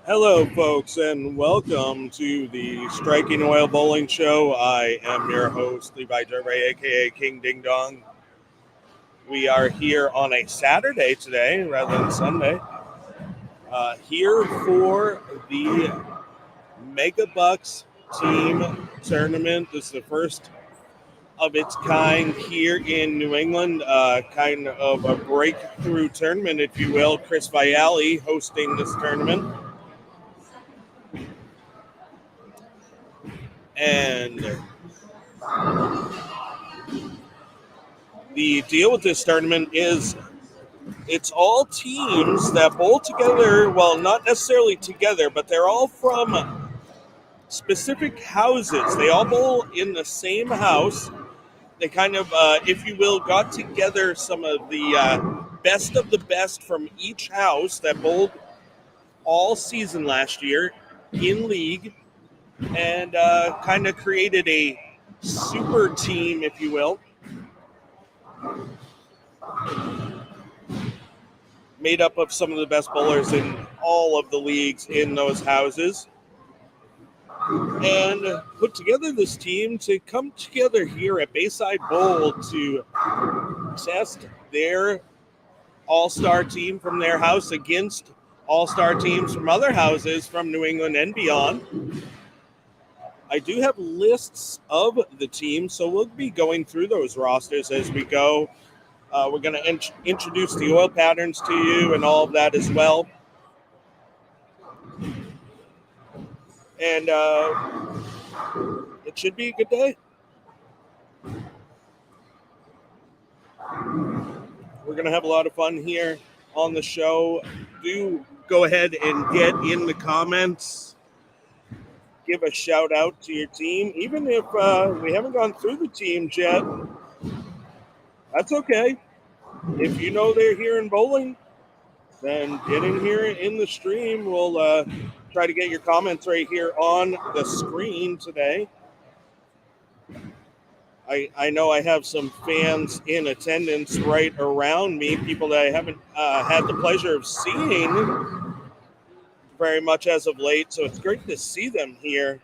Hello, folks, and welcome to the Striking Oil Bowling Show. I am your host, Levi Durray, aka King Ding Dong. We are here on a Saturday today rather than Sunday. Here for the MegaBucks team tournament. This is the first of its kind here in New England, kind of a breakthrough tournament, if you will. Chris Viali hosting this tournament. And the deal with this tournament is it's all teams that bowl together. Well, not necessarily together, but they're all from specific houses. They all bowl in the same house. They kind of, if you will, got together some of the best of the best from each house that bowled all season last year in league and kind of created a super team, if you will, made up of some of the best bowlers in all of the leagues in those houses, and put together this team to come together here at Bayside Bowl to test their all-star team from their house against all-star teams from other houses from New England and beyond. I do have lists of the teams, so we'll be going through those rosters as we go. We're going to introduce the oil patterns to you and all of that as well. And it should be a good day. We're going to have a lot of fun here on the show. Do go ahead and get in the comments. Give a shout out to your team. Even if we haven't gone through the teams yet, that's okay. If you know they're here in bowling, then get in here in the stream. We'll try to get your comments right here on the screen today. I know I have some fans in attendance right around me, people that I haven't had the pleasure of seeing very much as of late, so it's great to see them here.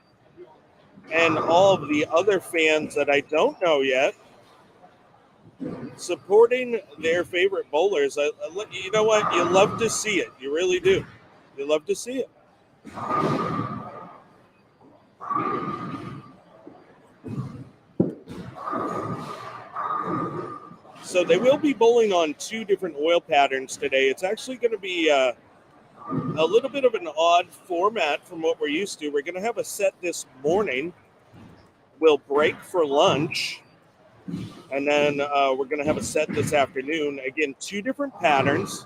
And all of the other fans that I don't know yet, supporting their favorite bowlers. You know what? You love to see it. You really do. You love to see it. So they will be bowling on two different oil patterns today. It's actually going to be a little bit of an odd format from what we're used to. We're going to have a set this morning. We'll break for lunch. And then we're going to have a set this afternoon. Again, two different patterns.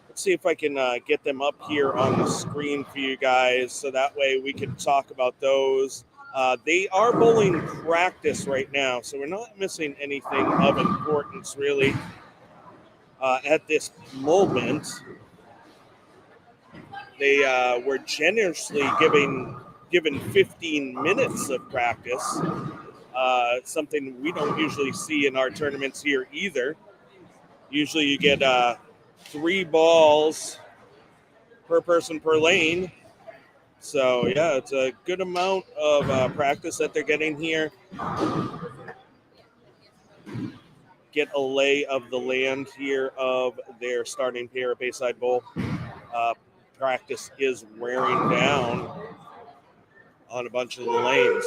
Let's see if I can get them up here on the screen for you guys so that way we can talk about those. They are bowling practice right now, so we're not missing anything of importance really at this moment. They were generously given 15 minutes of practice. Something we don't usually see in our tournaments here either. Usually you get 3 balls per person per lane. So, yeah, it's a good amount of practice that they're getting here. Get a lay of the land here of their starting pair at Bayside Bowl. Practice is wearing down on a bunch of the lanes.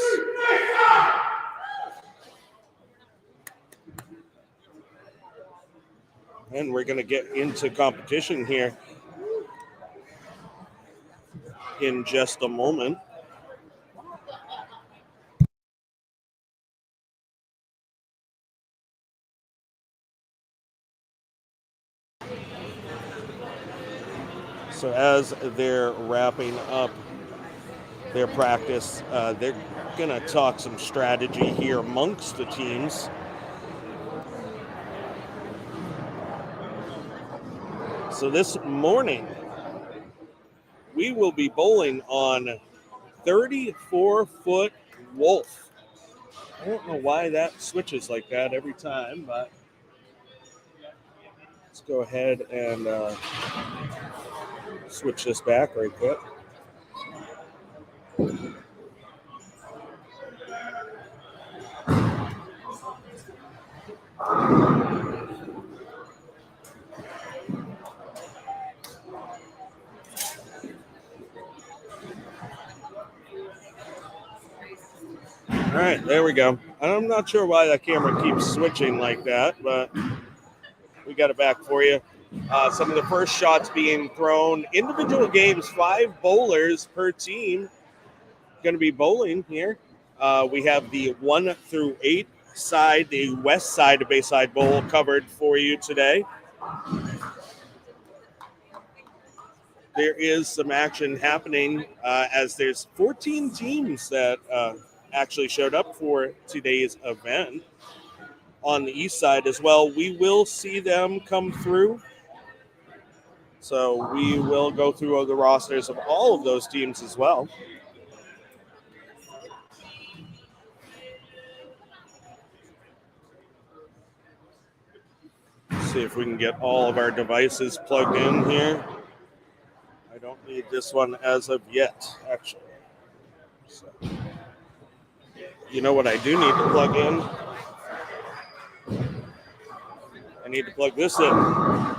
And we're going to get into competition here in just a moment. So as they're wrapping up their practice, they're going to talk some strategy here amongst the teams. So this morning, we will be bowling on 34-foot Wolf. I don't know why that switches like that every time, but let's go ahead and Switch this back right quick. All right, there we go. I'm not sure why that camera keeps switching like that, but we got it back for you. Some of the first shots being thrown. Individual games, 5 bowlers per team going to be bowling here. We have the 1 through 8 side, the west side of Bayside Bowl covered for you today. There is some action happening as there's 14 teams that actually showed up for today's event on the east side as well. We will see them come through. So we will go through the rosters of all of those teams as well. See if we can get all of our devices plugged in here. I don't need this one as of yet, actually. So, you know what I do need to plug in? I need to plug this in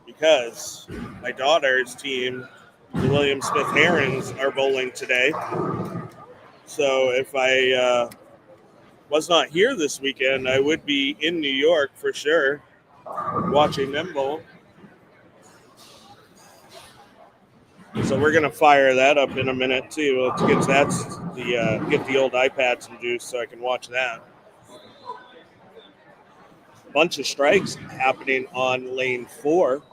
because my daughter's team, the William Smith Herons, are bowling today. So if I was not here this weekend, I would be in New York for sure, watching them bowl. So we're gonna fire that up in a minute too. Let's get get the old iPad some juice so I can watch that. Bunch of strikes happening on lane 4.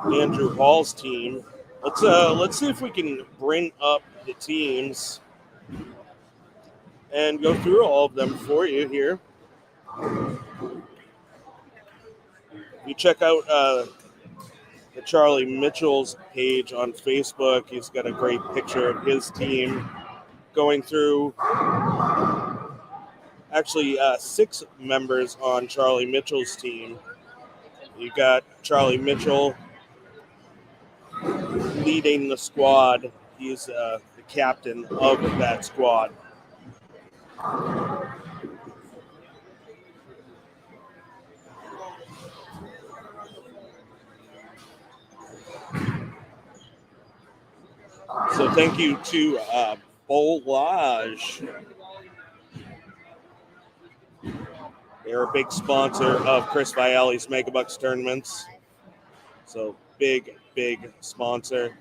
Andrew Hall's team. Let's see if we can bring up the teams and go through all of them for you here. You check out the Charlie Mitchell's page on Facebook. He's got a great picture of his team going through. Actually, 6 members on Charlie Mitchell's team. You got Charlie Mitchell leading the squad. He's the captain of that squad. So thank you to Bolage. They're a big sponsor of Chris Vialli's MegaBucks tournaments. So big sponsor.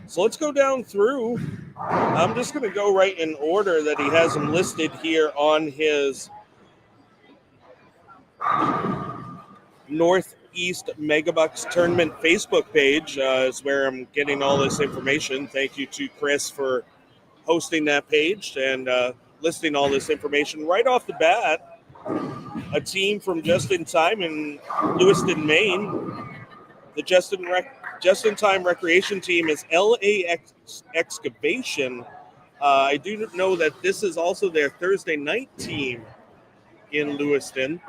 So let's go down through. I'm just going to go right in order that he has them listed here on his Northeast MegaBucks tournament Facebook page. Is where I'm getting all this information. Thank you to Chris for hosting that page and listing all this information right off the bat. A team from Just in Time in Lewiston, Maine. The Just in Time recreation team is LAX Excavation. I do know that this is also their Thursday night team in Lewiston.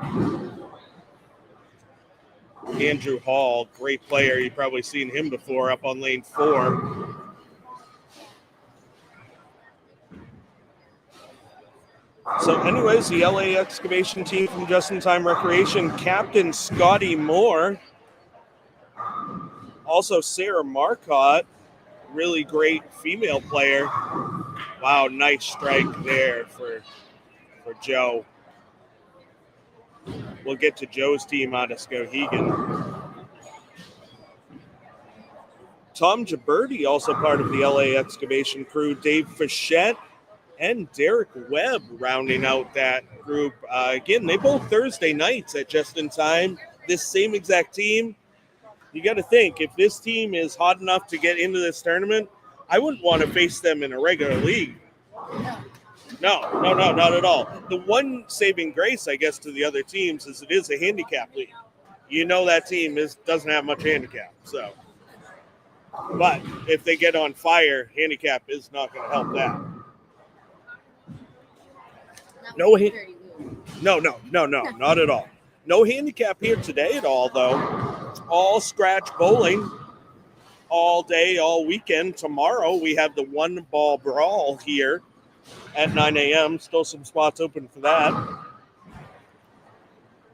Andrew Hall, great player. You've probably seen him before up on lane 4. So anyways, the LA Excavation team from Just in Time Recreation, Captain Scotty Moore. Also Sarah Marcotte, really great female player. Wow, nice strike there for Joe. We'll get to Joe's team out of Skowhegan. Tom Gibberti, also part of the LA Excavation crew. Dave Fichette and Derek Webb rounding out that group. Again, they both Thursday nights at Just in Time. This same exact team. You got to think, if this team is hot enough to get into this tournament, I wouldn't want to face them in a regular league. No, not at all. The one saving grace, I guess, to the other teams is it is a handicap league. You know that team doesn't have much handicap. So, but if they get on fire, handicap is not going to help that. No, not at all. No handicap here today at all, though. All scratch bowling all day, all weekend. Tomorrow we have the one ball brawl here at 9 a.m. Still some spots open for that.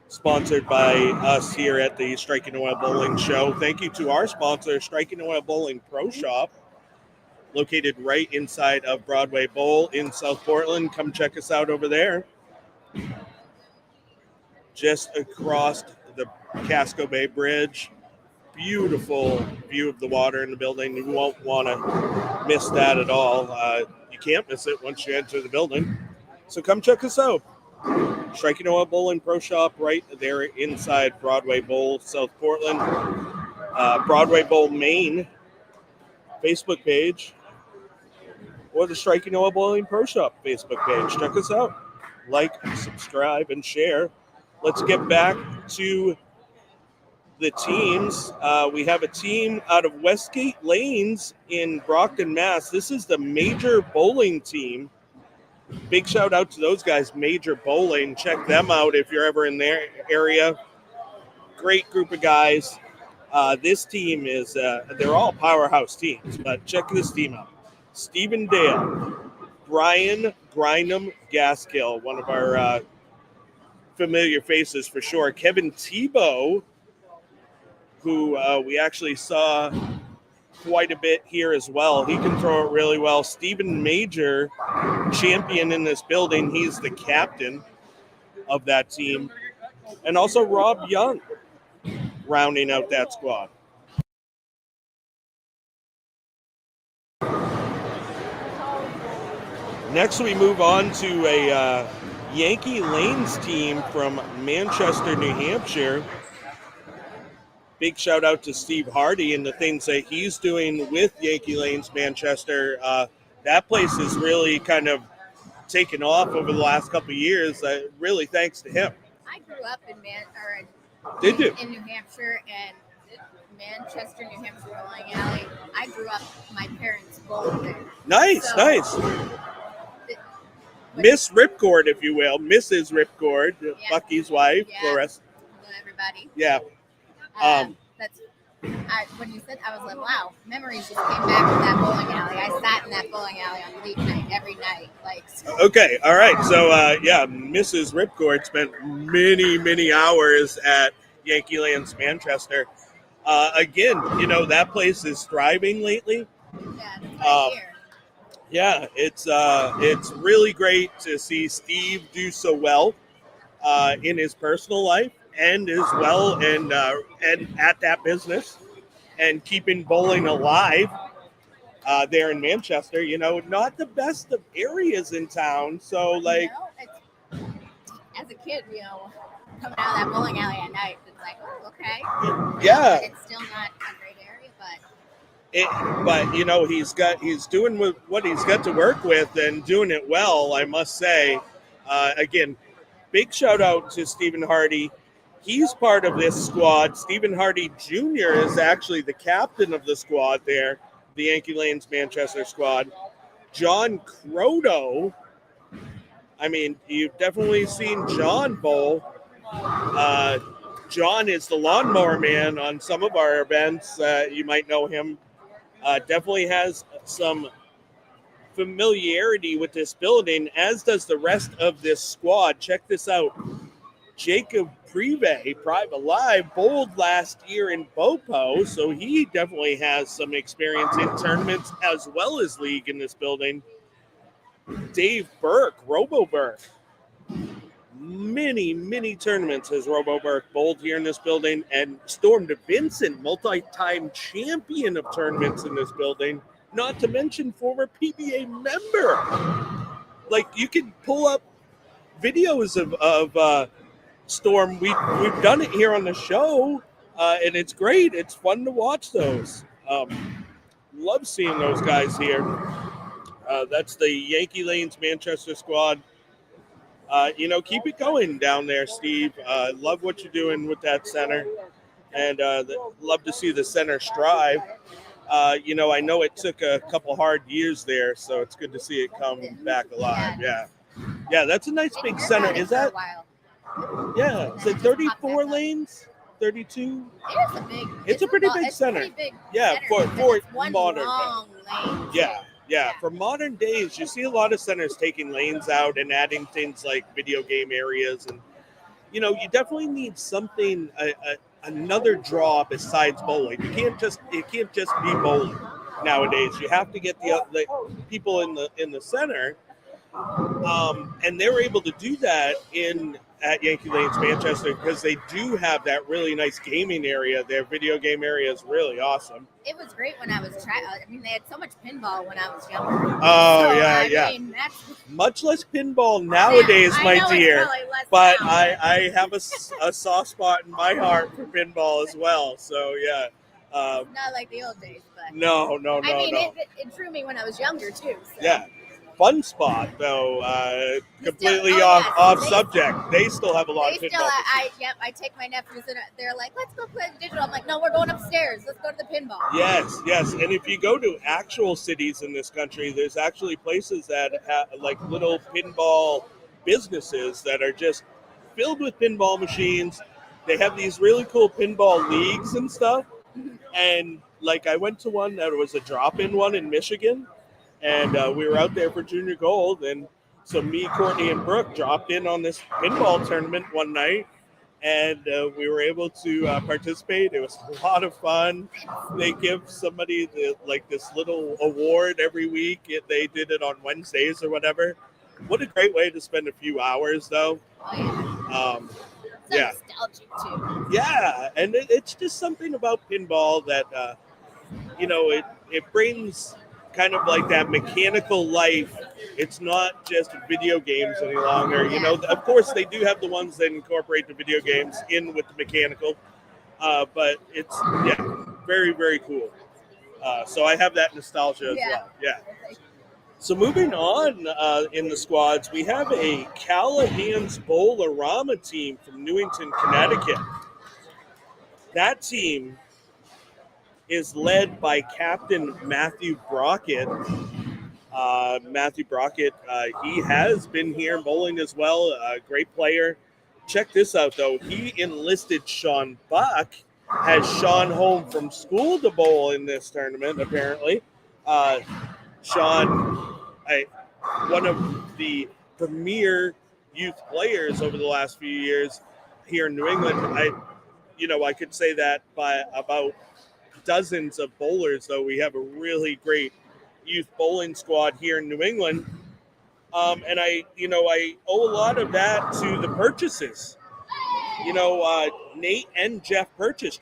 Sponsored by us here at the Striking Oil Bowling Show. Thank you to our sponsor, Striking Oil Bowling Pro Shop, located right inside of Broadway Bowl in South Portland. Come check us out over there. Just across the Casco Bay Bridge. Beautiful view of the water in the building. You won't want to miss that at all. You can't miss it once you enter the building. So come check us out. Striking Oil Bowling Pro Shop right there inside Broadway Bowl, South Portland. Broadway Bowl, Maine Facebook page, or the Striking Oil Bowling Pro Shop Facebook page. Check us out. Like, subscribe, and share. Let's get back to the teams. We have a team out of Westgate Lanes in Brockton, Mass. This is the Major Bowling team. Big shout out to those guys, Major Bowling. Check them out if you're ever in their area. Great group of guys. This team is, they're all powerhouse teams, but check this team out. Stephen Dale, Brian Grynham Gaskill, one of our familiar faces for sure. Kevin Tebow, who we actually saw quite a bit here as well. He can throw it really well. Stephen Major, champion in this building. He's the captain of that team. And also Rob Young, rounding out that squad. Next, we move on to a Yankee Lanes team from Manchester, New Hampshire. Big shout out to Steve Hardy and the things that he's doing with Yankee Lanes Manchester. That place has really kind of taken off over the last couple of years, really thanks to him. I grew up in in New Hampshire, and Manchester, New Hampshire bowling alley. I grew up, my parents bowled there. Nice, so, nice. Miss Ripcord, if you will. Mrs. Ripcord, yeah. Bucky's wife. Yeah. Florist. Hello, everybody. Yeah. When you said, I was like, wow, memories just came back from that bowling alley. I sat in that bowling alley on league night every night. Okay, all right. So, Mrs. Ripcord spent many hours at Yankee Lanes Manchester. Again, that place is thriving lately. Yeah, it's really great to see Steve do so well in his personal life and as well and at that business and keeping bowling alive there in Manchester. Not the best of areas in town. So as a kid, coming out of that bowling alley at night, it's like, okay. Yeah. It's still not a great area, but he's doing what he's got to work with and doing it well, I must say. Again, big shout out to Stephen Hardy. He's part of this squad. Stephen Hardy Jr. is actually the captain of the squad there, the Yankee Lanes Manchester squad. John Croto, you've definitely seen John bowl. John is the lawnmower man on some of our events. You might know him. Definitely has some familiarity with this building, as does the rest of this squad. Check this out. Jacob Prive, Private Live, bowled last year in Bopo, so he definitely has some experience in tournaments as well as league in this building. Dave Burke, Robo Burke. Many tournaments has Robo Burke bowled here in this building, and Storm Vincent, multi-time champion of tournaments in this building, not to mention former PBA member. You can pull up videos of Storm. We've done it here on the show, and it's great. It's fun to watch those. Love seeing those guys here. That's the Yankee Lanes Manchester squad. Keep it going down there, Steve. Love what you're doing with that center, and love to see the center strive. I know it took a couple hard years there, so it's good to see it come back alive. Yeah, that's a nice big center. Is that? Yeah, is it 34 lanes? 32? It's a pretty big center. Yeah, for modern. Long lane. Yeah. For modern days, you see a lot of centers taking lanes out and adding things like video game areas, and you definitely need something, another draw besides bowling. It can't just be bowling nowadays. You have to get the people in the center, and they're able to do that at Yankee Lanes, Manchester, because they do have that really nice gaming area. Their video game area is really awesome. It was great when I was they had so much pinball when I was younger. Oh, yeah. Much less pinball nowadays, my dear. But I have a soft spot in my heart for pinball as well. So, yeah. Not like the old days, but... No. It drew me when I was younger, too. So. Yeah. Fun spot, though, completely off subject. They still have a lot of pinball. I take my nephews and they're like, let's go play digital. I'm like, no, we're going upstairs. Let's go to the pinball. Yes. And if you go to actual cities in this country, there's actually places that have like little pinball businesses that are just filled with pinball machines. They have these really cool pinball leagues and stuff. And like I went to one that was a drop-in one in Michigan. And we were out there for Junior Gold, and so me, Courtney, and Brooke dropped in on this pinball tournament one night, and we were able to participate. It was a lot of fun. They give somebody this little award every week. They did it on Wednesdays or whatever. What a great way to spend a few hours, though. Oh, yeah. Nostalgic, too. Yeah, and it's just something about pinball that, it brings... kind of like that mechanical life. It's not just video games any longer. Of course they do have the ones that incorporate the video games in with the mechanical, but it's very, very cool. So I have that nostalgia as well. Yeah. So moving on in the squads, we have a Callahan's Bowl-A-Rama team from Newington, Connecticut. That team is led by Captain Matthew Brockett. Matthew Brockett, he has been here bowling as well, a great player. Check this out, though. He enlisted Sean Buck, has Sean home from school to bowl in this tournament, apparently. Sean, one of the premier youth players over the last few years here in New England. I could say that by about dozens of bowlers, though. We have a really great youth bowling squad here in New England, and I owe a lot of that to the purchases. Nate and Jeff Purchase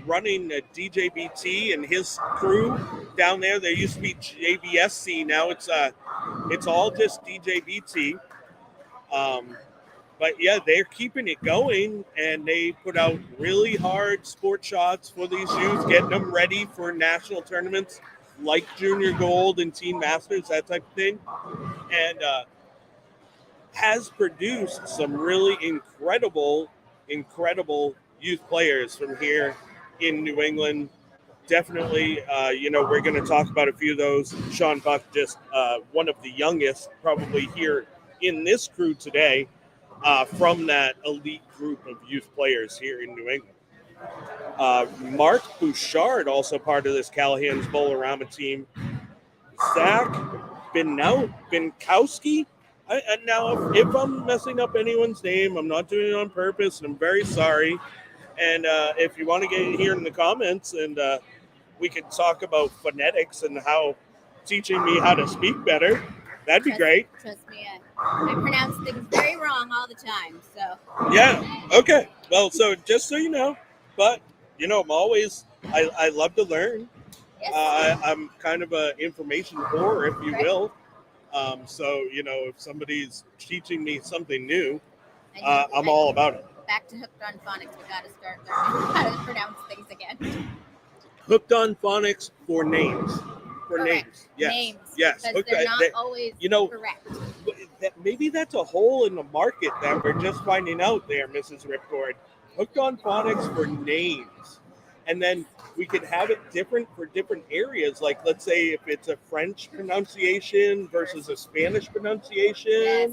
running DJBT and his crew down there. There used to be JBSC, now it's all just DJBT. But yeah, they're keeping it going, and they put out really hard sport shots for these youth, getting them ready for national tournaments like Junior Gold and Teen Masters, that type of thing, and has produced some really incredible youth players from here in New England. Definitely, we're going to talk about a few of those. Sean Buck, just one of the youngest probably here in this crew today. From that elite group of youth players here in New England. Mark Bouchard, also part of this Callahan's Bowl-A-Rama team. Zach Binkowski. Now, if I'm messing up anyone's name, I'm not doing it on purpose, and I'm very sorry. And if you want to get here in the comments, and we can talk about phonetics and how teaching me how to speak better, that'd be great. Trust me, I pronounce things very wrong all the time, so. Yeah, okay. Well, so just so you know, but, I'm always, I love to learn. Yes. I'm kind of an information whore, if you will. So, if somebody's teaching me something new, I'm all about it. Back to Hooked on Phonics, we got to start learning how to pronounce things again. Hooked on Phonics for names. Names. Yes. Names. Yes. Because they're not always correct. Maybe that's a hole in the market that we're just finding out there, Mrs. Ripcord. Hooked on Phonics for names. And then we could have it different for different areas. Like, let's say if it's a French pronunciation versus a Spanish pronunciation. Yes.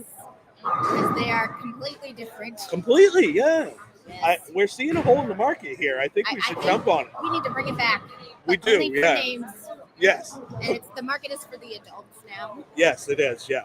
Because they are completely different. Completely, yeah. Yes. We're seeing a hole in the market here. I think we should jump on it. We need to bring it back. We do, only for yeah. names. Yes. And the market is for the adults now. Yes, it is, yeah.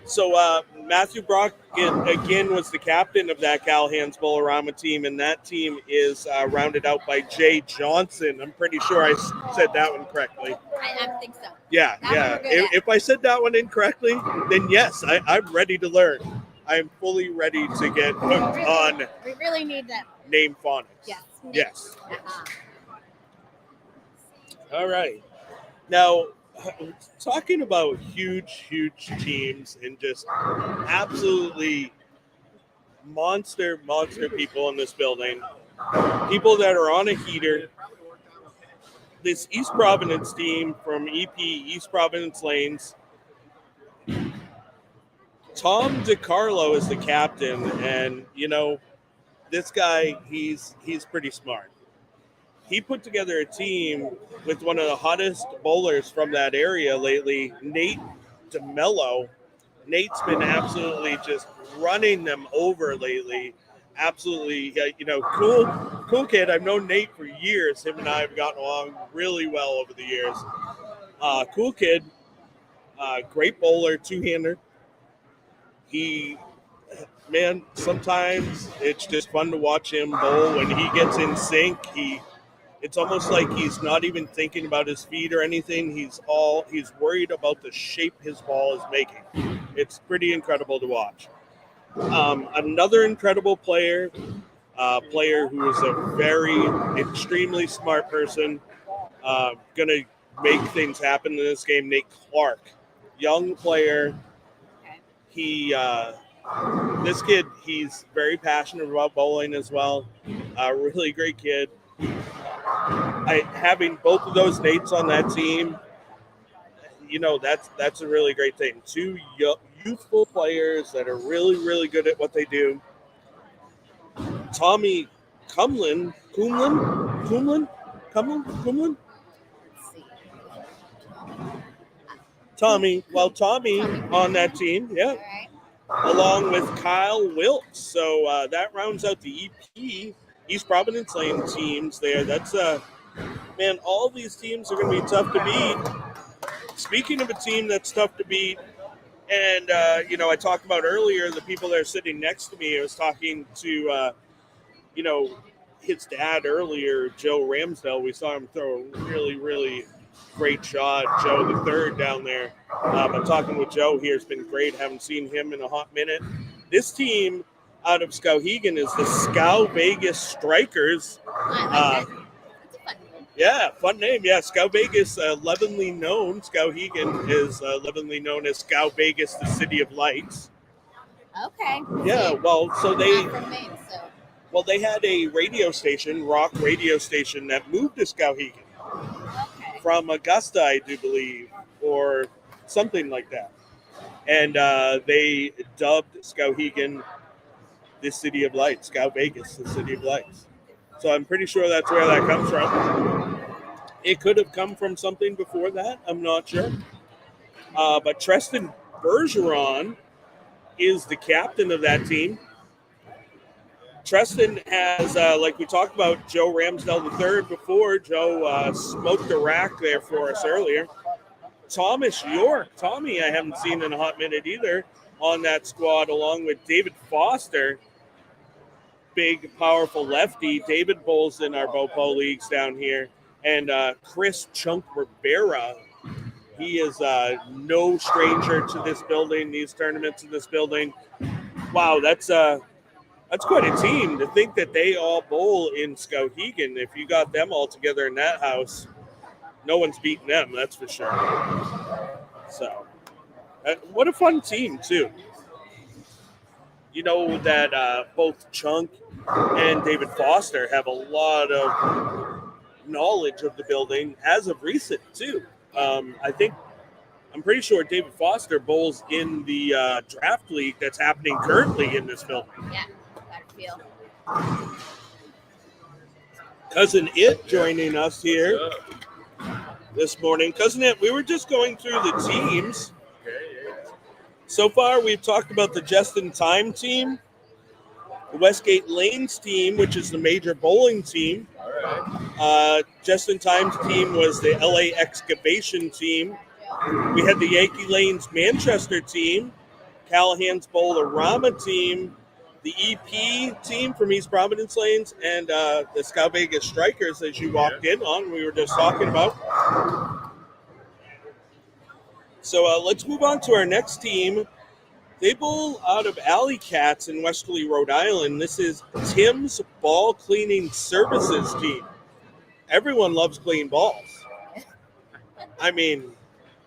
So Matthew Brock, again, was the captain of that Callahan's Bolorama team, and that team is rounded out by Jay Johnson. I'm pretty sure I said that one correctly. I think so. Yeah. If I said that one incorrectly, then yes, I'm ready to learn. I'm fully ready to get hooked on. We really need that. Name phonics. Yes. Uh-huh. All right. Now, talking about huge teams and just absolutely monster people in this building, people that are on a heater. This East Providence team from EP, East Providence Lanes, Tom DiCarlo is the captain, and this guy, he's pretty smart. He put together a team with one of the hottest bowlers from that area lately, Nate DeMello. Nate's been absolutely just running them over lately. Absolutely, cool kid. I've known Nate for years. Him and I have gotten along really well over the years. Cool kid, great bowler, two-hander. Sometimes it's just fun to watch him bowl. When he gets in sync, it's almost like he's not even thinking about his feet or anything. He's worried about the shape his ball is making. It's pretty incredible to watch. Another incredible player who is a very extremely smart person, gonna make things happen in this game. Nate Clark, young player. This kid, he's very passionate about bowling as well. Really great kid. Having both of those Nates on that team, that's a really great thing. Two youthful players that are really good at what they do. Tommy Cumlin. Tommy on that team, yeah. Along with Kyle Wilkes. So that rounds out the EP, East Providence Lane teams there. That's, all these teams are going to be tough to beat. Speaking of a team that's tough to beat, and, I talked about earlier the people that are sitting next to me. I was talking to, his dad earlier, Joe Ramsdell. We saw him throw a really great shot, Joe the third down there. I'm talking with Joe here. It's been great. Haven't seen him in a hot minute. This team out of Skowhegan is the Scow Vegas Strikers. That's a fun name. Yeah, fun name. Yeah, Scow Vegas, lovingly known. Skowhegan is lovingly known as Scow Vegas, the City of Lights. Okay. Yeah, well, so they... From Maine, so. Well, they had a radio station, rock radio station, that moved to Skowhegan. Okay. From Augusta, I do believe, or something like that. And they dubbed Skowhegan the City of Lights, Scow Vegas, the City of Lights. So I'm pretty sure that's where that comes from. It could have come from something before that. I'm not sure. But Tristan Bergeron is the captain of that team. Tristan has, like we talked about, Joe Ramsdell III before. Joe smoked a rack there for us earlier. Thomas York. Tommy I haven't seen in a hot minute either on that squad, along with David Foster, big, powerful lefty. David bowls in our Bopo leagues down here. And Chris Chunk Rivera. He is no stranger to this building, these tournaments in this building. Wow, that's quite a team. To think that they all bowl in Skowhegan. If you got them all together in that house, no one's beating them, that's for sure. So, what a fun team, too. You know that both Chunk and David Foster have a lot of knowledge of the building as of recent, too. I'm pretty sure David Foster bowls in the draft league that's happening currently in this building. Yeah, gotta feel. Cousin It joining us here this morning. Cousin It, we were just going through the teams. So far, we've talked about the just-in-time team, the Westgate Lanes team, which is the major bowling team. All right. Just-in-time's team was the LA Excavation team. We had the Yankee Lanes Manchester team, Callahan's Bowlerama team, the EP team from East Providence Lanes, and the Scout Vegas Strikers, as you walked in on, we were just talking about. So let's move on to our next team. They bowl out of Alley Cats in Westerly, Rhode Island. This is Tim's Ball Cleaning Services team. Everyone loves clean balls. I mean,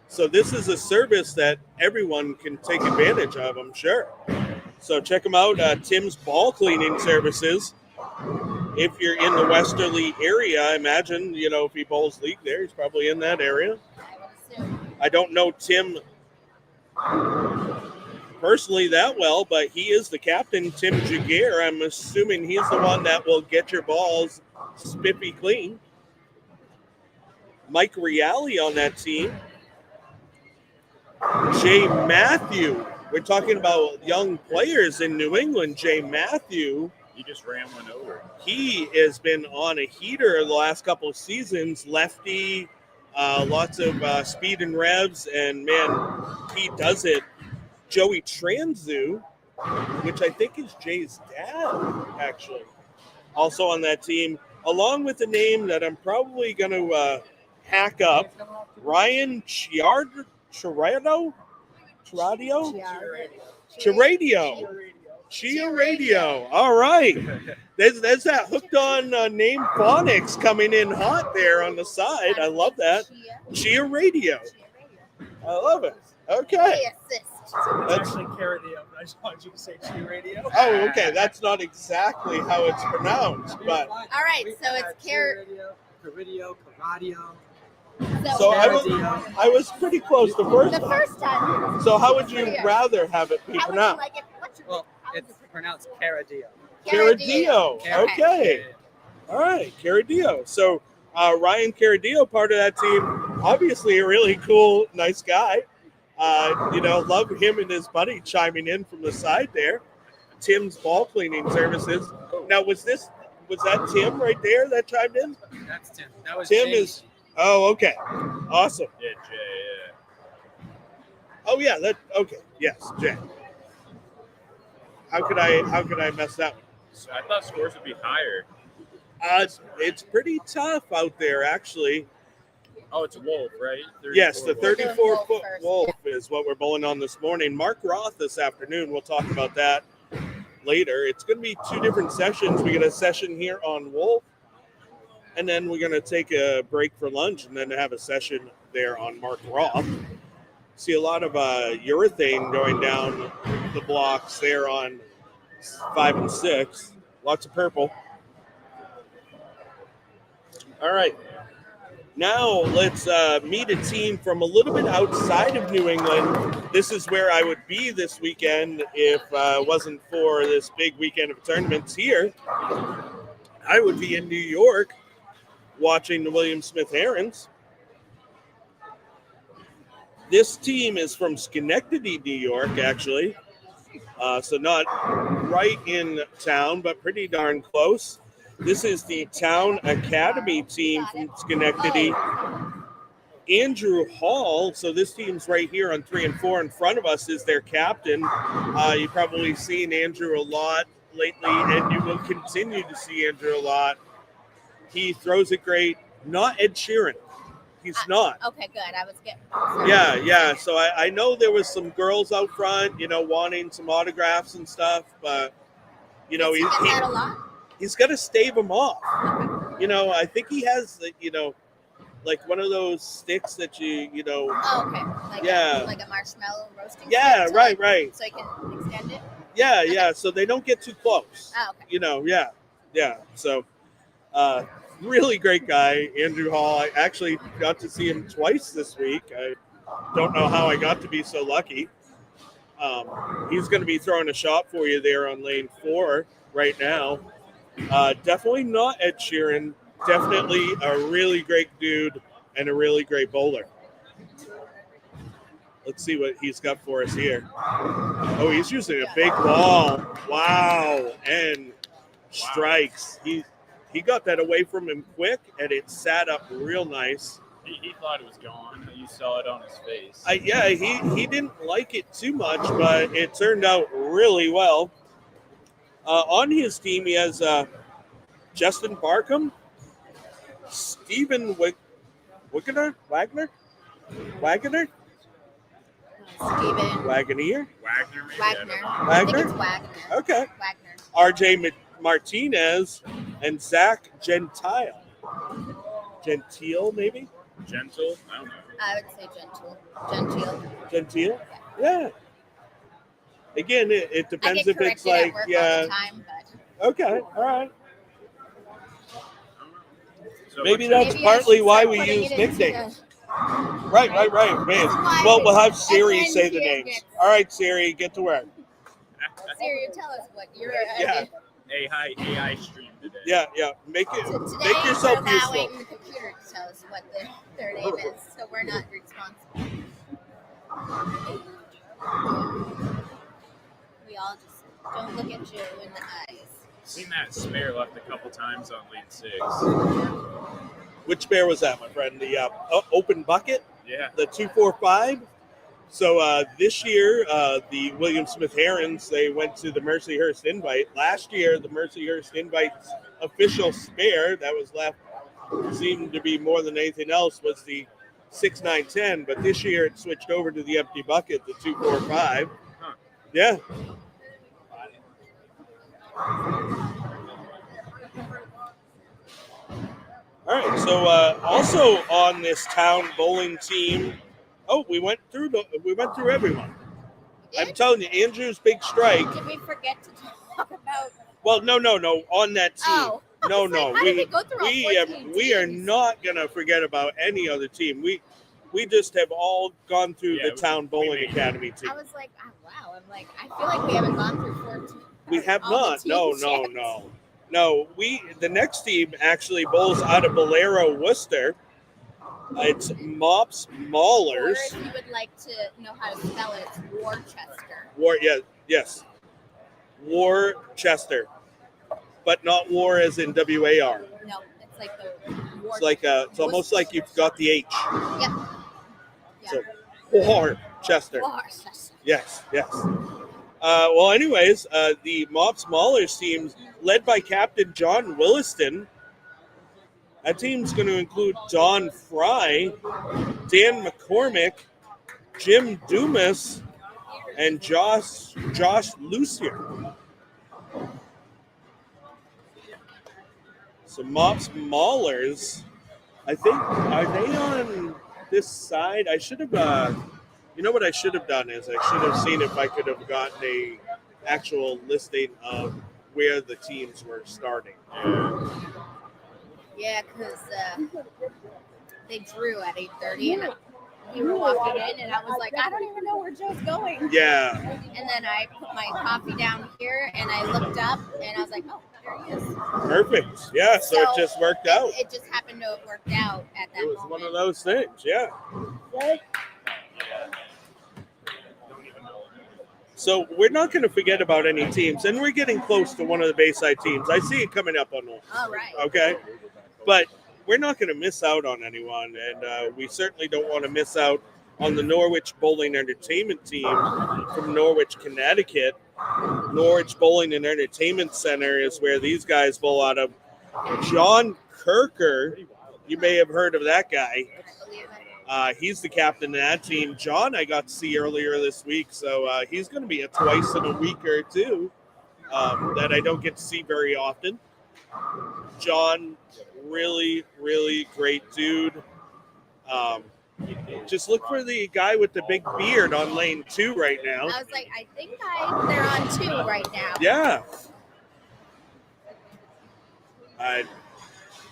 so this is a service that everyone can take advantage of, I'm sure. So check them out, Tim's Ball Cleaning Services. If you're in the Westerly area, I imagine, if he bowls league there, he's probably in that area. I don't know Tim personally that well, but he is the captain, Tim Jaguar. I'm assuming he's the one that will get your balls spiffy clean. Mike Reale on that team. Jay Matthew. We're talking about young players in New England. Jay Matthew. He just ran one over. He has been on a heater the last couple of seasons. Lefty, lots of speed and revs, and man, he does it. Joey Transu, which I think is Jay's dad, actually, also on that team, along with a name that I'm probably going to hack up, Ryan Chiradio. All right. There's that hooked on name phonics coming in hot there on the side. I love that. Chia Radio. I love it. Okay. It's actually Caradio, but I just wanted you to say Chia Radio. Oh, okay. That's not exactly how it's pronounced, but. All right, so it's Caradio, Caradio. So I was pretty close the first time. So how would you rather have it be pronounced? Well, it's pronounced Caradio. Caradio. Okay. All right, Caradio. So Ryan Caradio, part of that team, obviously a really cool, nice guy. Love him and his buddy chiming in from the side there. Tim's Ball Cleaning Services. Now, was that Tim right there that chimed in? That's Tim. That was Tim. James. Oh, okay. Awesome. Yeah, Jay, yeah. Oh, yeah. Okay. Yes, Jay. How could I mess that one? So I thought scores would be higher. It's pretty tough out there, actually. Oh, it's a wolf, right? Yes, the 34 34-foot wolf is what we're bowling on this morning. Mark Roth this afternoon. We'll talk about that later. It's going to be two different sessions. We get a session here on wolf, and then we're going to take a break for lunch and then have a session there on Mark Roth. See a lot of urethane going down the blocks there on 5 and 6. Lots of purple. All right. Now let's meet a team from a little bit outside of New England. This is where I would be this weekend if it wasn't for this big weekend of tournaments here. I would be in New York watching the William Smith Herons. This team is from Schenectady, New York, actually. So not right in town, but pretty darn close. This is the Town Academy team from Schenectady. Andrew Hall, so this team's right here on 3 and 4 in front of us, is their captain. You've probably seen Andrew a lot lately, and you will continue to see Andrew a lot. He throws it great. Not Ed Sheeran. He's not. Okay, good. I was getting. Yeah. So I know there was some girls out front, wanting some autographs and stuff, but, He that a lot? he's got to stave them off. I think he has, like one of those sticks that you. Oh, okay. Like a marshmallow roasting. Yeah, stick, right. So I can extend it. Yeah. So they don't get too close. Oh, okay. Yeah. So, really great guy, Andrew Hall. I actually got to see him twice this week. I don't know how I got to be so lucky. He's going to be throwing a shot for you there on lane 4 right now. Definitely not Ed Sheeran. Definitely a really great dude and a really great bowler. Let's see what he's got for us here. Oh, he's using a big ball. Wow. And strikes. He got that away from him quick, and it sat up real nice. He thought it was gone. You saw it on his face. He didn't like it too much, but it turned out really well. On his team, he has Justin Barkham, Stephen Wagner, Steven Wagoneer, Wagner, maybe? Wagner. I think Wagner. it's Wagner. Okay. Wagner. RJ Martinez and Zach Gentile, maybe. Gentle? I don't know. I would say Gentile. Gentile? Yeah. Again, it I depends get if it's corrected at like, work all yeah. the time, but Okay, all right. So Maybe what's that's maybe I partly should why start we putting use it into nicknames. Right. Man. Well, we'll have Siri everyone say the here names. gets- All right, Siri, get to work. Siri, tell us what you're. Yeah. AI stream today. Yeah. Make Today yourself we're allowing useful. the computer to tell us what their name is, so we're not responsible. We all just don't look at you in the eyes. Seen that spare left a couple times on lead 6. Which bear was that, my friend? The open bucket, Yeah. the 245. So this year, the William Smith Herons, they went to the Mercyhurst Invite. Last year, the Mercyhurst Invite's official spare that was left seemed to be more than anything else was the 6.910, but this year it switched over to the empty bucket, the 245. Huh. Yeah. All right. So also on this town bowling team, we went through everyone. I'm telling you, Andrew's big strike. Did we forget to talk about? Well, no. On that team. Oh, No. How did we go through all 14 We are teams? not gonna forget about any other team. We just have all gone through the town bowling made it. academy team. I was like, oh, wow. I'm like, I feel like we haven't gone through 14. We have all the not. No. teams yet. No. The next team actually bowls out of Bolero, Worcester. It's Mops Or Maulers. if you would like to know how to spell it, it's Worcester. Yes. Worcester, but not war as in WAR. No, it's like the War. It's like it's almost like you've got the H. Yep. So Worcester. Worcester. Yes. Well, anyways, the Mops Maulers team, led by Captain John Williston. That team's going to include Don Fry, Dan McCormick, Jim Dumas, and Josh Lucier. So Mops Maulers, I think, are they on this side? I should have, you know what I should have done is I should have seen if I could have gotten a actual listing of where the teams were starting. Yeah, because they drew at 8:30, and we were walking in, and I was like, I don't even know where Joe's going. Yeah. And then I put my coffee down here, and I looked up, and I was like, oh, there he is. Perfect. Yeah, so it just worked out. It just happened to have worked out at that It was moment. one of those things, yeah. So we're not going to forget about any teams, and we're getting close to one of the Bayside teams. I see it coming up on one. All right. Okay, but we're not going to miss out on anyone, and we certainly don't want to miss out on the Norwich Bowling Entertainment team from Norwich, Connecticut. Norwich Bowling and Entertainment Center is where these guys bowl out of. John Kirker, you may have heard of that guy. He's the captain of that team. John, I got to see earlier this week, so he's going to be a twice in a week or two that I don't get to see very often. John, really, really great dude. Just look for the guy with the big beard on lane 2 right now. I was like, I think they're on 2 right now. Yeah.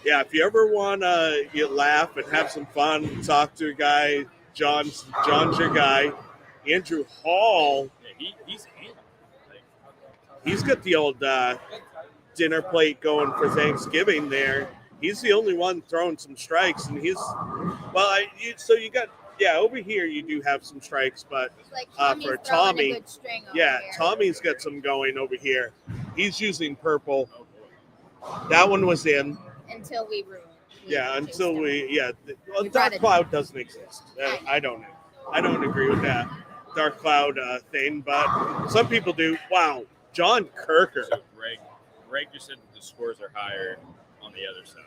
Yeah, if you ever want to laugh and have some fun, talk to a guy, John's your guy. Andrew Hall, He's handy. he's got the old dinner plate going for Thanksgiving there. He's the only one throwing some strikes, and so you got Yeah, over here you do have some strikes, but Like for Tommy's throwing Tommy, a good string over yeah, here. Tommy's got some going over here. He's using purple. Oh boy. That one was in. Until we ruin. Yeah, until We brought dark it- cloud doesn't exist. I don't agree with that dark cloud thing, but some people do. Wow, John Kirker, So Greg just said the scores are higher on the other side.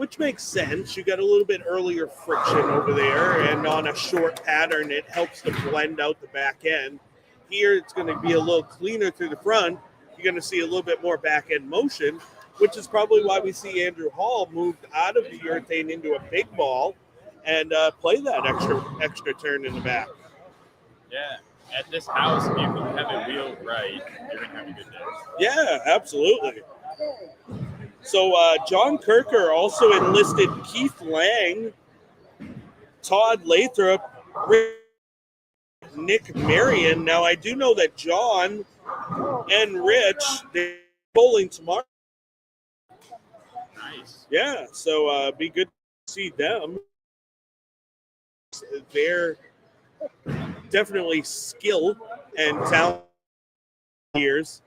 which makes sense. You got a little bit earlier friction over there, and on a short pattern, it helps to blend out the back end. Here, it's going to be a little cleaner through the front. You're going to see a little bit more back end motion, which is probably why we see Andrew Hall moved out of the urethane into a big ball and play that extra turn in the back. Yeah. At this house, if you have it wheeled right, you're gonna have a good day. Yeah, absolutely. So John Kirker also enlisted Keith Lang, Todd Lathrop, Nick Marion. Now, I do know that John and Rich, they're bowling tomorrow. Nice. Yeah, so be good to see them. They're definitely skill and talent years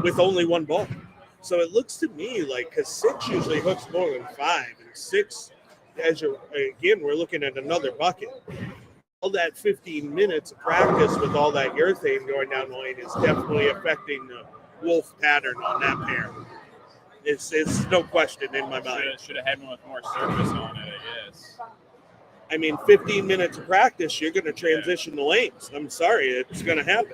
with only one ball. So it looks to me like, because 6 usually hooks more than 5, and 6, we're looking at another bucket. All that 15 minutes of practice with all that urethane going down the lane is definitely affecting the wolf pattern on that pair. It's no question in my mind. Should have had one with more surface on it, I guess. I mean, 15 minutes of practice, you're going to transition the lanes. I'm sorry, it's going to happen.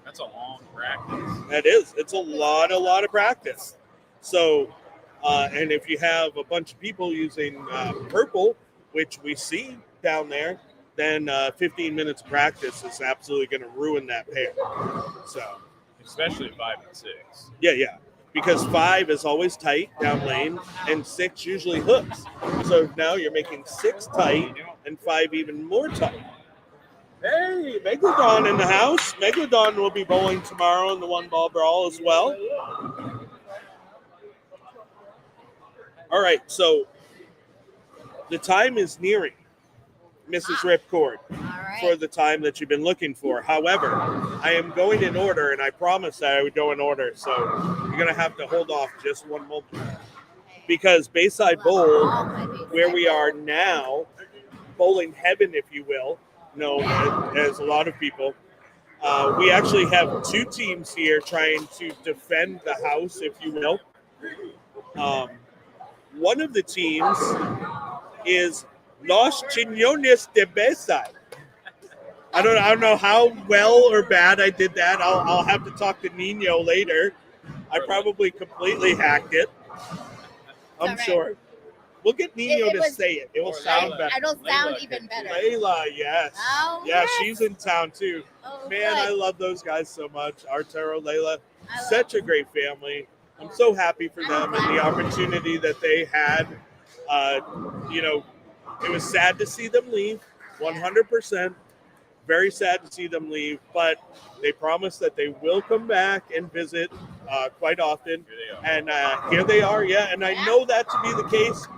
That's a long practice. That is. It's a lot of practice. So, and if you have a bunch of people using purple, which we see down there, then 15 minutes of practice is absolutely going to ruin that pair. So, Especially 5 and 6. yeah. Because 5 is always tight down lane, and 6 usually hooks. So now you're making 6 tight and 5 even more tight. Hey, Megalodon in the house. Megalodon will be bowling tomorrow in the one ball brawl as well. All right, so the time is nearing, Mrs. Ripcord, All right. for the time that you've been looking for. However, I am going in order, and I promised that I would go in order, so you're going to have to hold off just one moment. Because Bayside Bowl, where we are now, bowling heaven, if you will, as a lot of people, we actually have 2 teams here trying to defend the house, if you will. One of the teams is Los Chiñones de Bayside. I don't know how well or bad I did that. I'll have to talk to Nino later. I probably completely hacked it. I'm sure. We'll get Nino to say it. It will sound better. It'll sound even better. Layla, yes. Oh, yeah, yes. she's in town too. Oh, Man, good. I love those guys so much. Arturo, Layla, I such a great family. I'm so happy for them and the opportunity that they had. It was sad to see them leave, 100%. Very sad to see them leave, but they promised that they will come back and visit quite often. And here they are, yeah. And I know that to be the case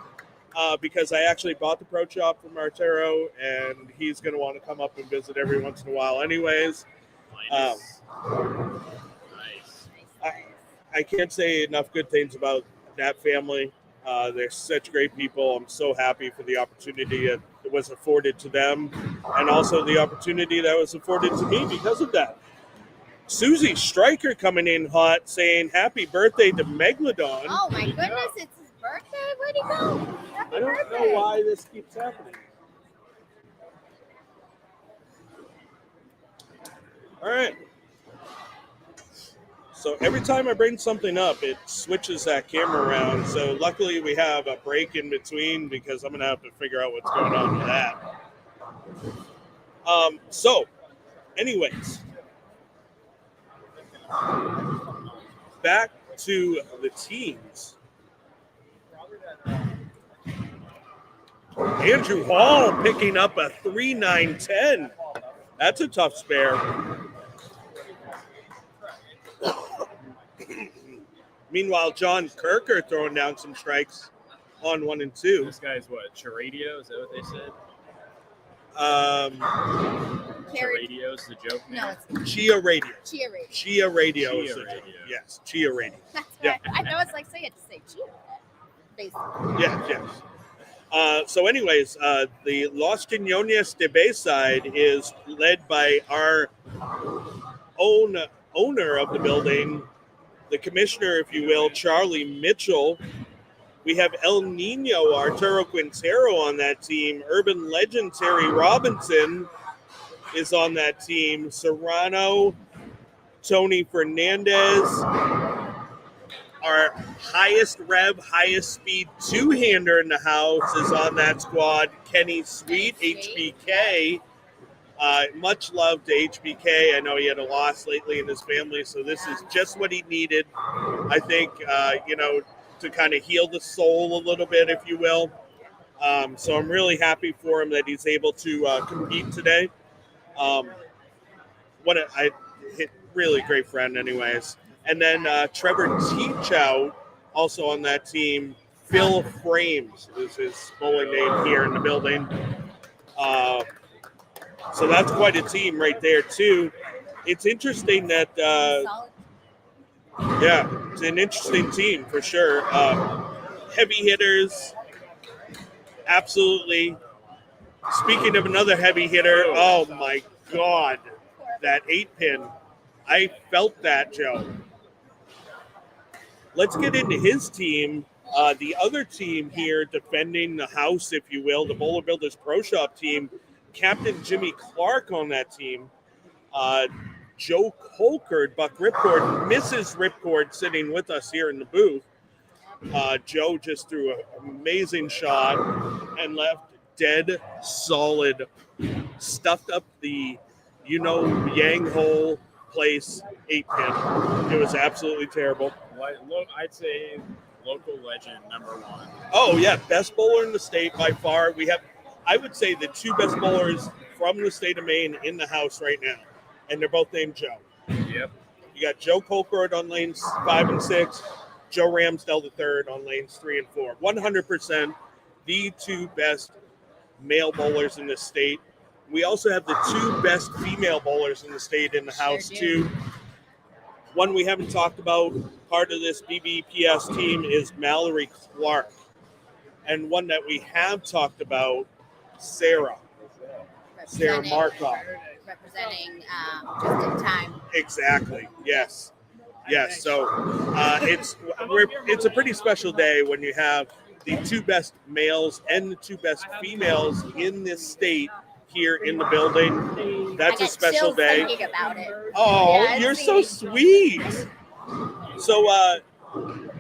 because I actually bought the pro shop from Arturo, and he's going to want to come up and visit every once in a while anyways. Nice. I can't say enough good things about that family. They're such great people. I'm so happy for the opportunity that was afforded to them, and also the opportunity that was afforded to me because of that. Susie Stryker coming in hot, saying happy birthday to Megalodon. Oh my goodness, it's his birthday? Where'd he go? Happy I don't birthday. know why this keeps happening. All right. So every time I bring something up, it switches that camera around. So luckily we have a break in between because I'm going to have to figure out what's going on with that. Anyways, back to the teams. Andrew Hall picking up a 3.910. That's a tough spare. Meanwhile, John Kirker throwing down some strikes. on 1 and 2. This guy's what? Charadio? Is that what they said? Charadio's the joke No, name? it's Chia Radio. Chia Radio. Chia Radio Chia is the Radio. joke. Yes, Chia Radio. That's Yeah. right. I know it's like saying it to say Chia. Basically. Yes. So anyways, the Los Quinones de Bayside is led by our own owner of the building, the commissioner, if you will, Charlie Mitchell. We have El Nino, Arturo Quintero on that team. Urban legend Terry Robinson is on that team. Serrano, Tony Fernandez. Our highest rev, highest speed two-hander in the house is on that squad. Kenny Sweet, HBK. Much love to HBK. I know he had a loss lately in his family, so this is just what he needed. I think, to kind of heal the soul a little bit, if you will. So I'm really happy for him that he's able to compete today. Really great friend, anyways. And then Trevor Teachout, also on that team. Phil Frames is his bowling name here in the building. So that's quite a team right there, too. It's interesting that, it's an interesting team for sure. Heavy hitters, absolutely. Speaking of another heavy hitter, oh my God, that 8-pin. I felt that, Joe. Let's get into his team. The other team here defending the house, if you will, the Bowler Builders Pro Shop team. Captain Jimmy Clark on that team. Joe Colcord, Buck Ripcord, Mrs. Ripcord sitting with us here in the booth. Joe just threw an amazing shot and left dead solid, stuffed up the, Yang hole place 8-pin. It was absolutely terrible. I'd say local legend #1. Oh, yeah, best bowler in the state by far. We have, I would say, the two best bowlers from the state of Maine in the house right now, and they're both named Joe. Yep. You got Joe Colcord on lanes 5 and 6, Joe Ramsdell III on lanes 3 and 4. 100% the two best male bowlers in the state. We also have the two best female bowlers in the state in the house, too. One we haven't talked about, part of this BBPS team, is Mallory Clark. And one that we have talked about, Sarah Markov. Representing just in time. Exactly. Yes. So it's a pretty special day when you have the two best males and the two best females in this state here in the building. That's a special day. Thinking about it. Oh, Yeah, you're so sweet. So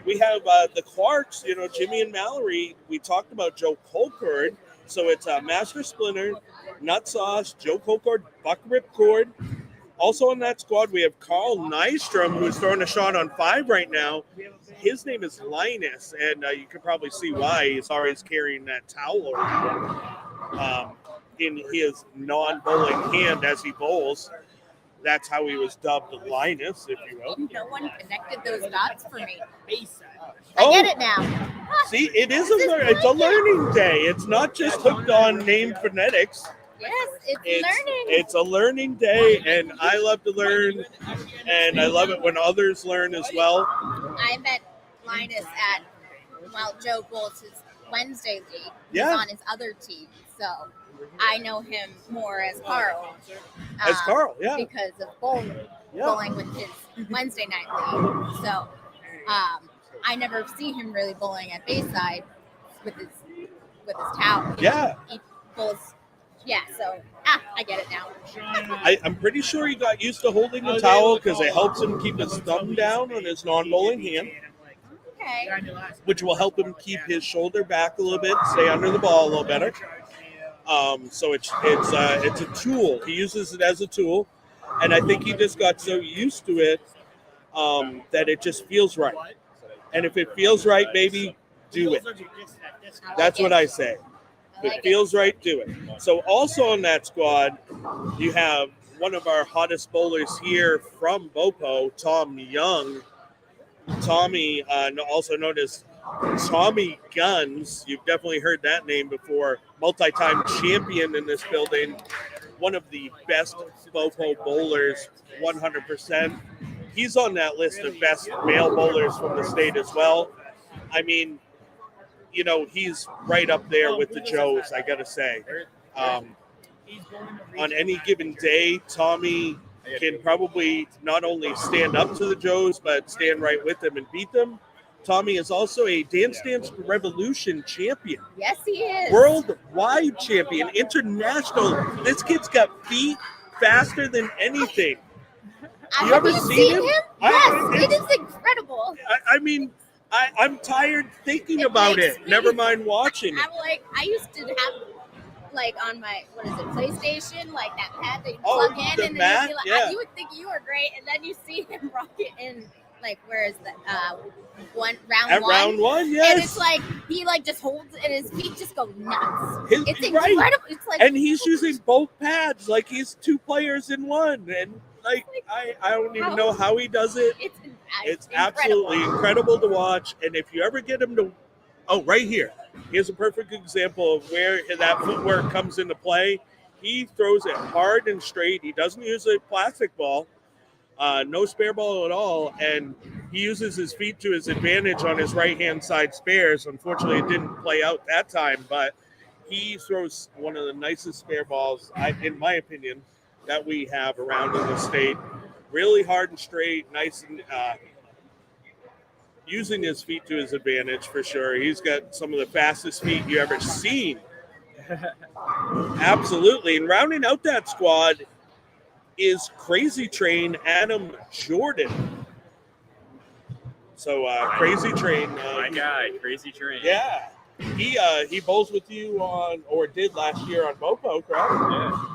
we have the Clarks, Jimmy and Mallory. We talked about Joe Colcord. So it's Master Splinter, Nut Sauce, Joe Colcord, Buck Ripcord. Also on that squad, we have Carl Nystrom, who's throwing a shot on 5 right now. His name is Linus, and you can probably see why. He's always carrying that towel around in his non-bowling hand as he bowls. That's how he was dubbed Linus, if you will. No one connected those dots for me. Bayside. I get it now. See, it's a learning day. It's not just hooked on name phonetics. Yes, it's learning. It's a learning day, and I love to learn, and I love it when others learn as well. I met Linus Joe bowls his Wednesday league. Yeah. He's on his other team, so I know him more as Carl. As Carl, yeah. Because of bowling with his Wednesday night league. So I never see him really bowling at Bayside with his towel. Yeah. He bowls. Yeah, so I get it now. I'm pretty sure he got used to holding the towel because it helps him keep his thumb down on his non-bowling hand, Okay. which will help him keep his shoulder back a little bit, stay under the ball a little better. So it's a tool. He uses it as a tool, and I think he just got so used to it that it just feels right. And if it feels right, baby, do it. That's what I say. If it feels right, do it. So also on that squad, you have one of our hottest bowlers here from Bopo, Tom Young. Tommy, also known as Tommy Guns, you've definitely heard that name before, multi-time champion in this building, one of the best Bopo bowlers, 100%. He's on that list of best male bowlers from the state as well. I mean, he's right up there with the Joes, I got to say. On any given day, Tommy can probably not only stand up to the Joes, but stand right with them and beat them. Tommy is also a Dance Dance Revolution champion. Yes, he is. Worldwide champion, international. This kid's got feet faster than anything. You ever seen him? Yes, it is incredible. I mean, I'm tired thinking about it. Never mind watching it. I used to have, on my, PlayStation, that pad that you plug in, the and mat? then you'd be Yeah. you would think you were great, and then you see him rock it in, where is the round one? Round one, yes. And it's he just holds it, and his feet just go nuts. It's right. incredible. It's and he's using both pads like he's two players in one, and I don't even know how he does it. It's absolutely incredible to watch. And if you ever get him to, right here, here's a perfect example of where that footwork comes into play. He throws it hard and straight. He doesn't use a plastic ball, no spare ball at all, and he uses his feet to his advantage on his right-hand side spares. Unfortunately, it didn't play out that time, but he throws one of the nicest spare balls, in my opinion, that we have around in the state. Really hard and straight, nice and using his feet to his advantage for sure. He's got some of the fastest feet you ever seen. Absolutely. And rounding out that squad is Crazy Train Adam Jordan. So Crazy Train. My guy, Crazy Train. Yeah. He bowls with you or did last year on Bopo, correct?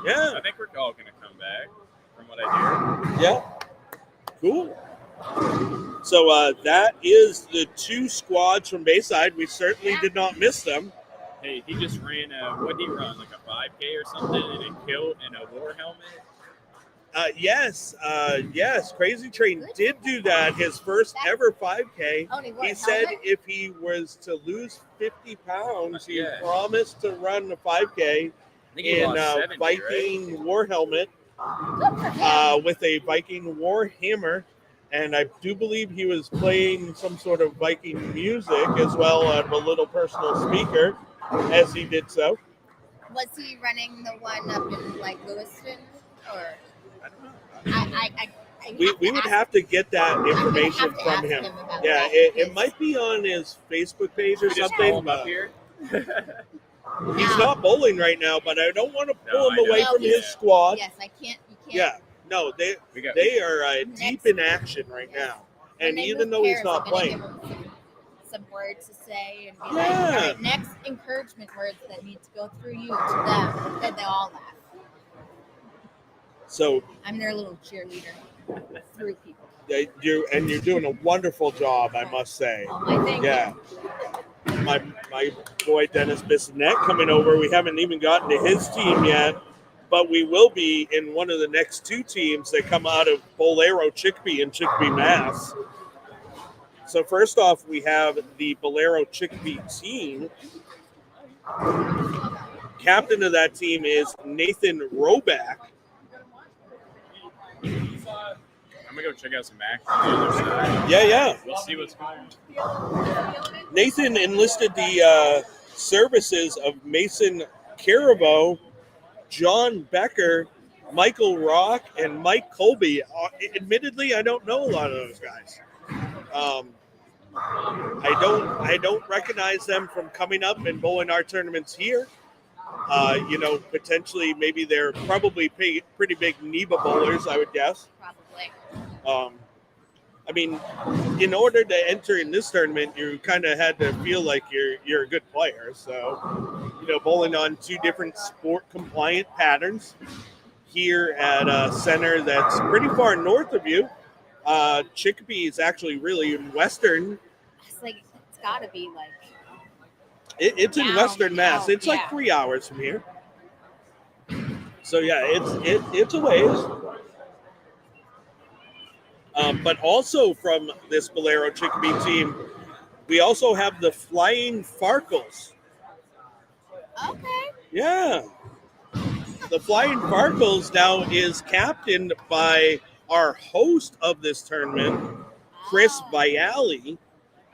Yeah. I think we're all going to come back from what I hear. Yeah. Cool. So that is the two squads from Bayside. We certainly did not miss them. Hey, he just ran what did he run? Like a 5K or something in a kilt and a war helmet? Yes. Crazy Train did do that. His first ever 5K. He said if he was to lose 50 pounds, he promised to run a 5K in a Viking war helmet with a Viking war hammer. And I do believe he was playing some sort of Viking music as well on a little personal speaker as he did so. Was he running the one up in Lewiston, or? I don't know. We would have to get that information from him. Yeah, it might be on his Facebook page or something. Up here. He's not bowling right now, but I don't want to pull him away from his squad. Yes, I can't. You can't. Yeah, no, they are deep in action right now, and even though he's not playing, some words to say and be all right, next encouragement words that need to go through you to them, then they all laugh. So I'm their little cheerleader through people. You're doing a wonderful job, I must say. Oh, thank you. My boy Dennis Bissonette coming over. We haven't even gotten to his team yet, but we will be in one of the next two teams that come out of Bolero Chicopee and Chicopee, Mass. So first off, we have the Bolero Chicopee team. Captain of that team is Nathan Roback. I'm going to go check out some action on the other side. Yeah. We'll see what's going on. Nathan enlisted the services of Mason Caraveau, John Becker, Michael Rock, and Mike Colby. Admittedly, I don't know a lot of those guys. I don't recognize them from coming up and bowling our tournaments here. Potentially maybe they're probably pretty big NEBA bowlers, I would guess. Probably. I mean, in order to enter in this tournament, you kind of had to feel like you're a good player. So, bowling on two different sport-compliant patterns here at a center that's pretty far north of you. Chicopee is actually really in western. It's got to be It's in Western Mass. It's 3 hours from here. So yeah, it's a ways. But also from this Bolero Chicopee team, We also have the Flying Farkles. Okay. Yeah. The Flying Farkles now is captained by our host of this tournament, Chris Oh, Viali.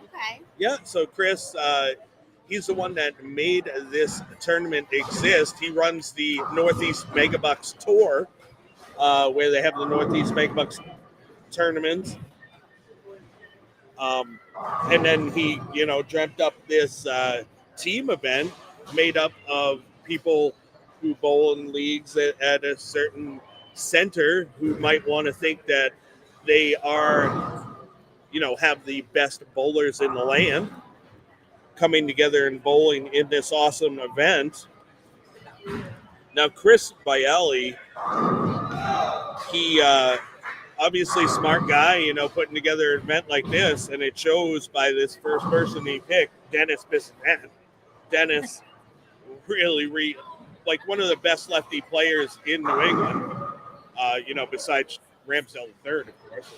okay. Yeah, so Chris, he's the one that made this tournament exist. He runs the Northeast MegaBucks tour, where they have the Northeast MegaBucks tournaments. Um, and then he, dreamt up this team event made up of people who bowl in leagues at a certain center who might want to think that they are, have the best bowlers in the land coming together and bowling in this awesome event. Now, Chris Bialy, he obviously smart guy, putting together an event like this, and it shows by this first person he picked, Dennis Bissett. Dennis really, like one of the best lefty players in New England, besides Ramsdale III, of course.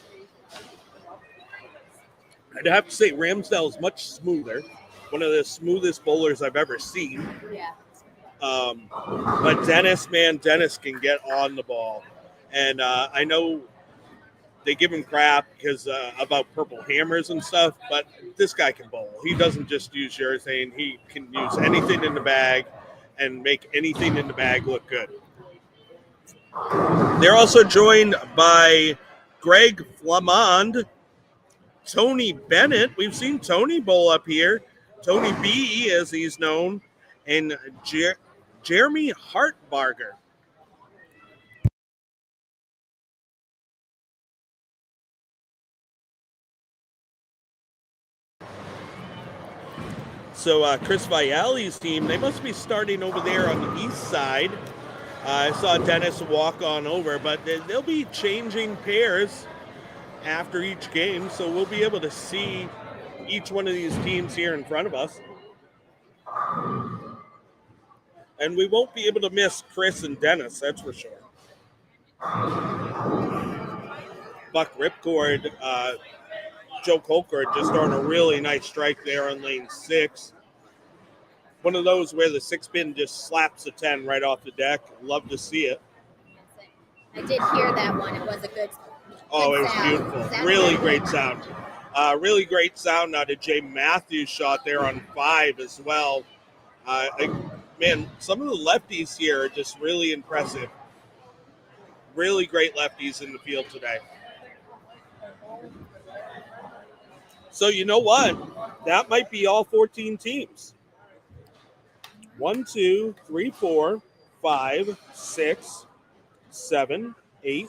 I'd have to say Ramsdale is much smoother, one of the smoothest bowlers I've ever seen. Yeah. But Dennis can get on the ball. And I know they give him crap because about purple hammers and stuff, but this guy can bowl. He doesn't just use urethane. He can use anything in the bag and make anything in the bag look good. They're also joined by Greg Flamond, Tony Bennett. We've seen Tony bowl up here. Tony B, as he's known, and Jeremy Hartbarger. So Chris Viali's team, they must be starting over there on the east side. I saw Dennis walk on over, but they'll be changing pairs after each game, so we'll be able to see each one of these teams here in front of us. And we won't be able to miss Chris and Dennis, that's for sure. Buck Ripcord, Joe Colcord just throwing a really nice strike there on lane 6. One of those where the 6-pin just slaps the 10 right off the deck. Love to see it. I did hear that one. It was a good Oh, it was sound. beautiful. Really great sound. Really great sound out of Jay Matthews shot there on 5 as well. Man, some of the lefties here are just really impressive. Really great lefties in the field today. So you know what? That might be all 14 teams. 1, 2, 3, 4, 5, 6, 7, 8,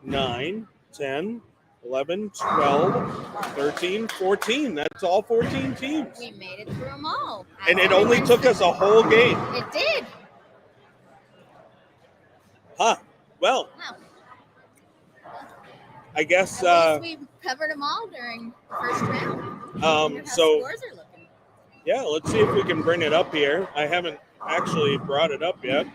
9, 10, 11, 12, 13, 14. That's all 14 teams. We made it through them all. And it only took us a whole game. It did. Huh. Well, Wow. I guess... At least we covered them all during the first round. So, scores are looking. Yeah, let's see if we can bring it up here. I haven't actually brought it up yet.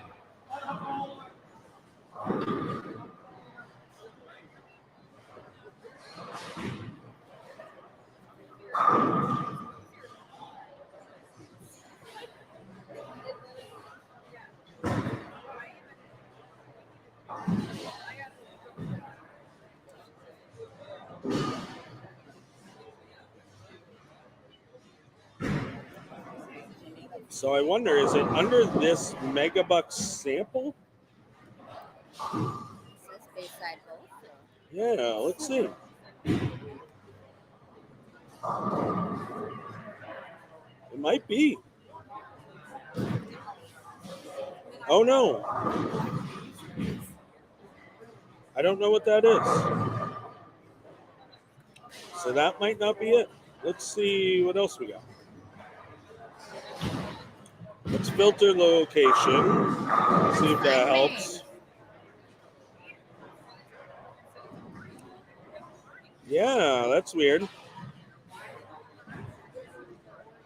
So I wonder, is it under this MegaBucks sample? That's Bayside Bowl. Yeah, let's see. It might be. Oh no. I don't know what that is. So that might not be it. Let's see what else we got. Let's filter location. See if that helps. Yeah, that's weird.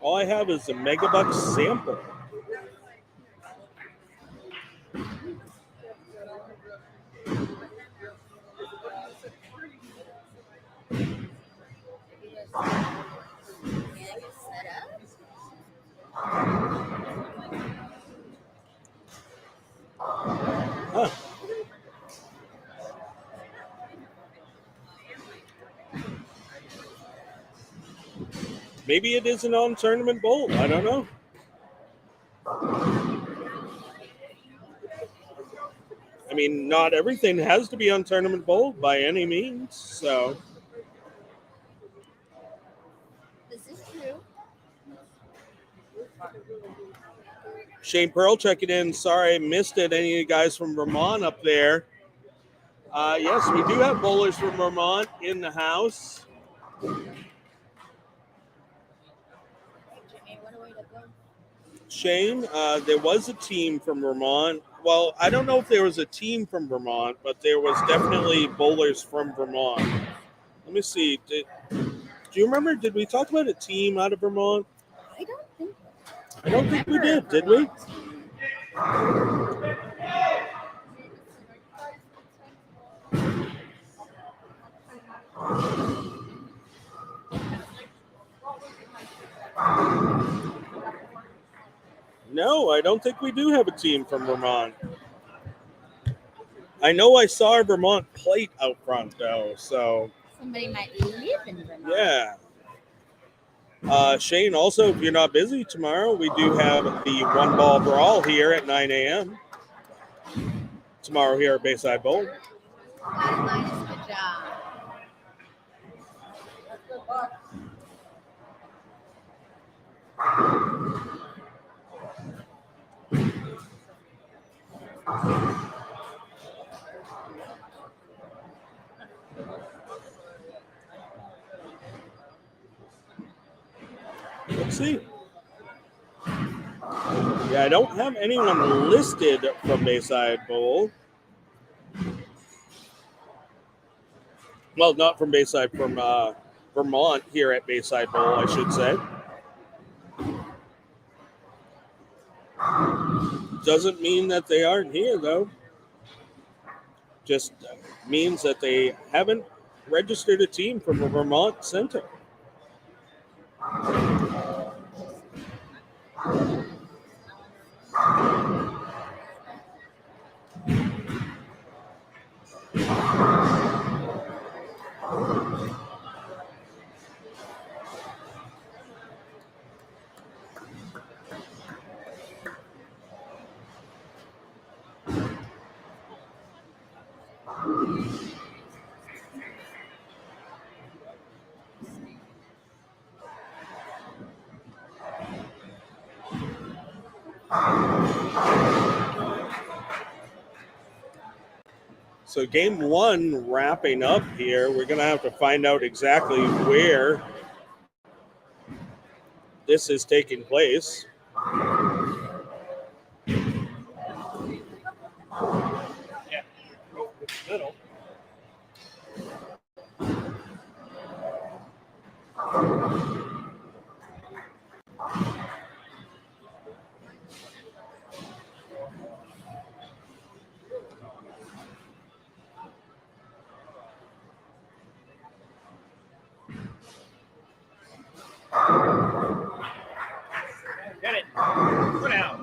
All I have is a MegaBucks sample. Maybe it isn't on Tournament Bowl. I don't know. I mean, not everything has to be on Tournament Bowl by any means. So This is true. Shane Pearl checking in. Sorry I missed it. Any of you guys from Vermont up there? Yes, we do have bowlers from Vermont in the house. Jimmy, what a way to go. Shane, there was a team from Vermont. Well, I don't know if there was a team from Vermont, but there was definitely bowlers from Vermont. Let me see. Do you remember? Did we talk about a team out of Vermont? I don't think I don't think we did we? No, I don't think we do have a team from Vermont. I know I saw a Vermont plate out front, though, so somebody might live in Vermont. yeah. Shane, also, if you're not busy tomorrow, we do have the one ball brawl here at 9 a.m. tomorrow here at Bayside Bowl. Nice, good job. Let's see. Yeah, I don't have anyone listed from Bayside Bowl. Well, not from Bayside, from Vermont here at Bayside Bowl, I should say. Doesn't mean that they aren't here, though. Just means that they haven't registered a team from a Vermont center. So game one wrapping up here. We're going to have to find out exactly where this is taking place. Yeah. Little. Get it. Put out.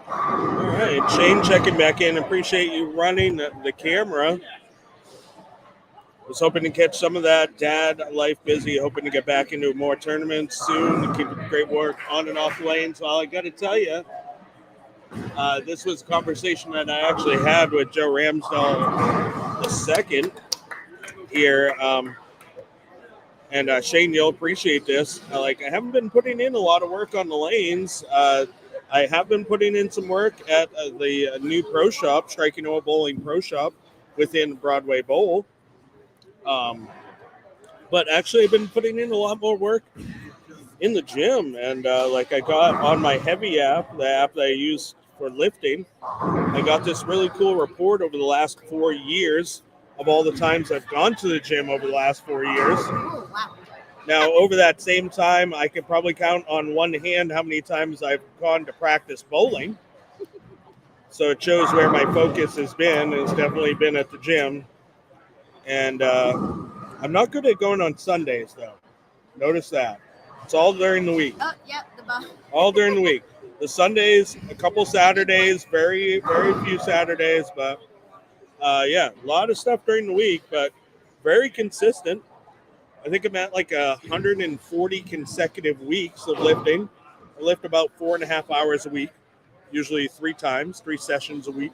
All right, Shane checking back in. Appreciate you running the camera. Was hoping to catch some of that. Dad, life busy. Hoping to get back into more tournaments soon. Keep up the great work on and off lanes. Well, I got to tell you, this was a conversation that I actually had with Joe Ramsdell II here. And Shane, you'll appreciate this. I haven't been putting in a lot of work on the lanes. I have been putting in some work at the new pro shop, Striking Oil Bowling Pro Shop, within Broadway Bowl. But actually, I've been putting in a lot more work in the gym. And I got on my Heavy app, the app that I use for lifting, I got this really cool report over the last 4 years of all the times I've gone to the gym over the last 4 years. Oh, wow. Now, over that same time, I could probably count on one hand how many times I've gone to practice bowling. So it shows where my focus has been. It's definitely been at the gym. And I'm not good at going on Sundays, though. Notice that. It's all during the week. Oh, yep. All during the week. The Sundays, a couple Saturdays, very, very few Saturdays. But, a lot of stuff during the week, but very consistent. I think I'm at 140 consecutive weeks of lifting. I lift about 4.5 hours a week, usually 3 sessions a week.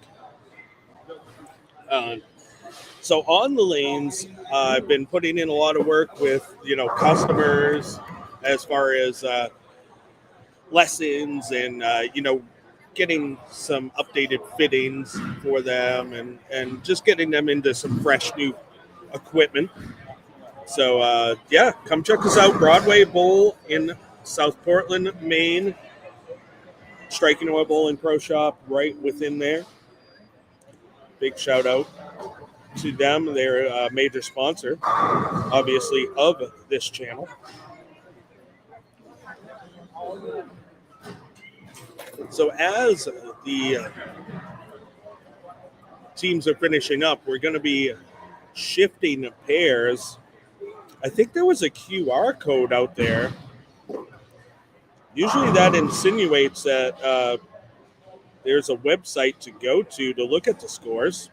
So on the lanes, I've been putting in a lot of work with, customers as far as lessons and, getting some updated fittings for them and just getting them into some fresh new equipment. So, come check us out. Broadway Bowl in South Portland, Maine. Striking Oil Bowling Pro Shop right within there. Big shout out to them. They're a major sponsor, obviously, of this channel. So as the teams are finishing up, we're going to be shifting pairs. I think there was a QR code out there. Usually that insinuates that there's a website to go to look at the scores.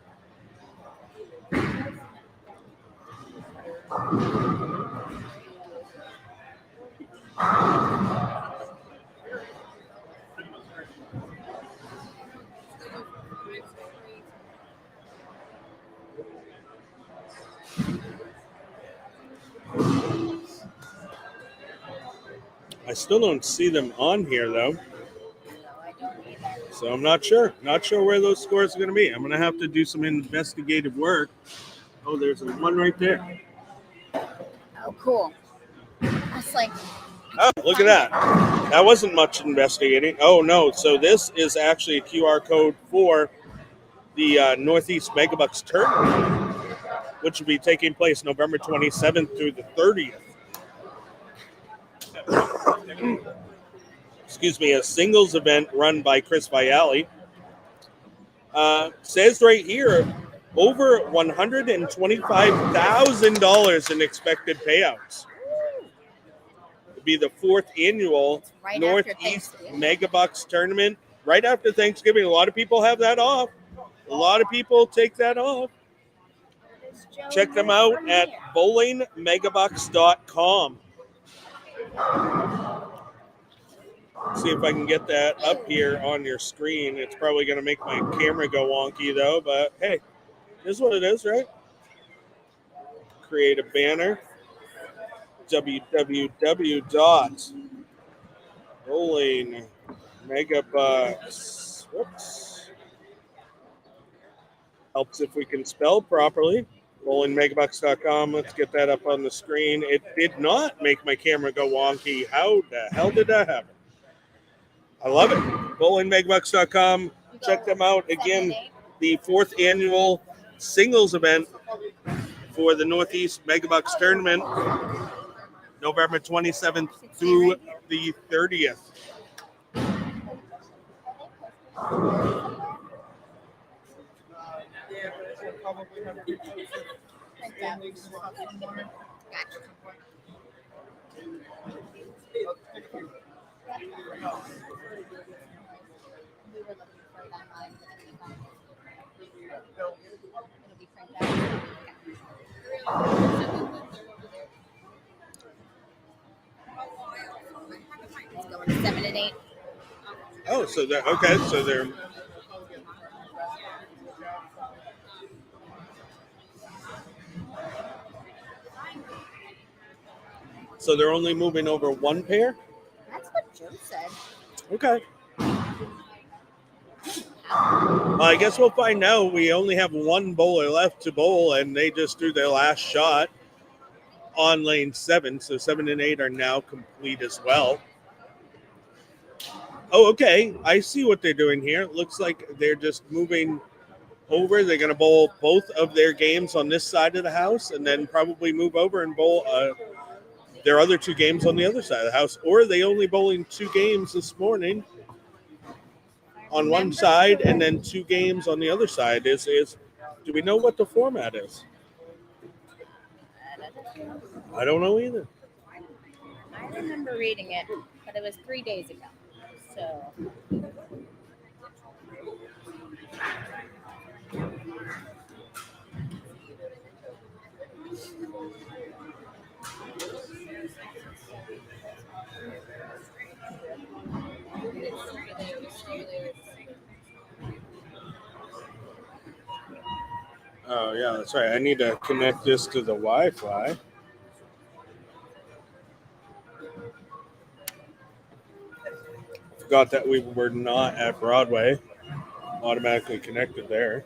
I still don't see them on here, though. No, I don't either. So I'm not sure. Not sure where those scores are going to be. I'm going to have to do some investigative work. Oh, there's one right there. Oh, cool. That's Oh, look at that. That wasn't much investigating. Oh, no. So this is actually a QR code for the Northeast MegaBucks Tournament, which will be taking place November 27th through the 30th. Excuse me, a singles event run by Chris Viali. Says right here, over $125,000 in expected payouts. It'll be the 4th annual Northeast MegaBucks Tournament right after Thanksgiving. A lot of people have that off. A lot of people take that off. Check them out at bowlingmegabucks.com. See if I can get that up here on your screen. It's probably going to make my camera go wonky, though. But, hey, this is what it is, right? Create a banner. www.bowlingmegabucks. Whoops. Helps if we can spell properly. bowlingmegabucks.com. Let's get that up on the screen. It did not make my camera go wonky. How the hell did that happen? I love it. bowlingmegabucks.com. Check them out. Again, the 4th annual singles event for the Northeast MegaBucks Tournament, November 27th through the 30th. It's going to 7 and 8. Oh, so they're okay. So they're. So they're only moving over one pair? That's what Joe said. Okay. Well, I guess we'll find out. We only have one bowler left to bowl, and they just threw their last shot on lane 7. So 7 and 8 are now complete as well. Oh, okay. I see what they're doing here. It looks like they're just moving over. They're going to bowl both of their games on this side of the house and then probably move over and bowl their other 2 games on the other side of the house. Or are they only bowling 2 games this morning on one side and then 2 games on the other side? Do we know what the format is? I don't know either. I remember reading it, but it was 3 days ago. So Oh, yeah, that's right. I need to connect this to the Wi-Fi. Forgot that we were not at Broadway. Automatically connected there.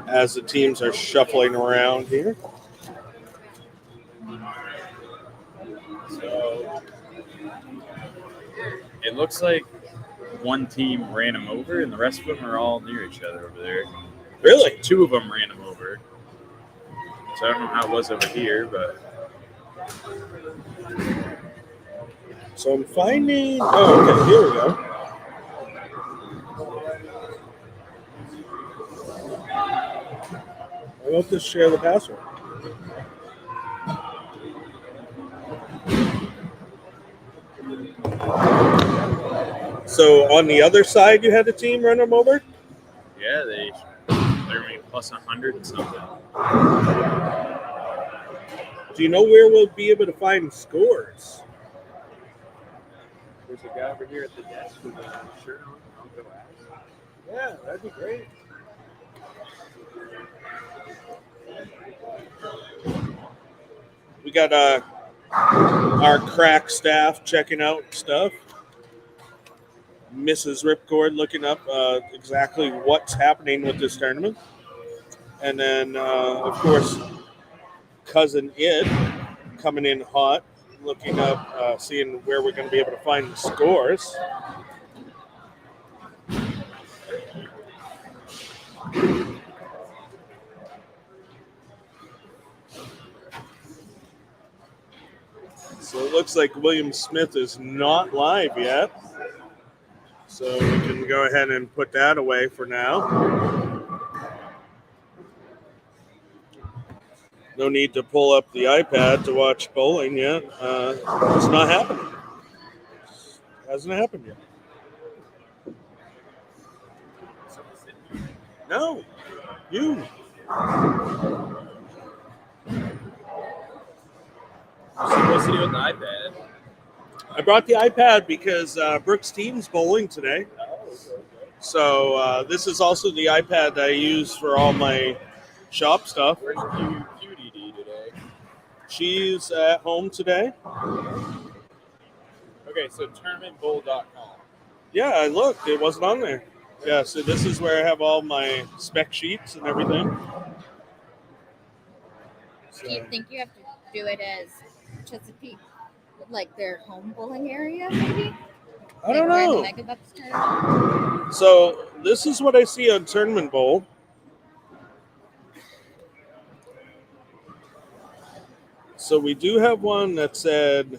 As the teams are shuffling around here. So it looks like one team ran them over, and the rest of them are all near each other over there. Really? 2 of them ran them over. So I don't know how it was over here, but So I'm finding. Oh, okay. Here we go. I want to share the password. So on the other side, you had a team run them over? yeah, they're maybe plus 100 and something. Do you know where we'll be able to find scores? There's a guy over here at the desk with a shirt on. I'll go ask. Yeah, that'd be great. We got our crack staff checking out stuff. Mrs. Ripcord looking up exactly what's happening with this tournament. And then, of course, Cousin Id coming in hot, looking up, seeing where we're going to be able to find the scores. So it looks like William Smith is not live yet. So we can go ahead and put that away for now. No need to pull up the iPad to watch bowling yet. It's not happening. It hasn't happened yet. No, you. What's he doing with the iPad? I brought the iPad because Brooks' team's bowling today. So this is also the iPad I use for all my shop stuff. Where's QDD today? She's at home today. Okay, so tournamentbowl.com. Yeah, I looked. It wasn't on there. Yeah, so this is where I have all my spec sheets and everything. do you think you have to do it as Chesapeake, like their home bowling area, maybe? I don't know. Like where the MegaBucks tournament? So this is what I see on Tournament Bowl. So we do have one that said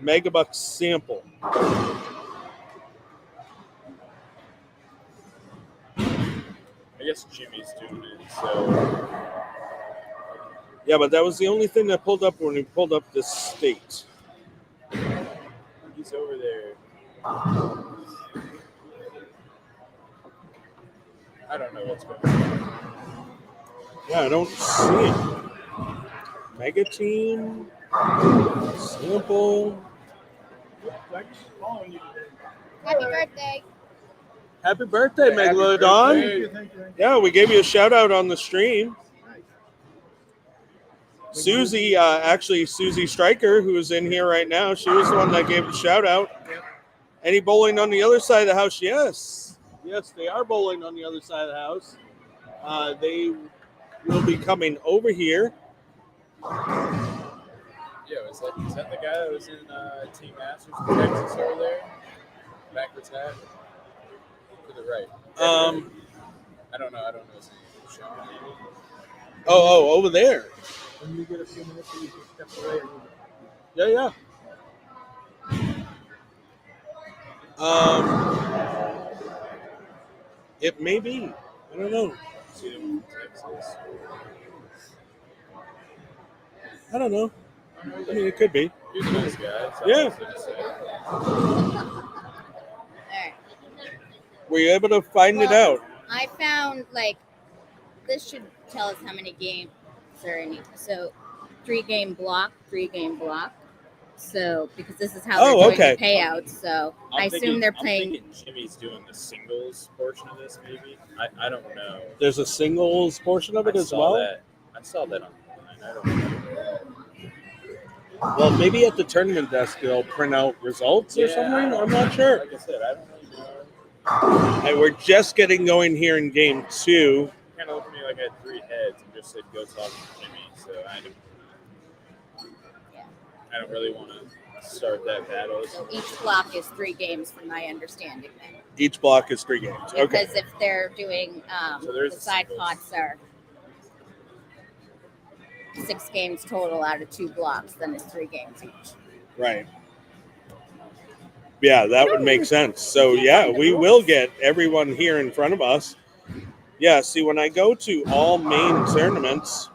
MegaBucks sample. I guess Jimmy's doing it, so Yeah, but that was the only thing that pulled up when we pulled up this state. he's over there. I don't know what's going on. Yeah, I don't see it. Mega Team. Sample. Happy birthday. Happy birthday, Megalodon. Thank you. Yeah, we gave you a shout out on the stream. Susie, actually Susie Stryker, who is in here right now, she was the one that gave the shout out. Any bowling on the other side of the house? Yes. Yes, they are bowling on the other side of the house. They will be coming over here. Yeah, is that the guy that was in Team Masters in Texas over there? Backwards hat? To the right. I don't know his name. Sean. Oh, over there. When you get a few minutes, you can step away. Yeah. It may be. I don't know. See him in Texas. I don't know. I mean, it could be. He's a nice guy. So Yeah. All right. Were you able to find it out? I found this should tell us how many games are in each. So 3-game block. So because this is how they're doing the payouts. So I assume they're playing. I'm thinking Jimmy's doing the singles portion of this, maybe. I don't know. There's a singles portion of it as well? I saw that online. I don't know. Well, maybe at the tournament desk they'll print out results or something. I'm not sure. Like I said, I don't really know. And we're just getting going here in game 2. Kind of looked at me like I had 3 heads and just said, go talk to Jimmy. So I don't really want to start that battle. So each block is 3 games, from my understanding. Then. Each block is 3 games. Okay. Because if they're doing the side pots are 6 games total out of 2 blocks, then it's 3 games each. Right. Yeah, that would make sense. So, yeah, we will get everyone here in front of us. Yeah, see, when I go to all Maine tournaments,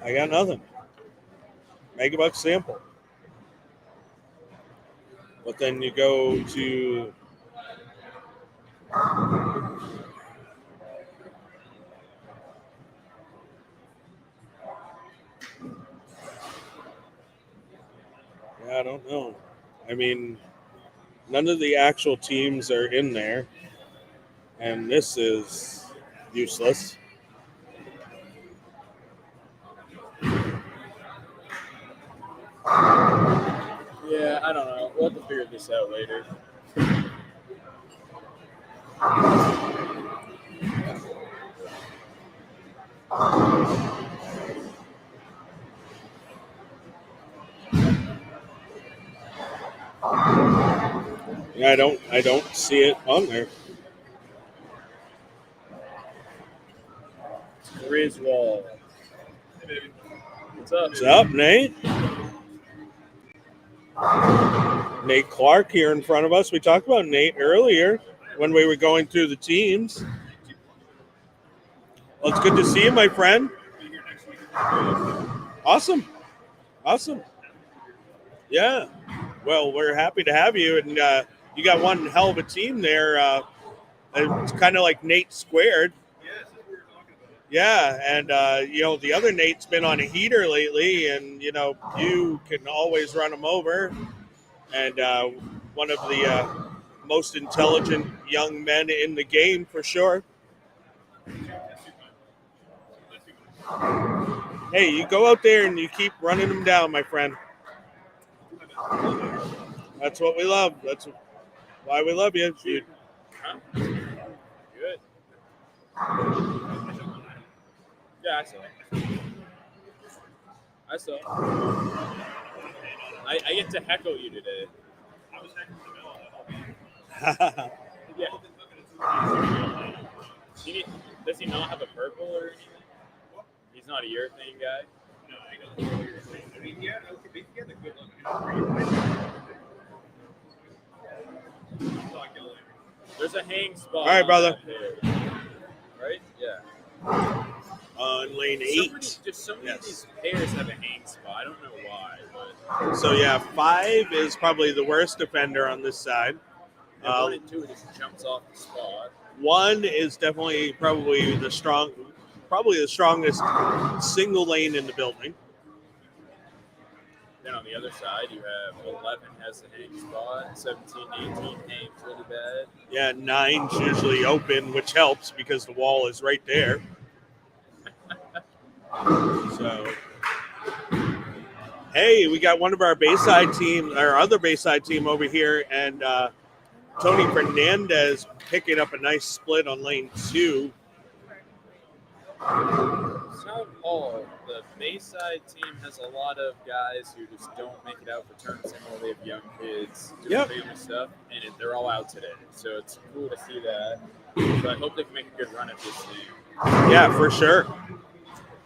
I got nothing. MegaBucks sample. But then you go to I don't know. I mean, none of the actual teams are in there. And this is useless. Yeah, I don't know. We'll have to figure this out later. Yeah, I don't see it on there. Griswold. Hey, baby. What's up? What's up, Nate? Nate Clark here in front of us. We talked about Nate earlier when we were going through the teams. Well, it's good to see you, my friend. Awesome. Yeah. Well, we're happy to have you, and you got one hell of a team there. It's kind of like Nate squared. Yeah, and the other Nate's been on a heater lately, and you can always run him over. And one of the most intelligent young men in the game for sure. Hey, you go out there and you keep running them down, my friend. That's what we love. That's why we love you. Good. Yeah, I saw. I get to heckle you today. I was heckling the middle. Yeah. Does he not have a purple or anything? He's not a urethane guy? No, he doesn't have a urethane. I mean, he had a good look. There's a hang spot. All right, brother. Right? Yeah. on lane So 8. many of these pairs have a hang spot. I don't know why, but So yeah, 5 is probably the worst defender on this side. 1 and 2 just jumps off the spot. 1 is definitely probably the strongest single lane in the building. Then on the other side, you have 11 has the hang spot, 17, 18 hangs really bad. Yeah, 9's usually open, which helps because the wall is right there. So, hey, we got one of our Bayside team, our other Bayside team over here, and Tony Fernandez picking up a nice split on lane 2. It's not all. The Bayside team has a lot of guys who just don't make it out for tournaments anymore. They have young kids doing family stuff, and they're all out today. So it's cool to see that. So I hope they can make a good run at this thing. Yeah, for sure.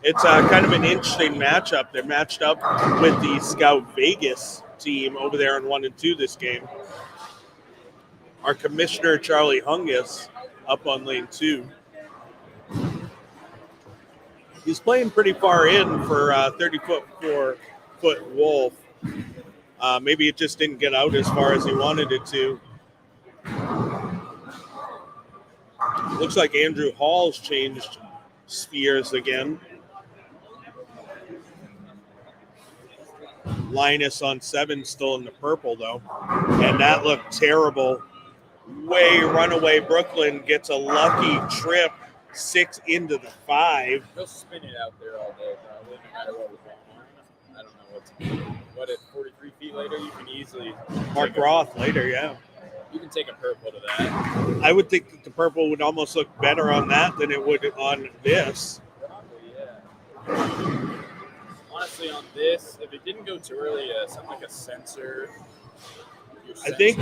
It's kind of an interesting matchup. They're matched up with the Scout Vegas team over there on 1 and 2 this game. Our commissioner, Charlie Hungus, up on lane 2. He's playing pretty far in for 34-foot Wolf. Maybe it just didn't get out as far as he wanted it to. Looks like Andrew Hall's changed spheres again. Linus on 7 still in the purple, though. And that looked terrible. Runaway Brooklyn gets a lucky trip. 6 into the 5. He'll spin it out there all day, probably, no matter what was going on. I don't know what at 43 feet later, you can easily... Mark Roth later, yeah. You can take a purple to that. I would think that the purple would almost look better on that than it would on this. Probably, yeah. Honestly, on this, if it didn't go too early, something like a sensor... I think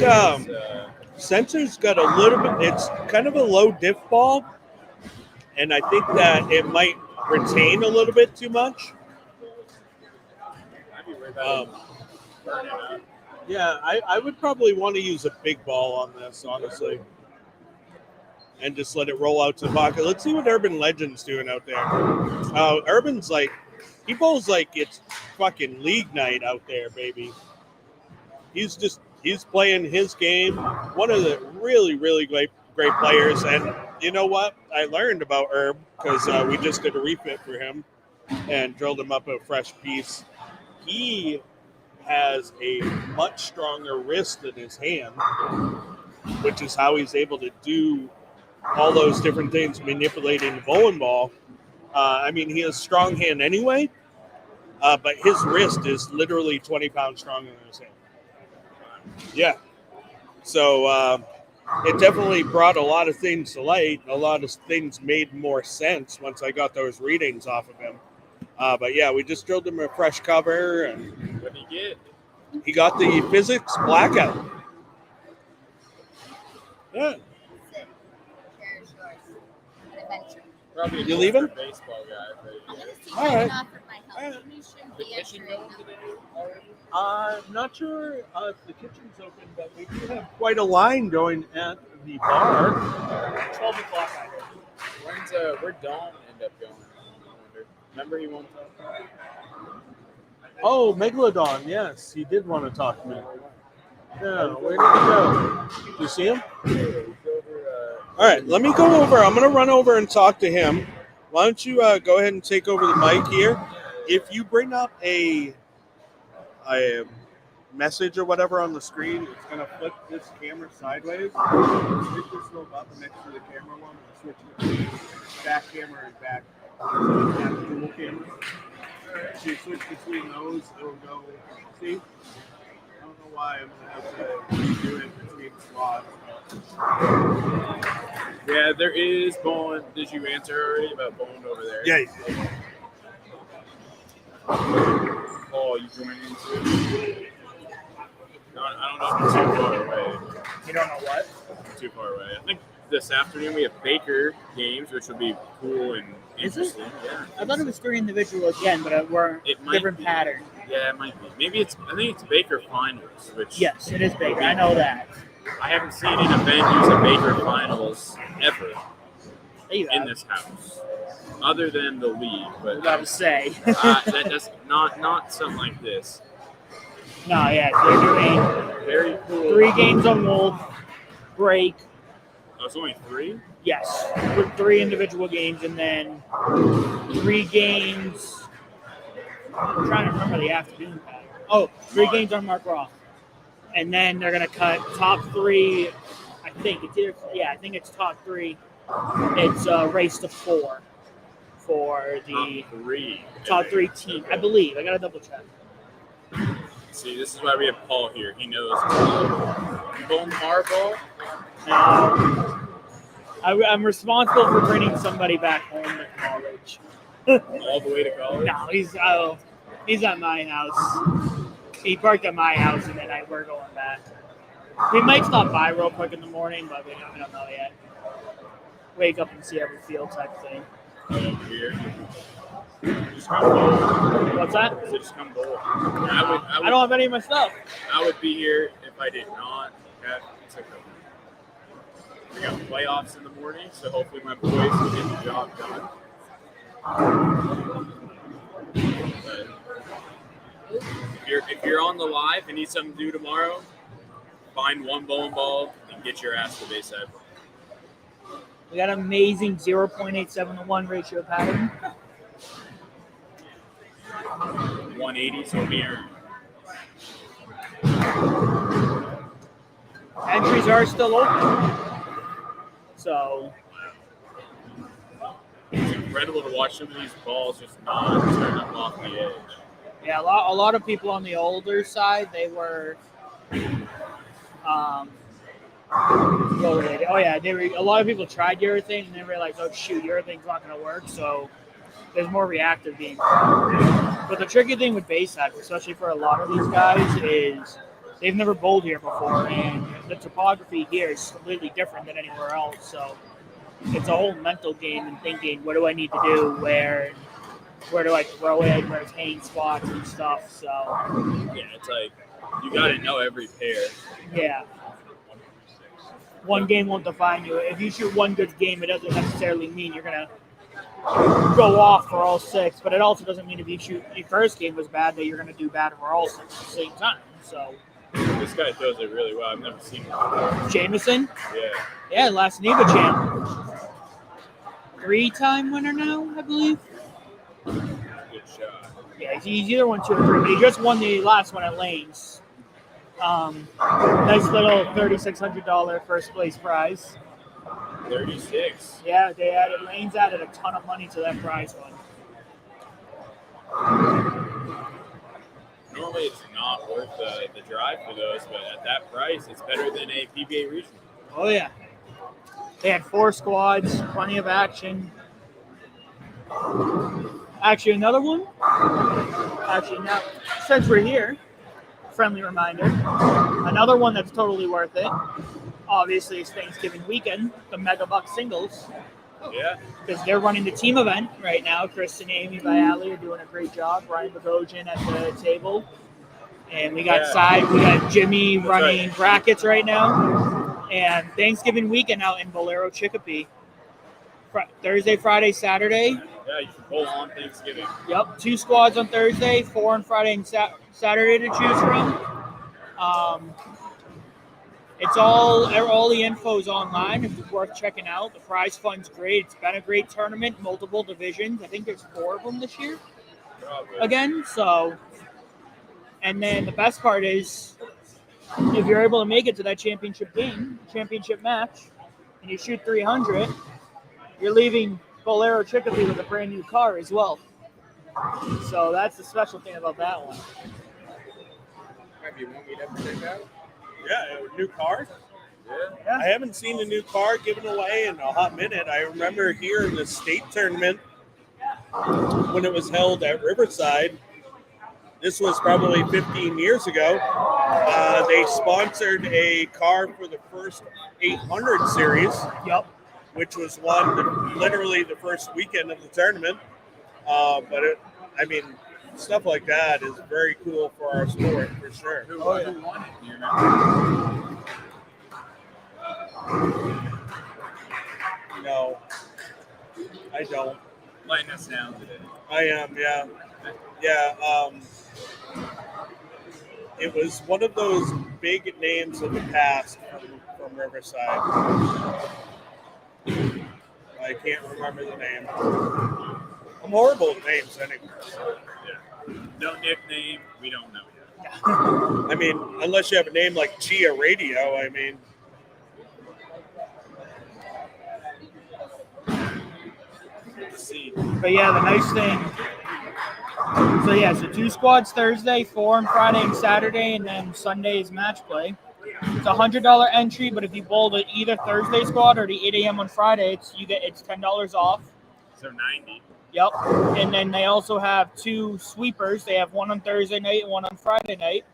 Sensor's got a little bit... It's kind of a low diff ball. And I think that it might retain a little bit too much. I'd be worried about burning up. Yeah, I would probably want to use a big ball on this, honestly. And just let it roll out to the pocket. Let's see what Urban Legend's doing out there. Urban's like, he bowls like it's fucking league night out there, baby. He's playing his game. One of the really, really great players. And you know what? I learned about Herb because we just did a refit for him and drilled him up a fresh piece. He has a much stronger wrist than his hand, which is how he's able to do all those different things, manipulating the bowling ball. I mean, he has strong hand anyway, but his wrist is literally 20 pounds stronger than his hand. Yeah. So it definitely brought a lot of things to light. A lot of things made more sense once I got those readings off of him. But yeah, we just drilled him a fresh cover. And what did he get? He got the physics blackout. Yeah. Probably you leaving? Baseball guy. All right. The kitchen going today? I'm not sure if the kitchen's open, but we do have quite a line going at the bar. 12 o'clock. Where'd Dawn end up going? I wonder. Remember he wanted to talk? Oh, Megalodon, yes. He did want to talk to me. Yeah, where did he go? Do you see him? All right, let me go over. I'm going to run over and talk to him. Why don't you go ahead and take over the mic here? If you bring up a message or whatever on the screen, it's going to flip this camera sideways. Hit this little button next to the camera one and switch between back camera and back. So you have dual cameras. If you switch between those, it'll go, see? I don't know why I'm going to have to do it between slots. Yeah, there is Bowen. Did you answer already about Bowen over there? Yeah. Oh, you joined into it? No, I don't know if you're too far away. You don't know what? Too far away. I think this afternoon we have Baker games, which will be cool and interesting. Yeah. I thought it was 3 individual again, but we're different be. pattern. Yeah, it might be. I think it's Baker Finals, which... Yes, it is Baker. I know that. I haven't seen an event use a Baker Finals ever. You in have. this house, other than the league. I But was about to say. that's not something like this. No, yeah, they're doing Very cool. 3 games on Wolf, break. Oh, it's only 3? Yes, with 3 individual games, and then 3 games. I'm trying to remember the afternoon pattern. Oh, 3 Mark. games on Mark Roth. And then they're going to cut top 3. I think it's top 3. It's race to 4 for the Top 3. top 3 team. I believe. I got to double check. See, this is why we have Paul here. He knows. You bowling the hardball? No. I'm responsible for bringing somebody back home to college. All the way to college? No, he's at my house. He parked at my house, and then we're going back. We might stop by real quick in the morning, but we don't know yet. Wake up and see how we feel type thing. Here. Just come bowl. What's that? So just come bowl. I don't have any of my stuff. I would be here if I did not have we got playoffs in the morning, so hopefully my boys will get the job done. But if you're on the live and need something to do tomorrow, find one bowling ball and get your ass to Bayside. We got an amazing 0.87 to 1 ratio pattern. 180, so here. Entries are still open. So It's incredible to watch some of these balls just not turn up off the edge. yeah, a lot of people on the older side, they were a lot of people tried urethane and they realized, oh shoot, urethane's not going to work. So there's more reactive being. But the tricky thing with Bayside, especially for a lot of these guys, is they've never bowled here before, and the topography here is completely different than anywhere else. So it's a whole mental game and thinking, what do I need to do? Where do I throw it? Where's hanging spots and stuff? So Yeah, it's like you got to know every pair. yeah. One game won't define you. If you shoot one good game, it doesn't necessarily mean you're going to go off for all 6, but it also doesn't mean if you shoot your first game was bad that you're going to do bad for all 6 at the same time. So This guy throws it really well. I've never seen him before. Jameson, Yeah. last NEBA champ, 3-time winner now, I believe. Good shot. Yeah, he's either won 2 or 3, but he just won the last one at Lanes. Nice little $3,600 first place prize. 36. Yeah, Lanes added a ton of money to that prize fund. Normally it's not worth the drive for those, but at that price, it's better than a PBA regional. Oh yeah, they had 4 squads, plenty of action. Actually, another one. Actually, now since we're here, friendly reminder, another one that's totally worth it. Obviously, it's Thanksgiving weekend. The MegaBucks singles. Yeah. Because they're running the team event right now. Chris and Amy Bialy are doing a great job. Brian Bogosian at the table. And we got Jimmy running brackets right now. And Thanksgiving weekend out in Bolero, Chicopee. Thursday, Friday, Saturday. Yeah, you can bowl on Thanksgiving. Yep, 2 squads on Thursday, 4 on Friday and Saturday to choose from. It's all the info's online. It's worth checking out. The prize fund's great. It's been a great tournament, multiple divisions. I think there's 4 of them this year. Probably. Again, so. And then the best part is, if you're able to make it to that championship match, and you shoot 300, you're leaving Bolero Chicopee with a brand new car as well. So that's the special thing about that one. Might be one we'd have to check out. Yeah, a new car. Yeah. I haven't seen a new car given away in a hot minute. I remember here in the state tournament when it was held at Riverside. This was probably 15 years ago. They sponsored a car for the first 800 series. Yep. Which was won literally the first weekend of the tournament. Stuff like that is very cool for our sport, for sure. Who won it? Do you remember? No. I don't. Letting us down today. I am, yeah. Yeah, it was one of those big names of the past from Riverside. I can't remember the name. I'm horrible at names anyway. Yeah. No nickname. We don't know yet. I mean, unless you have a name like Chia Radio, I mean. Let's see. But yeah, the nice thing. So yeah, so 2 squads Thursday, 4 on Friday and Saturday, and then Sunday is match play. It's $100 entry, but if you bowl the either Thursday squad or the 8 a.m. on Friday, it's $10 off. So 90. Yep. And then they also have 2 sweepers. They have one on Thursday night and one on Friday night,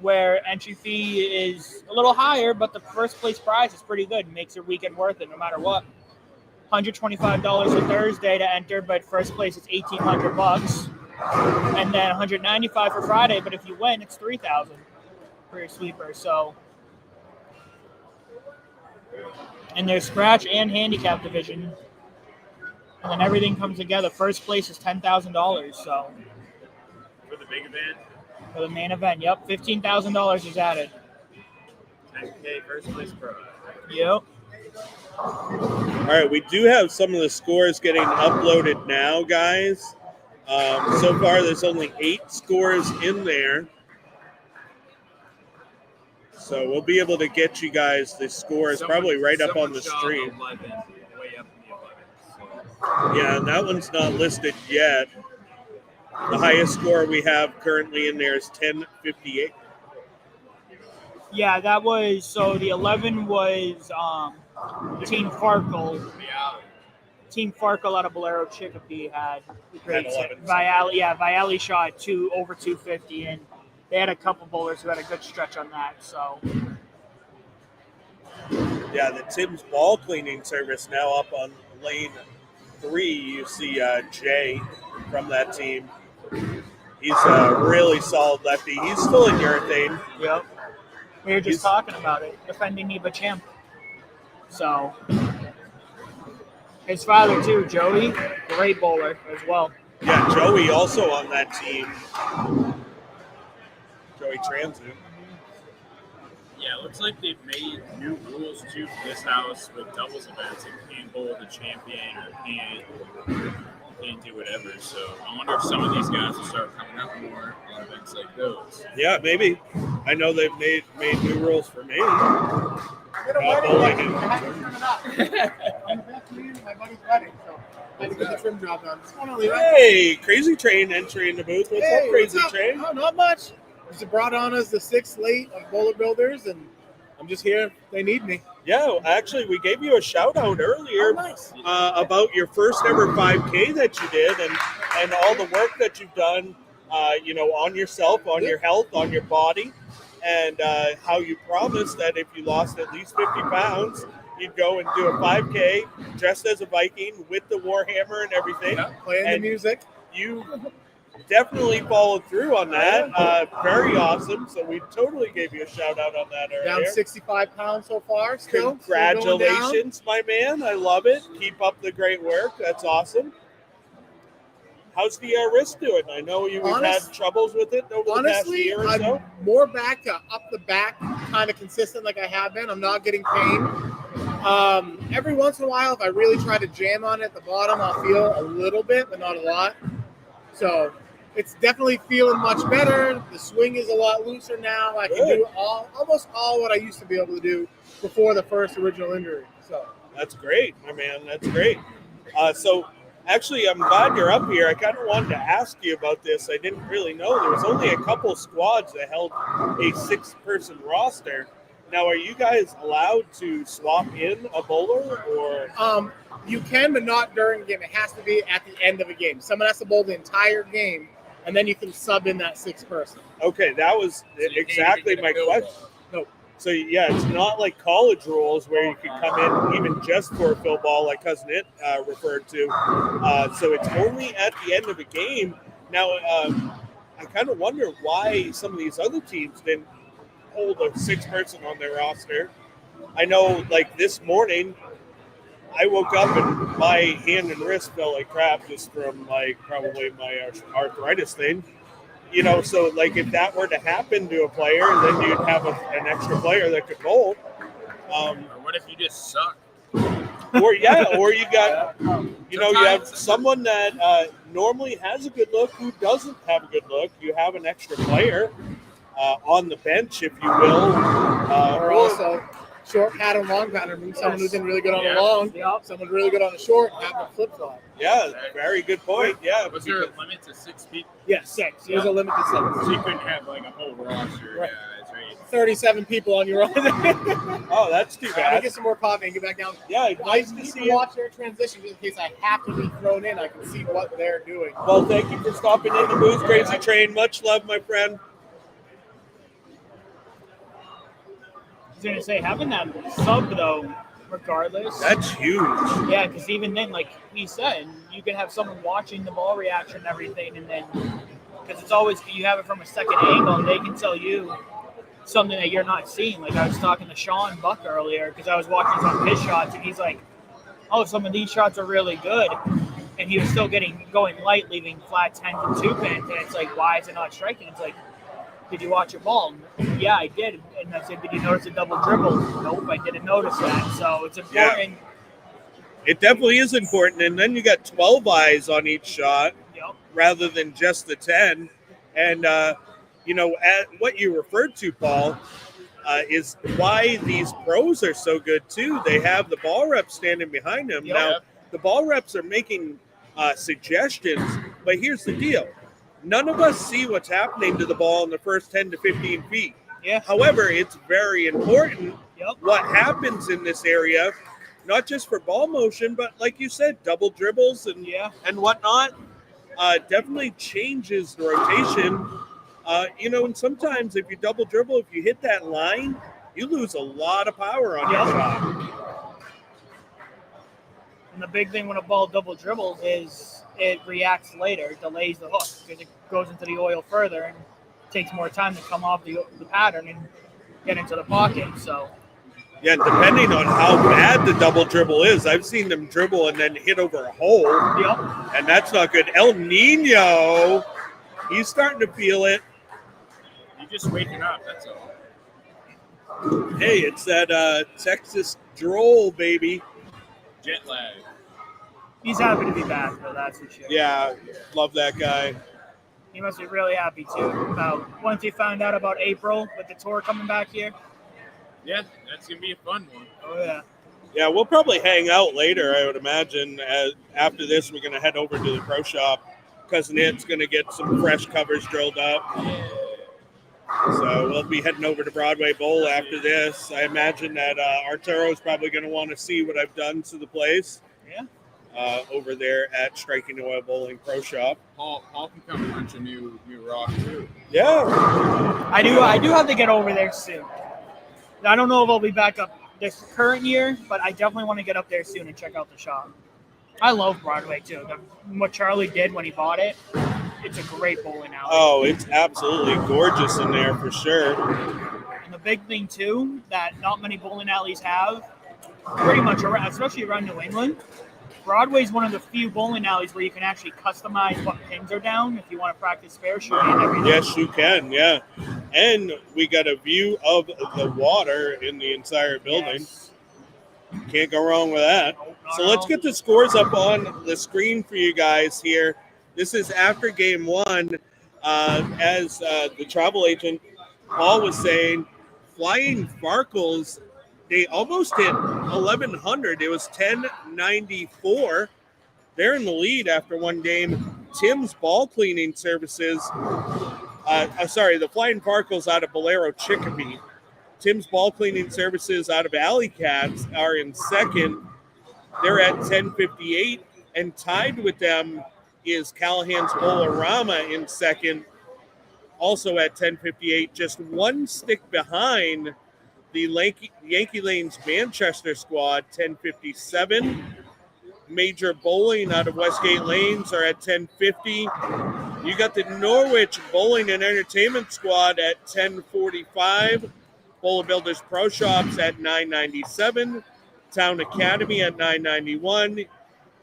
where entry fee is a little higher, but the first place prize is pretty good. It makes your weekend worth it no matter what. $125 for Thursday to enter, but first place is $1,800, and then $195 for Friday. But if you win, it's $3,000 for your sweeper. So, and there's scratch and handicap division, and then everything comes together. First place is $10,000. So For the big event, for the main event, yep, $15,000 is added. 10K first place prize. Yep. All right, we do have some of the scores getting uploaded now, guys. So far, there's only 8 scores in there. So we'll be able to get you guys the scores probably right up on the stream. 11, way up in the 11. So. Yeah, and that one's not listed yet. The highest score we have currently in there is 1058. Yeah, that was, so the 11 was Team Farkle. Team Farkle out of Bolero Chicopee had great 11. Viali shot over 250, and they had a couple bowlers who had a good stretch on that. So yeah, the Tim's ball cleaning service now up on lane 3. You see Jay from that team. He's a really solid lefty. He's still in urethane. Yep. We were just talking about it, defending NEBA champ. So his father too, Joey, great bowler as well. Yeah, Joey also on that team. Joey Transit. Yeah, it looks like they've made new rules too for this house with doubles events. You can't bowl the champion or can't do whatever. So I wonder if some of these guys will start coming up more on events like those. Yeah, maybe. I know they've made new rules for me. I'm back to my buddy's wedding, so I had to get the trim job done. What's going on, Levi? Hey, Crazy Train entry in the booth. What's up, Crazy what's up? Train? Oh, not much. Just brought on us the 6th late of Bowler Builders, and I'm just here if they need me. Yeah, actually, we gave you a shout out earlier nice. About your first ever 5K that you did, and all the work that you've done, on yourself, on your health, on your body, and how you promised that if you lost at least 50 pounds, you'd go and do a 5K dressed as a Viking with the Warhammer and everything. Yeah, playing the music. You definitely followed through on that. Very awesome. So we totally gave you a shout out on that earlier. Down 65 pounds so far. Still Congratulations, my man. I love it. Keep up the great work. That's awesome. How's the wrist doing? I know you've had troubles with it over the past year or so. I'm more back to up the back, kind of consistent like I have been. I'm not getting pain. Every once in a while, if I really try to jam on it at the bottom, I'll feel a little bit, but not a lot. So it's definitely feeling much better. The swing is a lot looser now. I can do almost all what I used to be able to do before the first original injury. So that's great, my man. That's great. So actually, I'm glad you're up here. I kind of wanted to ask you about this. I didn't really know. There was only a couple squads that held a 6-person roster. Now, are you guys allowed to swap in a bowler, or? You can, but not during the game. It has to be at the end of a game. Someone has to bowl the entire game, and then you can sub in that 6th person. Okay, that was exactly my question. No. So, yeah, it's not like college rules where you can come in even just for a fill ball, like Cousin It referred to. So it's only at the end of a game. Now, I kind of wonder why some of these other teams didn't hold a 6-person on their roster. I know, like this morning, I woke up and my hand and wrist felt like crap just from like probably my arthritis thing. So like if that were to happen to a player, then you'd have an extra player that could bowl. Or what if you just suck? Or you got, you have someone that normally has a good look who doesn't have a good look. You have an extra player on the bench, if you will. Or also short pattern, long pattern. Someone who's in really good on the long, someone really good on the short, have a flip flop. Yeah, very good point. Yeah. Was there a limit to 6 people? Yeah, 6. There's a limit to 6. So you couldn't have like a whole roster. Right. Guys, right? 37 people on your own. Oh, that's too I bad. get some more coffee and get back down. Yeah, nice to I see can you. watch their transition just in case I have to be thrown in. I can see what they're doing. Well, thank you for stopping in the Booze Crazy Train. Much love, my friend. I was going to say, having that sub, though, regardless. That's huge. Yeah, because even then, like he said, you can have someone watching the ball reaction and everything, and then, because it's always, you have it from a second angle, and they can tell you something that you're not seeing. Like I was talking to Sean Buck earlier, because I was watching some of his shots, and he's like, oh, some of these shots are really good. And he was still going light, leaving flat 10s and 2 pins, and it's like, why is it not striking? It's like, did you watch your ball? Yeah, I did. And I said, did you notice a double dribble? Nope, I didn't notice that. So it's important. Yeah. It definitely is important. And then you got 12 eyes on each shot rather than just the 10. And, at what you referred to, Paul, is why these pros are so good, too. They have the ball reps standing behind them. Yep. Now, the ball reps are making suggestions, but here's the deal. None of us see what's happening to the ball in the first 10 to 15 feet. Yeah. However, it's very important what happens in this area, not just for ball motion, but like you said, double dribbles and whatnot, definitely changes the rotation. And sometimes if you double dribble, if you hit that line, you lose a lot of power on your shot. And the big thing when a ball double dribbles is it reacts later, it delays the hook because it goes into the oil further and takes more time to come off the pattern and get into the pocket. So, yeah, depending on how bad the double dribble is, I've seen them dribble and then hit over a hole, and that's not good. El Nino, he's starting to feel it. You're just waking up, that's all. Hey, it's that Texas droll, baby. Jet lag. He's happy to be back, though, that's for sure. Yeah, love that guy. He must be really happy, too, about once he found out about April with the tour coming back here. Yeah, that's going to be a fun one. Oh, yeah. Yeah, we'll probably hang out later, I would imagine. After this, we're going to head over to the pro shop. Cousin Ed's going to get some fresh covers drilled up. So we'll be heading over to Broadway Bowl after this. I imagine that Arturo's probably going to want to see what I've done to the place. Yeah. Over there at Striking Oil Bowling Pro Shop. Paul can come punch a new rock too. Yeah. I do have to get over there soon. I don't know if I'll be back up this current year, but I definitely want to get up there soon and check out the shop. I love Broadway too. What Charlie did when he bought it, it's a great bowling alley. Oh, it's absolutely gorgeous in there for sure. And the big thing too that not many bowling alleys have, pretty much around, especially around New England, Broadway is one of the few bowling alleys where you can actually customize what pins are down if you want to practice fair shooting and everything. Yes, you can, yeah. And we got a view of the water in the entire building. Yes. Can't go wrong with that. Nope, So let's get the scores up on the screen for you guys here. This is after game one. As the travel agent, Paul, was saying, Flying Farkles, they almost hit 1,100. It was 1094. They're in the lead after one game. Tim's Ball Cleaning Services, the Flying Farkles out of Bolero Chicopee. Tim's Ball Cleaning Services out of Alley Cats are in second. They're at 1058. And tied with them is Callahan's Bolorama in second, also at 1058. Just one stick behind the Yankee Lanes Manchester squad, 1057. Major Bowling out of Westgate Lanes are at 1050. You got the Norwich Bowling and Entertainment squad at 1045. Bowler Builders Pro Shops at 997. Town Academy at $9.91.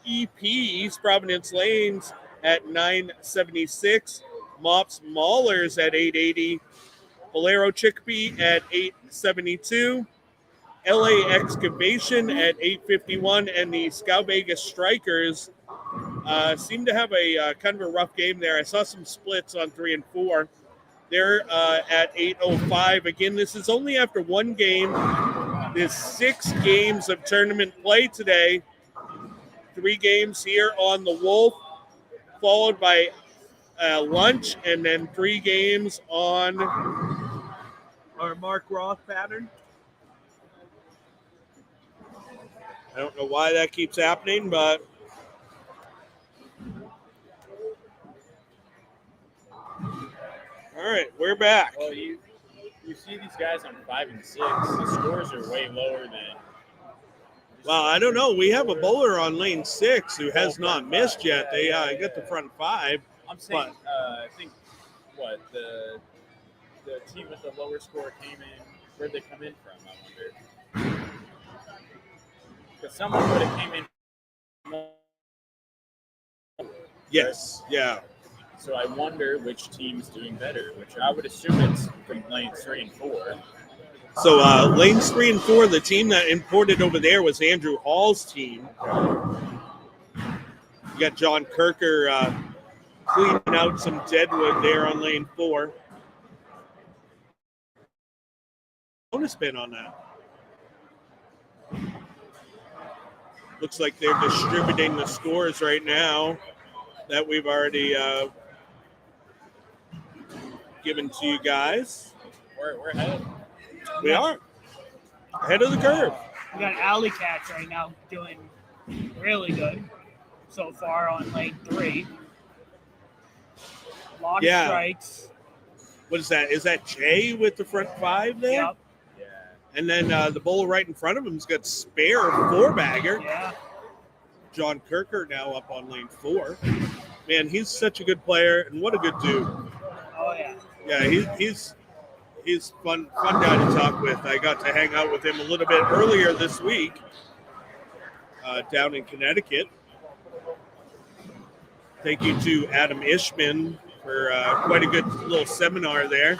EP, East Providence Lanes at $9.76. Mops Maulers at $8.80. Bolero Chickpea at $8.72. LA Excavation at $8.51. And the Scalvegas Strikers seem to have a kind of a rough game there. I saw some splits on 3 and 4. They're at $8.05. Again, this is only after one game. There's 6 games of tournament play today. 3 games here on the Wolf, followed by lunch, and then 3 games on our Mark Roth pattern. I don't know why that keeps happening, but all right, we're back. Well, you see these guys on 5 and 6. The scores are way lower than. Well, I don't know. We have a bowler on lane 6 who has not missed yet. They got the front 5. I'm saying, I think the team with the lower score came in. Where'd they come in from? I wonder. Because someone would have came in. Yes, yeah. So I wonder which team's doing better. Which I would assume it's from lanes 3 and 4. So lanes 3 and 4, the team that imported over there was Andrew Hall's team. You got John Kirker cleaning out some deadwood there on lane 4. Bonus pin on that. Looks like they're distributing the scores right now that we've already given to you guys. We're ahead. We are ahead of the curve. We got Alley Cats right now doing really good so far on lane 3. A lot of strikes. What is that? Is that Jay with the front 5 there? Yep. Yeah. And then the bowler right in front of him's got spare 4-bagger. Yeah. John Kirker now up on lane 4. Man, he's such a good player, and what a good dude. Oh yeah. Yeah, he's fun guy to talk with. I got to hang out with him a little bit earlier this week down in Connecticut. Thank you to Adam Ishman for quite a good little seminar there.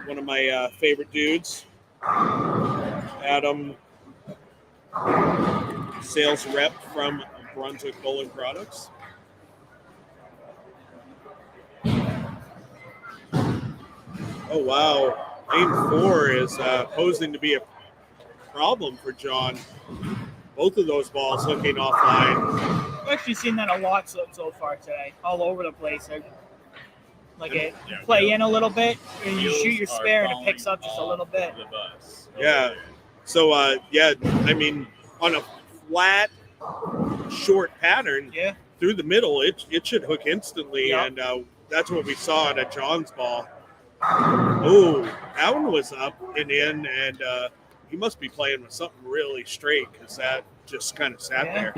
One of my favorite dudes. Adam, sales rep from Brunswick Bowling Products. Oh, wow. Lane 4 is posing to be a problem for John. Both of those balls looking offline. I've actually seen that a lot so far today, all over the place. Play in a little bit, and you shoot your spare, and it picks up just a little bit. Yeah. So, I mean, on a flat, short pattern, through the middle, it should hook instantly, and that's what we saw on a John's ball. Oh, that one was up and in, and he must be playing with something really straight because that just kind of sat there.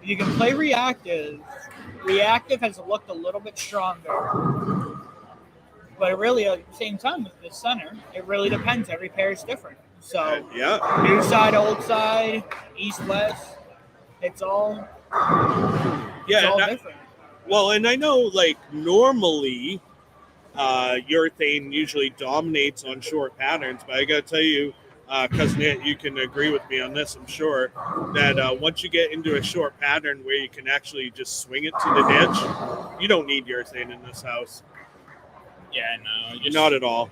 You can play reactive. Reactive has looked a little bit stronger, but it really, at the same time, with the center, it really depends. Every pair is different. So, new side, old side, east, west, it's all different. Well, and I know, like, normally urethane usually dominates on short patterns, but I got to tell you, Cousin Ed, you can agree with me on this, I'm sure, that once you get into a short pattern where you can actually just swing it to the ditch, you don't need urethane in this house. Yeah, no. Not at all.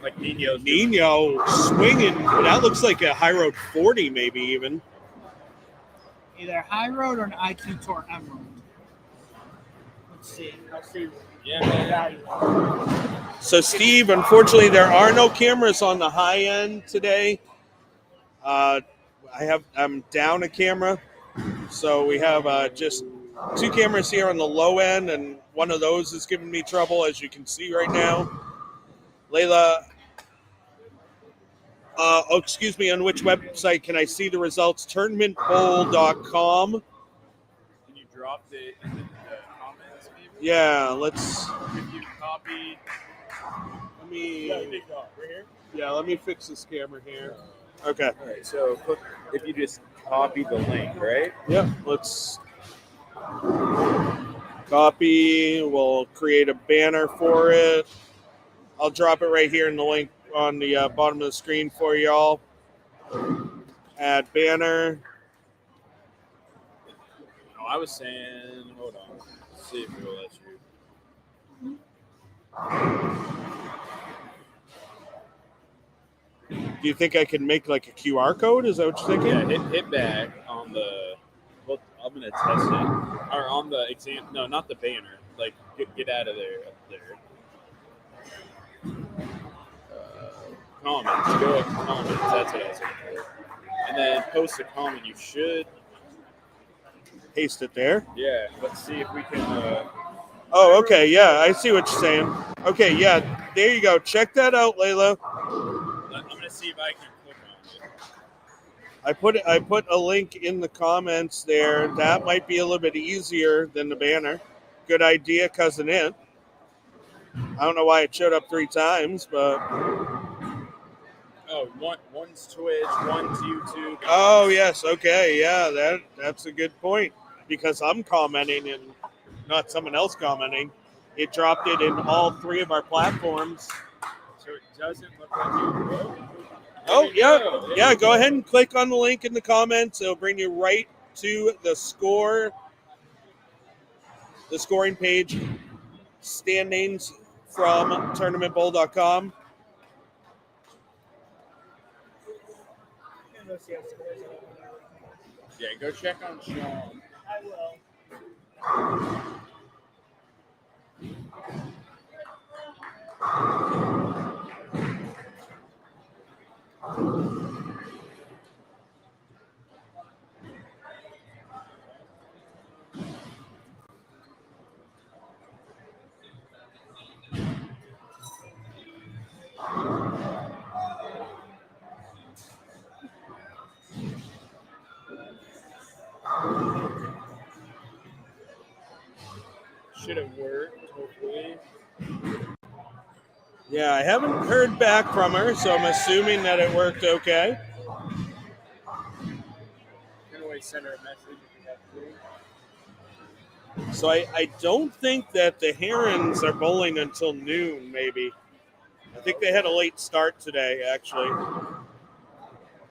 Like Nino swinging. That looks like a High Road 40 maybe even. Either High Road or an IQ Tour Emerald. Let's see. I'll see. Yeah. So, Steve, unfortunately, there are no cameras on the high end today. I'm down a camera, so we have just 2 cameras here on the low end, and one of those is giving me trouble, as you can see right now. Layla, excuse me, on which website can I see the results? TournamentBowl.com. Can you drop it in the comments, maybe? Yeah, let's. If you copy. Let me. Right here. Yeah, let me fix this camera here. Okay. All right. So click, if you just copy the link, right? Yep. Let's copy. We'll create a banner for it. I'll drop it right here in the link on the bottom of the screen for y'all. Add banner. No, I was saying, hold on. Let's see if we'll let you. Do you think I can make like a QR code? Is that what you're thinking? Yeah, hit back on the. Well, I'm gonna test it. Or on the exam. No, not the banner. Like, get out of there. Up there. Comments. Go up to comments. That's what I was looking for. And then post a comment. You should. Paste it there. Yeah. Let's see if we can. Oh, okay. Yeah, I see what you're saying. Okay, yeah. There you go. Check that out, Layla. I'm gonna see if I can click on it. I put a link in the comments there. That might be a little bit easier than the banner. Good idea, Cousin It. I don't know why it showed up 3 times, but One's Twitch, one's YouTube. oh yes, okay, yeah, that's a good point because I'm commenting and not someone else commenting. It dropped it in all 3 of our platforms. So it doesn't look like you wrote. Oh yeah. Go ahead and click on the link in the comments. It'll bring you right to the scoring page, standings from tournamentbowl.com. Yeah, go check on Sean. I will. Should have worked, hopefully. Yeah, I haven't heard back from her, so I'm assuming that it worked okay. Can always send her a message if you have to. So I don't think that the Herons are bowling until noon, maybe. I think they had a late start today, actually.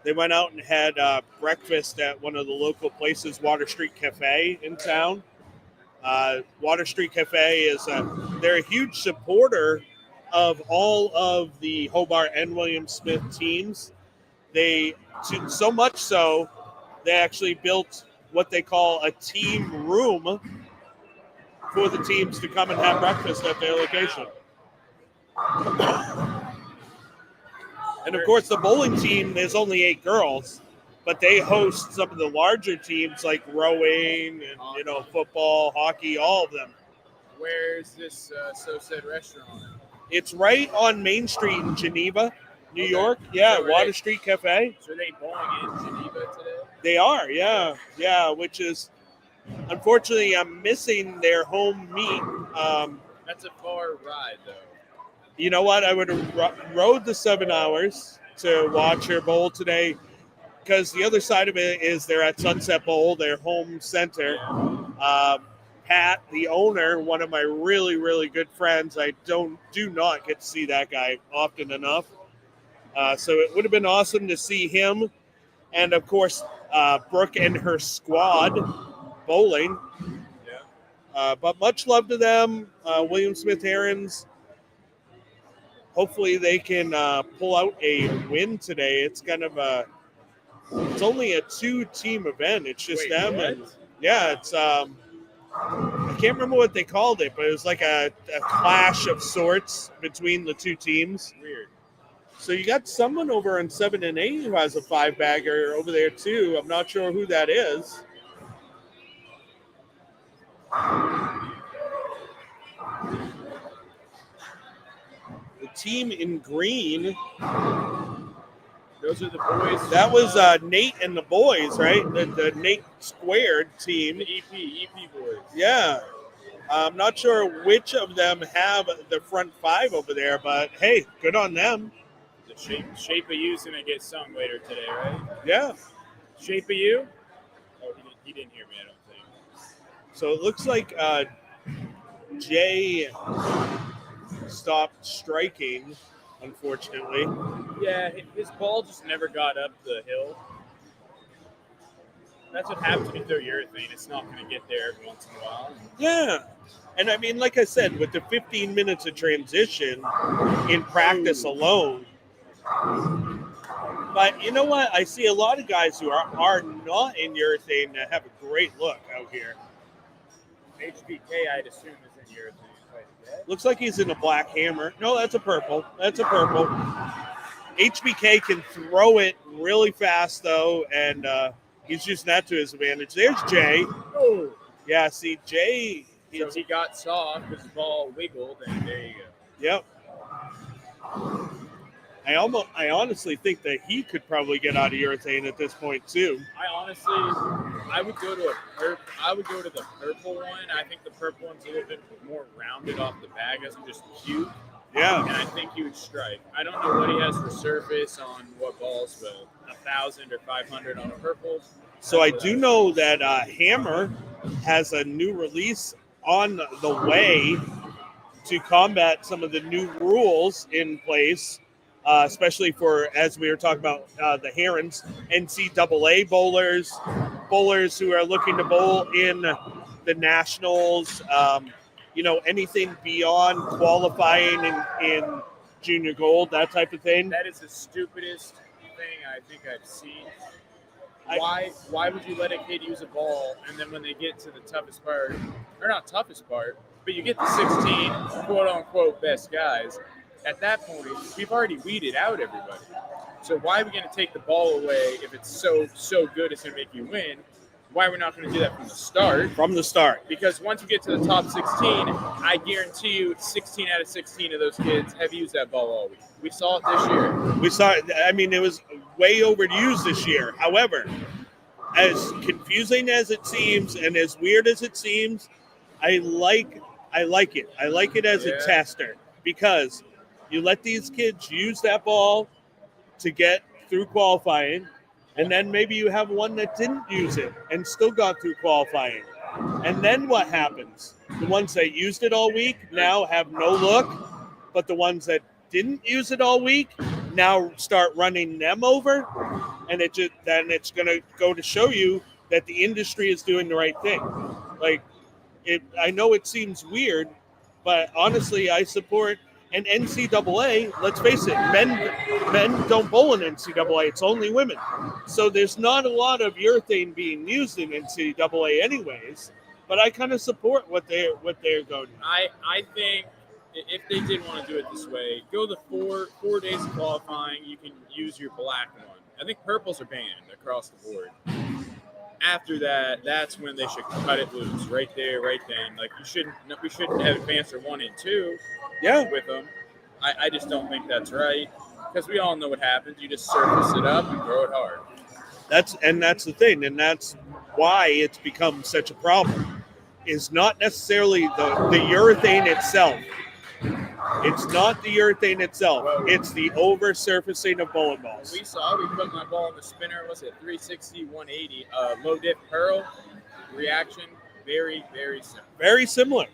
They went out and had breakfast at one of the local places, Water Street Cafe in town. Water Street Cafe is they're a huge supporter of all of the Hobart and William Smith teams. They so much so they actually built what they call a team room for the teams to come and have breakfast at their location. And of course, the bowling team, there's only 8 girls, but they host some of the larger teams like rowing and football, hockey, all of them. Where's this So Said restaurant? It's right on Main Street in Geneva, New Okay. York. Yeah, So Water Street Cafe. So are they bowling in Geneva today? They are, yeah, which is unfortunately I'm missing their home meet. That's a far ride, though. You know what? I would have rode the 7 hours to watch her bowl today because the other side of it is they're at Sunset Bowl, their home center. Pat, the owner, one of my really, really good friends. I do not get to see that guy often enough. So it would have been awesome to see him. And, of course, Brooke and her squad bowling. Yeah. But much love to them, William Smith Herons. Hopefully they can pull out a win today. It's kind of it's only a 2-team event. It's just them. What? And yeah, it's I can't remember what they called it, but it was like a clash of sorts between the 2 teams. Weird. So you got someone over in 7 and 8 who has a 5-bagger over there too. I'm not sure who that is. The team in green. Those are the boys. That was Nate and the boys, right? The Nate Squared team. The EP boys. Yeah. I'm not sure which of them have the front 5 over there, but hey, good on them. The shape of you's gonna get sung later today, right? Yeah. Shape of you? Oh, he didn't hear me. I don't think. So it looks like Jay stopped striking, unfortunately. Yeah, his ball just never got up the hill. That's what happens when you throw urethane. It's not going to get there every once in a while. Yeah. And I mean, like I said, with the 15 minutes of transition in practice alone, but you know what? I see a lot of guys who are not in urethane that have a great look out here. HBK, I'd assume, is in urethane. Looks like he's in a black hammer. No, that's a purple. That's a purple. HBK can throw it really fast, though, and he's using that to his advantage. There's Jay. Oh. Yeah, see, Jay. So he got soft because the ball wiggled, and there you go. Yep. I honestly think that he could probably get out of urethane at this point too. I would go to the purple one. I think the purple one's a little bit more rounded off the bag, doesn't just puke. Yeah. And I think he would strike. I don't know what he has for surface on what balls, but 1,000 or 500 on a purple. So I do know that Hammer has a new release on the way to combat some of the new rules in place. Especially for, as we were talking about, the Herons, NCAA bowlers who are looking to bowl in the Nationals, anything beyond qualifying in junior gold, that type of thing. That is the stupidest thing I think I've seen. Why would you let a kid use a ball, and then when they get to the toughest part, or not toughest part, but you get the 16 quote-unquote best guys, at that point, we've already weeded out everybody. So why are we going to take the ball away if it's so good it's going to make you win? Why are we not going to do that from the start? From the start. Because once you get to the top 16, I guarantee you 16 out of 16 of those kids have used that ball all week. We saw it this year. We saw it. I mean, it was way overused this year. However, as confusing as it seems and as weird as it seems, I like it. I like it as a tester because you let these kids use that ball to get through qualifying, and then maybe you have one that didn't use it and still got through qualifying. And then what happens? The ones that used it all week now have no look, but the ones that didn't use it all week now start running them over, and then it's going to go to show you that the industry is doing the right thing. I know it seems weird, but honestly, I support an NCAA. Let's face it, men don't bowl in NCAA. It's only women. So there's not a lot of urethane being used in NCAA anyways, but I kind of support what they're going. I think if they did want to do it this way, go the four days of qualifying, you can use your black one. I think purples are banned across the board. After that, that's when they should cut it loose, right there, right then. Like we shouldn't have advanced or 1 and 2 with them. I just don't think that's right because we all know what happens. You just surface it up and throw it hard. That's the thing, and that's why it's become such a problem. Is not necessarily the urethane itself. It's not the urethane itself. It's the over-surfacing of bowling balls. We put my ball in the spinner. What's it? 360, 180. Low dip pearl reaction. Very, very similar. Very similar.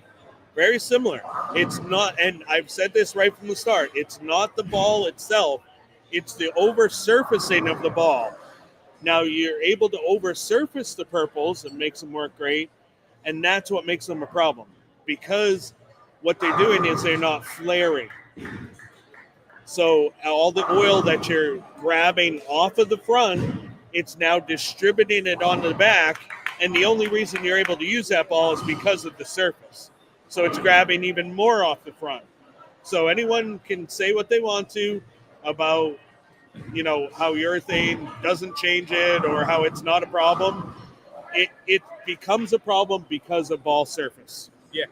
Very similar. It's not, and I've said this right from the start, it's not the ball itself. It's the over-surfacing of the ball. Now, you're able to over-surface the purples and makes them work great, and that's what makes them a problem. Because what they're doing is they're not flaring. So all the oil that you're grabbing off of the front, it's now distributing it onto the back, and the only reason you're able to use that ball is because of the surface. So it's grabbing even more off the front. So anyone can say what they want to about, how urethane doesn't change it or how it's not a problem. It becomes a problem because of ball surface. Yeah.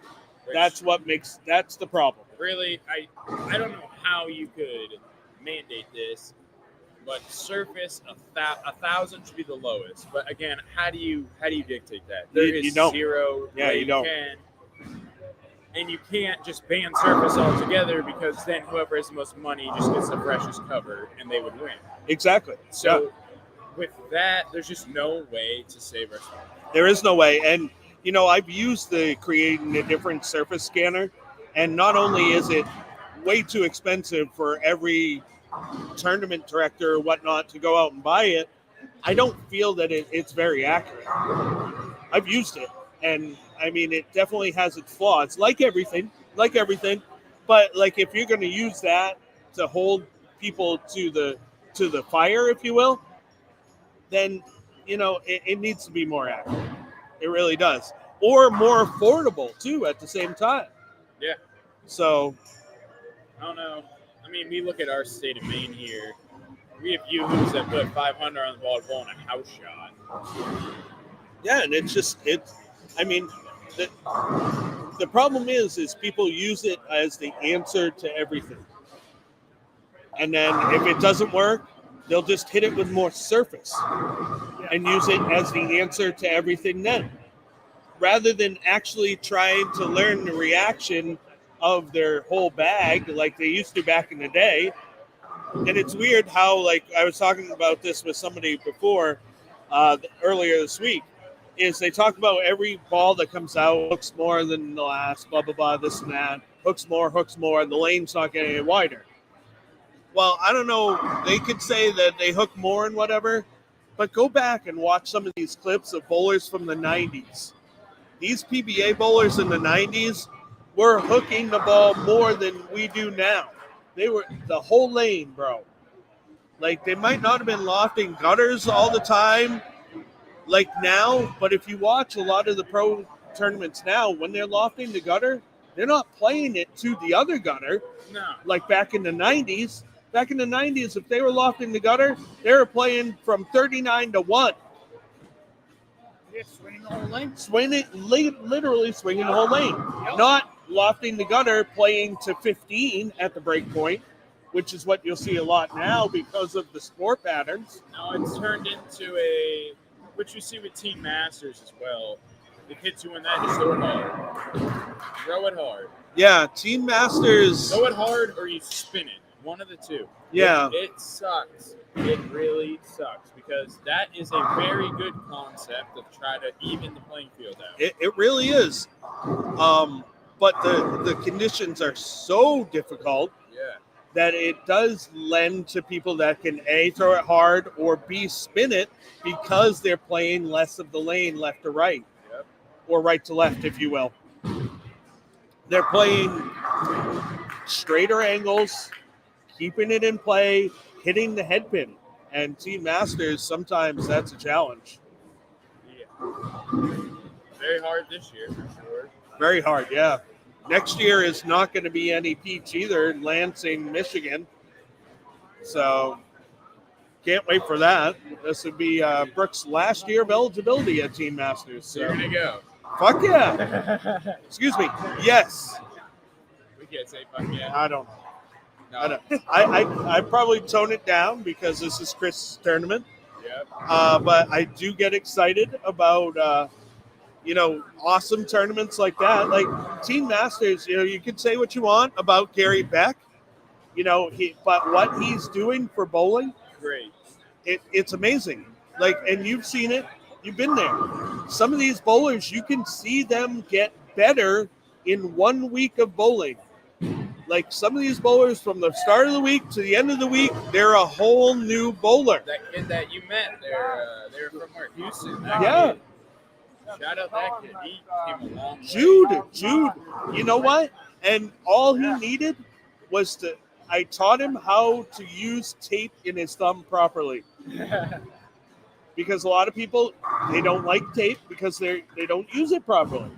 That's the problem. Really, I don't know how you could mandate this, but surface 1,000 should be the lowest. But again, how do you dictate that? There is don't. zero. Yeah, you don't. And you can't just ban surface altogether because then whoever has the most money just gets the freshest cover and they would win. Exactly. So with that, there's just no way to save ourselves. There is no way. And, I've used the creating a different surface scanner, and not only is it way too expensive for every tournament director or whatnot to go out and buy it, I don't feel that it's very accurate. I've used it, and I mean, it definitely has its flaws, like everything. But like, if you're going to use that to hold people to the fire, if you will, then it needs to be more accurate. It really does, or more affordable too at the same time. Yeah. So I don't know. I mean, we look at our state of Maine here. We have youths that put 500 on the ball bowling a house shot. yeah, and I mean, the problem is people use it as the answer to everything, and then if it doesn't work, they'll just hit it with more surface and use it as the answer to everything then, rather than actually trying to learn the reaction of their whole bag like they used to back in the day. And it's weird how, like, I was talking about this with somebody before, earlier this week, is they talk about every ball that comes out hooks more than the last, blah, blah, blah, this and that, hooks more, and the lane's not getting any wider. Well, I don't know. They could say that they hook more and whatever, but go back and watch some of these clips of bowlers from the 90s. These PBA bowlers in the 90s were hooking the ball more than we do now. They were the whole lane, bro. Like, they might not have been lofting gutters all the time like now, but if you watch a lot of the pro tournaments now, when they're lofting the gutter, they're not playing it to the other gutter. No. Like back in the 90s. Back in the 90s, if they were lofting the gutter, they were playing from 39 to 1. Yeah, swinging the whole lane. Literally swinging the whole lane. Yep. Not lofting the gutter, playing to 15 at the break point, which is what you'll see a lot now because of the score patterns. Now it's turned into which you see with Team Masters as well. The kids who win that just throw it hard. Throw it hard. Yeah, Team Masters. Throw it hard or you spin it. One of the two. Yeah. It sucks. It really sucks because that is a very good concept to try to even the playing field out. It really is. But the conditions are so difficult that it does lend to people that can A, throw it hard, or B, spin it because they're playing less of the lane left to right. Yep. Or right to left, if you will. They're playing straighter angles, keeping it in play, hitting the head pin. And Team Masters, sometimes that's a challenge. Yeah. Very hard this year, for sure. Very hard, yeah. Next year is not going to be any peach either, Lansing, Michigan. So, can't wait for that. This would be Brooks' last year of eligibility at Team Masters. So. You're going to go. Fuck yeah. Excuse me. Yes. We can't say fuck yeah. I don't know. No. I probably tone it down because this is Chris' tournament. Yep. But I do get excited about, awesome tournaments like that. Like Team Masters, you could say what you want about Gary Beck, but what he's doing for bowling, Great. It's amazing. Like, and you've seen it. You've been there. Some of these bowlers, you can see them get better in 1 week of bowling. Like some of these bowlers from the start of the week to the end of the week, they're a whole new bowler. That kid that you met, they're from where? Houston. Yeah. Kid. Shout out that kid. He came a long way. Jude. You know what? And all he needed was I taught him how to use tape in his thumb properly. Because a lot of people, they don't like tape because they don't use it properly.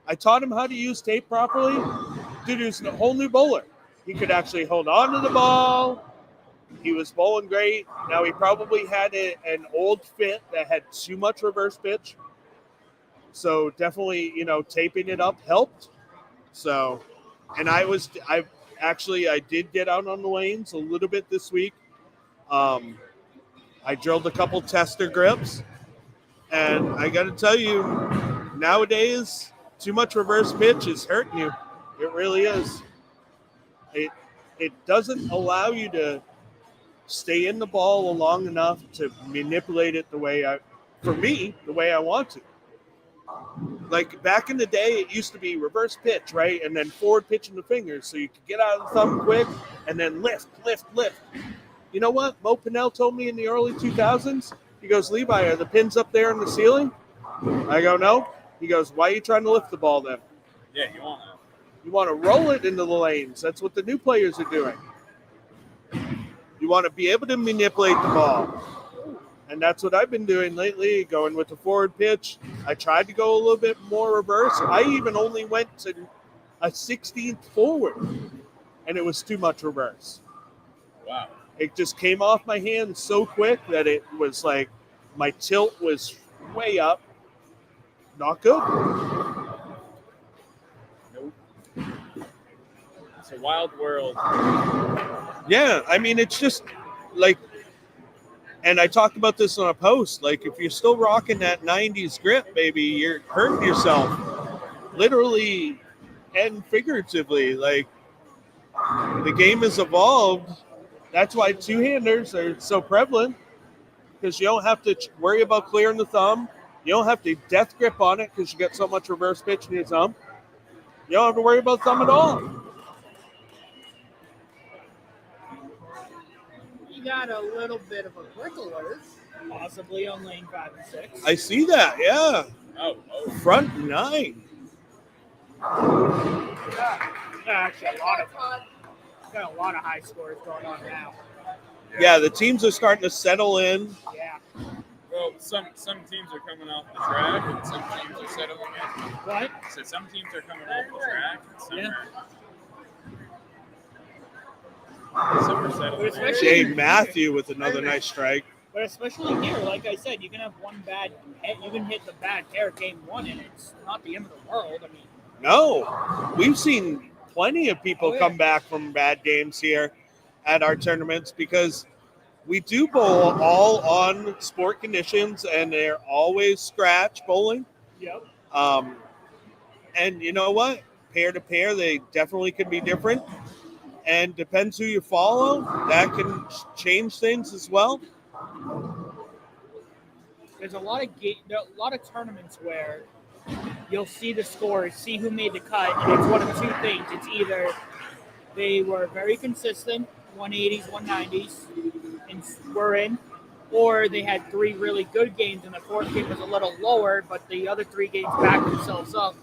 I taught him how to use tape properly. Dude, he's a whole new bowler. He could actually hold on to the ball. He was bowling great. Now, he probably had an old fit that had too much reverse pitch. So definitely, taping it up helped. So, and I did get out on the lanes a little bit this week. I drilled a couple tester grips. And I got to tell you, nowadays, too much reverse pitch is hurting you. It really is. It doesn't allow you to stay in the ball long enough to manipulate it the way I want to. Like back in the day, it used to be reverse pitch, right? And then forward pitch in the fingers so you could get out of the thumb quick and then lift. You know what? Mo Pinnell told me in the early 2000s, he goes, Levi, are the pins up there in the ceiling? I go, no. He goes, why are you trying to lift the ball then? Yeah, you want that. You want to roll it into the lanes. That's what the new players are doing. You want to be able to manipulate the ball. And that's what I've been doing lately, going with the forward pitch. I tried to go a little bit more reverse. I even only went to a 16th forward, and it was too much reverse. Wow. It just came off my hand so quick that it was like my tilt was way up. Not good. Nope. It's a wild world. Yeah, I mean, it's just like, and I talked about this on a post, like if you're still rocking that 90s grip, baby, you're hurting yourself. Literally and figuratively. Like, the game has evolved. That's why two-handers are so prevalent, because you don't have to worry about clearing the thumb. You don't have to death grip on it because you got so much reverse pitch in your thumb. You don't have to worry about thumb at all. You got a little bit of a quick alert, possibly on lane 5 and 6. I see that, yeah. Oh. Front 9. Actually, got a lot of high scores going on now. Yeah, the teams are starting to settle in. Yeah. Well, some teams are coming off the track, and some teams are settling in. What? So some teams are coming off the track, and some are settling in. Jay Matthew with another nice strike. But especially here, like I said, you can have one bad hit. You can hit the bad tear game 1, and it's not the end of the world. I mean, No, we've seen plenty of people come back from bad games here at our tournaments because we do bowl all on sport conditions, and they're always scratch bowling. Yep. And you know what? Pair to pair, they definitely can be different. And depends who you follow. That can change things as well. There's a lot of tournaments where you'll see the scores, see who made the cut, and it's one of two things. It's either they were very consistent, 180s, 190s, and were in, or they had 3 really good games, and the 4th game was a little lower, but the other 3 games backed themselves up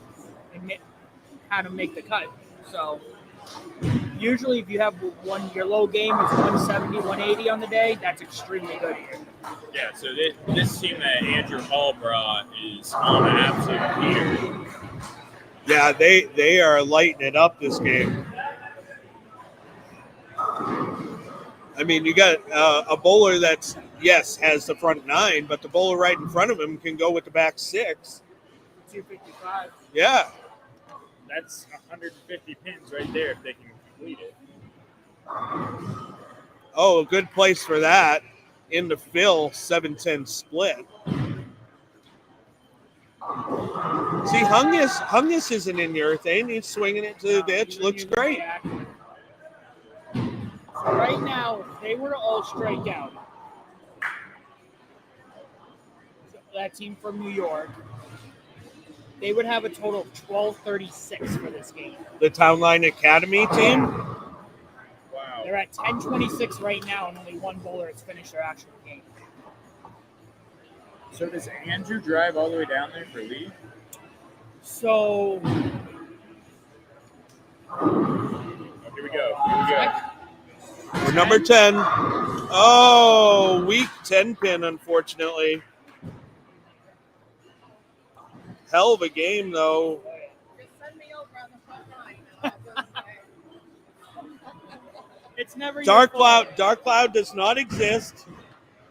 and had to make the cut. So usually if you have your low game is 170, 180 on the day, that's extremely good here. Yeah, so this team that Andrew Hall brought is on an absolute heater. Yeah, they are lighting it up this game. I mean, you got a bowler that's, yes, has the front 9, but the bowler right in front of him can go with the back 6. 255. Yeah. That's 150 pins right there if they can complete it. Oh, a good place for that. In the fill, 7-10 split. See, Hungus isn't in the urethane. He's swinging it to the ditch. Looks great. So right now, if they were to all strike out, that team from New York, they would have a total of 1236 for this game. The Town Line Academy team? Wow. They're at 1026 right now, and only one bowler has finished their actual game. So does Andrew drive all the way down there for Lee? So Here we go. We're number 10. Oh, weak 10 pin, unfortunately. Hell of a game, though. Just send me over on the front line. it's never Dark your fault. Cloud does not exist.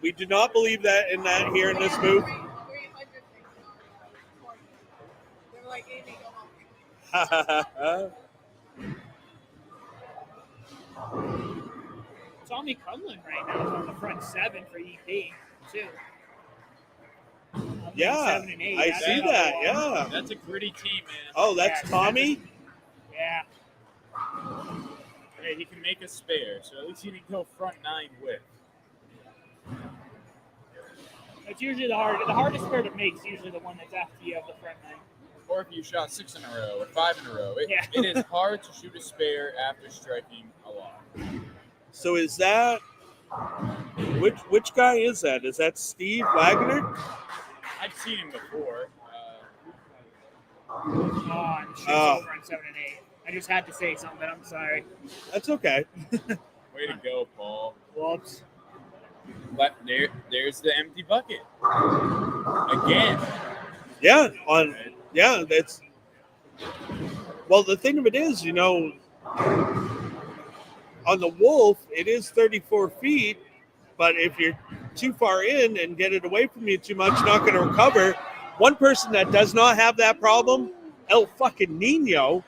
We do not believe that here in this booth. They're like, Amy, go home. Tommy Cumlin right now is on the front 7 for EP, too. Yeah, 7 and 8. I That's see another that. one. Yeah. That's a gritty team, man. Oh, that's Yeah, Tommy? Yeah. Hey, he can make a spare, so at least he didn't go front 9 with. It's usually the hardest pair to make is usually the one that's after you have the front 9. Or if you shot 6 in a row or 5 in a row. Yeah. It is hard to shoot a spare after striking a lot. So is that which guy is that? Is that Steve Wagner? I've seen him before. I'm shoots over on 7 and 8. I just had to say something. I'm sorry. That's okay. Way to go, Paul. Whoops. But there's the empty bucket. Again. Yeah, that's well, the thing of it is, on the Wolf, it is 34 feet, but if you're too far in and get it away from you too much, you're not going to recover. One person that does not have that problem, El fucking Nino,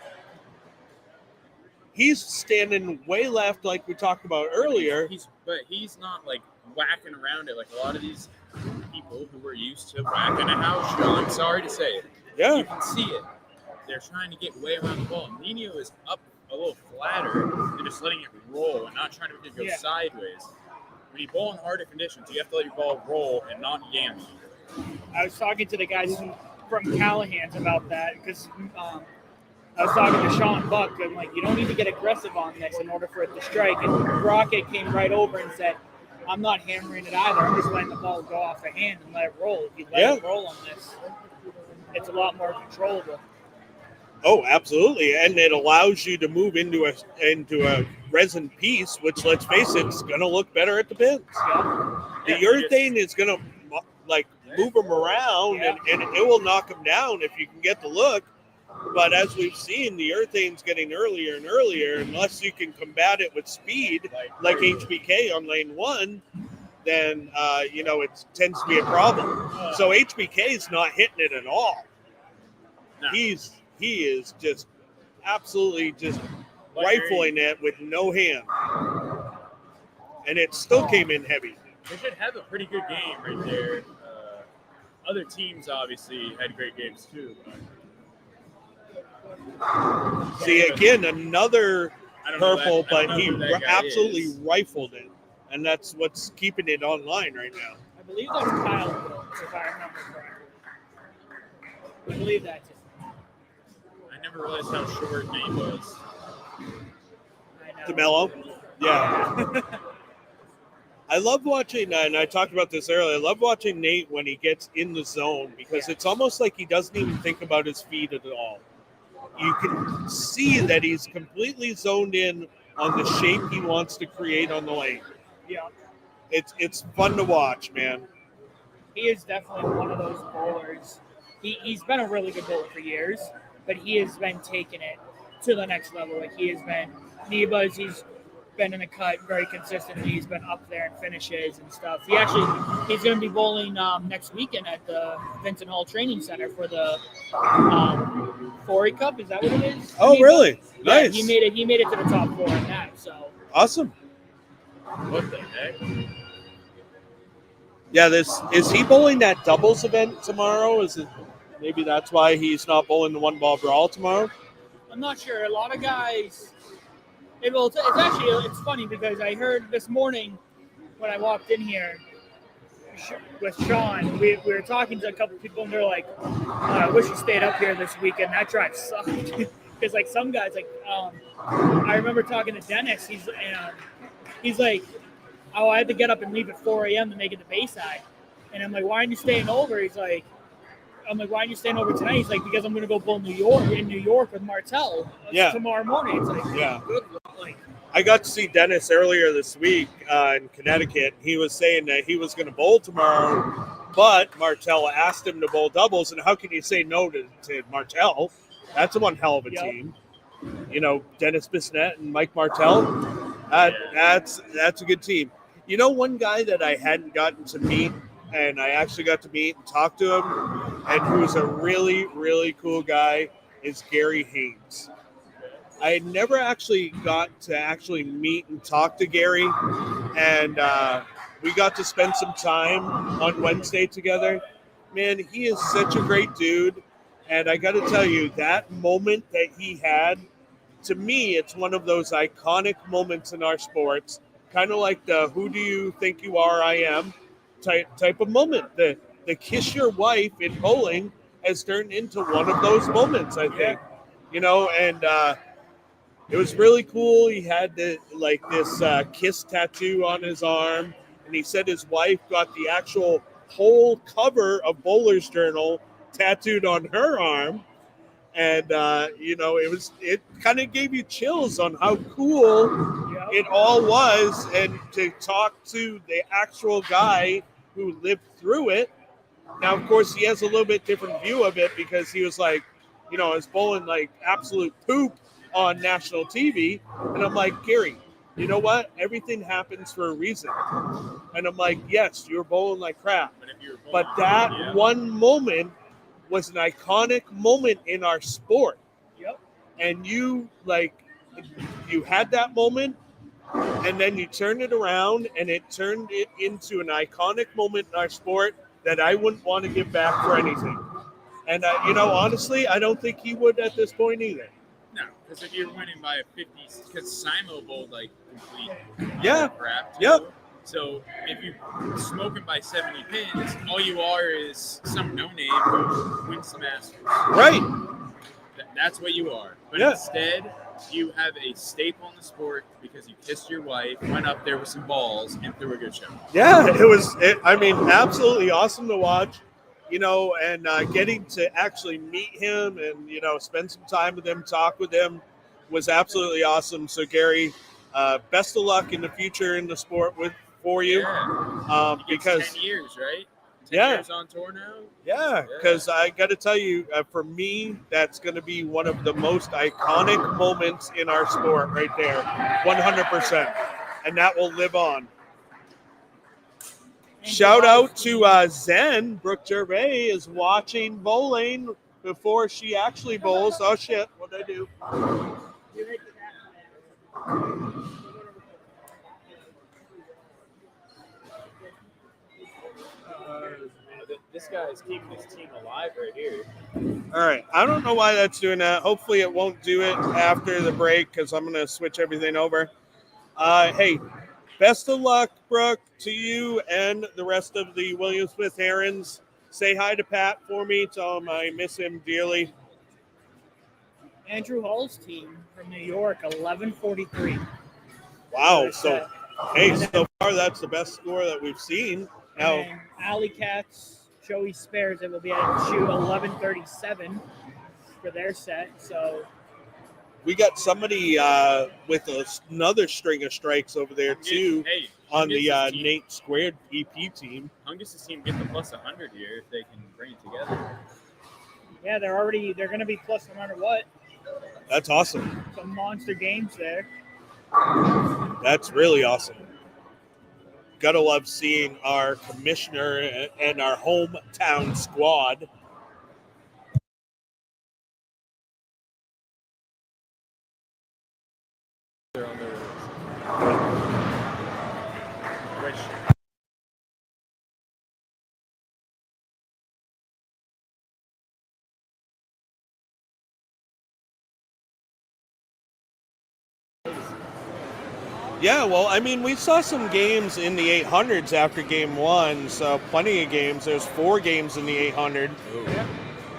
he's standing way left like we talked about earlier. But he's not like whacking around it like a lot of these people who were used to whacking a house show. I'm sorry to say it. Yeah. You can see it. They're trying to get way around the ball. Nino is up a little flatter and just letting it roll and not trying to make it go sideways. When you bowl in harder conditions, you have to let your ball roll and not yam. I was talking to the guys from Callahan's about that because I was talking to Sean Buck and you don't need to get aggressive on this in order for it to strike. And Rocket came right over and said, I'm not hammering it either. I'm just letting the ball go off the hand and let it roll. If you let it roll on this, it's a lot more controllable. Oh, absolutely. And it allows you to move into a resin piece, which, let's face it, is going to look better at the pins. Yeah. The urethane is going to move them around and it will knock them down if you can get the look. But as we've seen, the urethane's getting earlier and earlier. Unless you can combat it with speed, like HBK on lane 1, then, it tends to be a problem. So HBK's not hitting it at all. No. He is just absolutely just rifling it with no hand. And it still came in heavy. They should have a pretty good game right there. Other teams obviously had great games too. See, again, another purple, but he absolutely is. rifled it. And that's what's keeping it online right now. I believe that's Kyle Phillips, if I remember correctly. I believe that's it. I never realized how short Nate was. DeMello? Yeah. I love watching, and I talked about this earlier, I love watching Nate when he gets in the zone because it's almost like he doesn't even think about his feet at all. You can see that he's completely zoned in on the shape he wants to create on the lane. Yeah. It's fun to watch, man. He is definitely one of those bowlers. He's been a really good bowler for years, but he has been taking it to the next level. Like he has been Nebas, he's been in the cut very consistently. He's been up there in finishes and stuff. He's going to be bowling next weekend at the Vincent Hall Training Center for the Forey Cup. Is that what it is? Oh, really? Yeah, Nice. he made it to the top 4 in that. So awesome. What the heck? Yeah, is he bowling that doubles event tomorrow? Is it maybe that's why he's not bowling the one ball brawl tomorrow? I'm not sure. A lot of guys. It's funny because I heard this morning when I walked in here with Sean, we were talking to a couple people and they're like, I wish you stayed up here this weekend. That drive sucked. Because some guys I remember talking to Dennis. He's like, oh, I had to get up and leave at 4 a.m. to make it to Bayside. And I'm like, why aren't you staying over? I'm like, why aren't you staying over tonight? He's like, because I'm going to go bowl in New York with Martell tomorrow morning. It's like, good luck. I got to see Dennis earlier this week in Connecticut. He was saying that he was going to bowl tomorrow, but Martell asked him to bowl doubles. And how can you say no to Martell? That's one hell of a team. Dennis Bissonnette and Mike Martell. That's a good team. One guy that I hadn't gotten to meet, and I actually got to meet and talk to him, and who's a really, really cool guy, is Gary Haynes. I had never actually got to meet and talk to Gary, and we got to spend some time on Wednesday together. man, he is such a great dude. And I got to tell you, that moment that he had, to me, it's one of those iconic moments in our sports, kind of like the "Who do you think you are? I am" type of moment. The kiss your wife in bowling has turned into one of those moments, I think. And it was really cool. He had this kiss tattoo on his arm, and he said his wife got the actual whole cover of Bowler's Journal tattooed on her arm. And it kind of gave you chills on how cool it all was, and to talk to the actual guy who lived through it. Now, of course, he has a little bit different view of it because he was like, I was bowling like absolute poop on national TV. And I'm like, Gary, you know what? Everything happens for a reason. And I'm like, yes, you were bowling like crap. But that one moment was an iconic moment in our sport. Yep. And you had that moment, and then you turned it around, and it turned it into an iconic moment in our sport that I wouldn't want to give back for anything. And, honestly, I don't think he would at this point either. No, because if you're winning by a 50, because Simo bowled like complete crap. Too. Yep. So if you're smoking by 70 pins, all you are is some no-name who wins the Masters. Right. That's what you are. But instead, you have a staple in the sport because you kissed your wife, went up there with some balls, and threw a good show. Yeah, it was, absolutely awesome to watch, and getting to actually meet him and, spend some time with him, talk with him was absolutely awesome. So, Gary, best of luck in the future in the sport for you. Yeah. Because 10 years, right? 10 years on tour now? Yeah, because I got to tell you, for me, that's going to be one of the most iconic moments in our sport right there, 100%. And that will live on. Shout out to Zen. Brooke Gervais is watching bowling before she actually bowls. Oh, shit. What'd I do? This guy is keeping his team alive right here. All right. I don't know why that's doing that. Hopefully it won't do it after the break because I'm going to switch everything over. Hey, best of luck, Brooke, to you and the rest of the William Smith Herons. Say hi to Pat for me. Tell him I miss him dearly. Andrew Hall's team from New York, 1143. Wow. So far that's the best score that we've seen. Now, And Alley Cats, Joey Spares, it will be at shoot 1137 for their set. So we got somebody with another string of strikes over there too on the Nate Squared EP team. Hungus's team get the plus 100 here if they can bring it together. Yeah, they're going to be plus no matter what. That's awesome. Some monster games there. That's really awesome. Gotta love seeing our commissioner and our hometown squad. They're on their which Yeah, well, I mean, we saw some games in the 800s after game one, so plenty of games. There's 4 games in the 800. Yeah.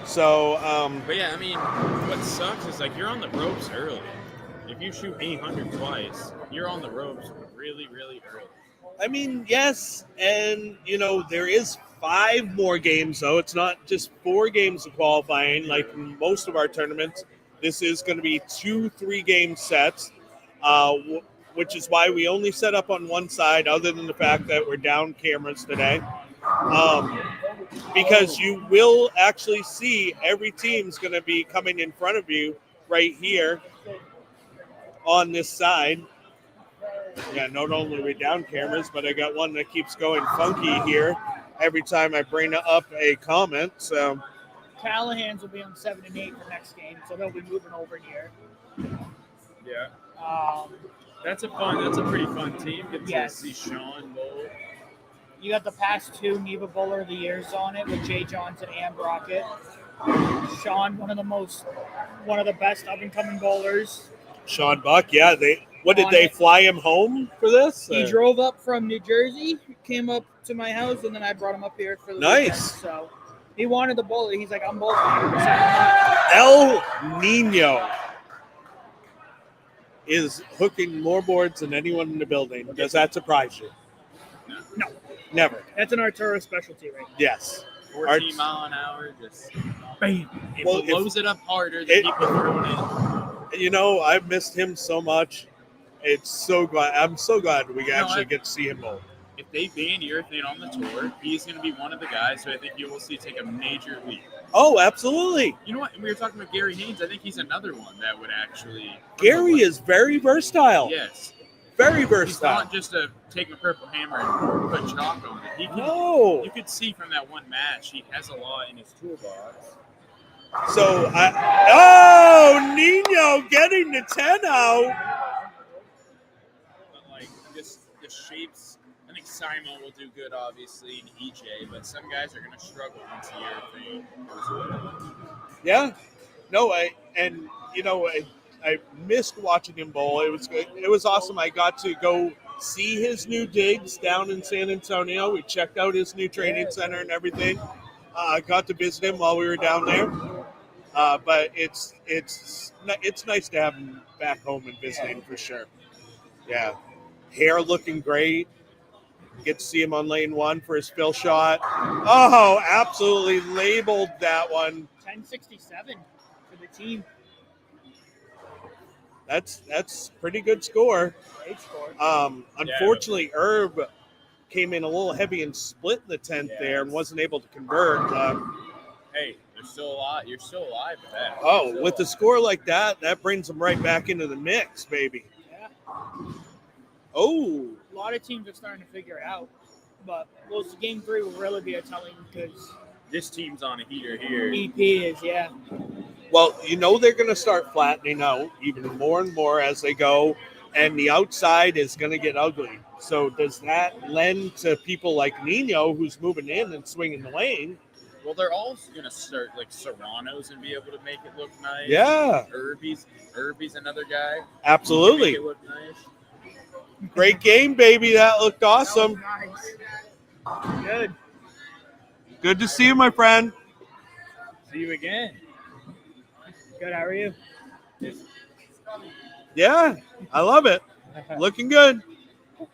So, but yeah, I mean, what sucks is like you're on the ropes early. If you shoot 800 twice, you're on the ropes really, really early. I mean, yes, and, there is 5 more games, though. It's not just 4 games of qualifying like most of our tournaments. This is going to be 2 3-game sets, which is why we only set up on one side, other than the fact that we're down cameras today. Because you will actually see every team's going to be coming in front of you right here on this side. Yeah, not only are we down cameras, but I got one that keeps going funky here every time I bring up a comment. So Callahan's will be on 7 and 8 for next game, so they'll be moving over here. Yeah. That's a pretty fun team. Get to see Sean bowl. You got the past 2 Neva Bowler of the Years on it with Jay Johnson and Brockett. Sean, one of the best up and coming bowlers. Sean Buck, yeah. Did they fly him home for this? He drove up from New Jersey, came up to my house, and then I brought him up here for the weekend. So he wanted the bowler. He's like, I'm bowling 100%. El Nino is hooking more boards than anyone in the building. Does that surprise you? No. Never. That's an Arturo specialty right now. Yes. 14 mile an hour, just bam. It blows it up harder than people throwing it. You know, I've missed him so much. I'm so glad we actually get to see him bowl. If they ban urethane on the tour, he's going to be one of the guys who I think you will see take a major leap. Oh, absolutely. You know what? We were talking about Gary Haynes. I think he's another one that would actually. Gary is very versatile. Yes. Very He's versatile. not just take a purple hammer and put chalk on it. No. You could see from that one match, he has a lot in his toolbox. So, Nino getting the 10 out. But like just the shapes, I think Simon will do good, obviously, and EJ, but some guys are going to struggle once the urethane goes away. Yeah. No, I missed watching him bowl. It was good. It was awesome. I got to go see his new digs down in San Antonio. We checked out his new training center and everything. I got to visit him while we were down there. But it's nice to have him back home and visiting for sure. Yeah. Hair looking great. Get to see him on lane 1 for his fill shot. Oh, absolutely labeled that one. 1067 for the team. That's pretty good score. Great score. Unfortunately, Herb came in a little heavy and split in the 10th there and wasn't able to convert. Hey, you're still alive. You're still alive with that. Oh, with the score like that, that brings them right back into the mix, baby. Yeah. Oh. A lot of teams are starting to figure it out. But game 3 will really be a telling because this team's on a heater here. EP is, yeah. Well, they're going to start flattening out even more and more as they go, and the outside is going to get ugly. So does that lend to people like Nino, who's moving in and swinging the lane? Well, they're all going to start like Serranos and be able to make it look nice. Yeah. Irby's another guy. Absolutely. Make it look nice. Great game, baby. That looked awesome. That was nice. Good. Good to see you, my friend. See you again. Good, how are you? Yeah, I love it. Looking good.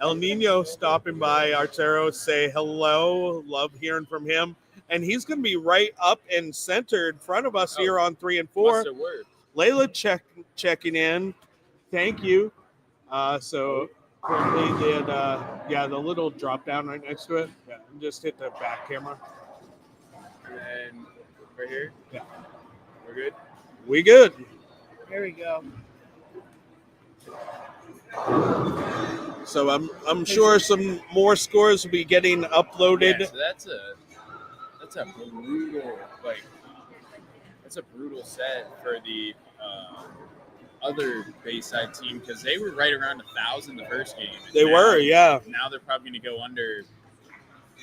El Nino stopping by Artero, say hello. Love hearing from him. And he's going to be right up and centered in front of us here on 3 and 4. Must have worked. Layla checking in. Thank you. So currently they had, the little drop down right next to it. Yeah, just hit the back camera. And right here? Yeah. We're good? We good. There we go. So I'm sure some more scores will be getting uploaded. Yeah, so that's a brutal set for the other Bayside team because they were right around 1,000 the first game. They were, yeah. Now they're probably going to go under.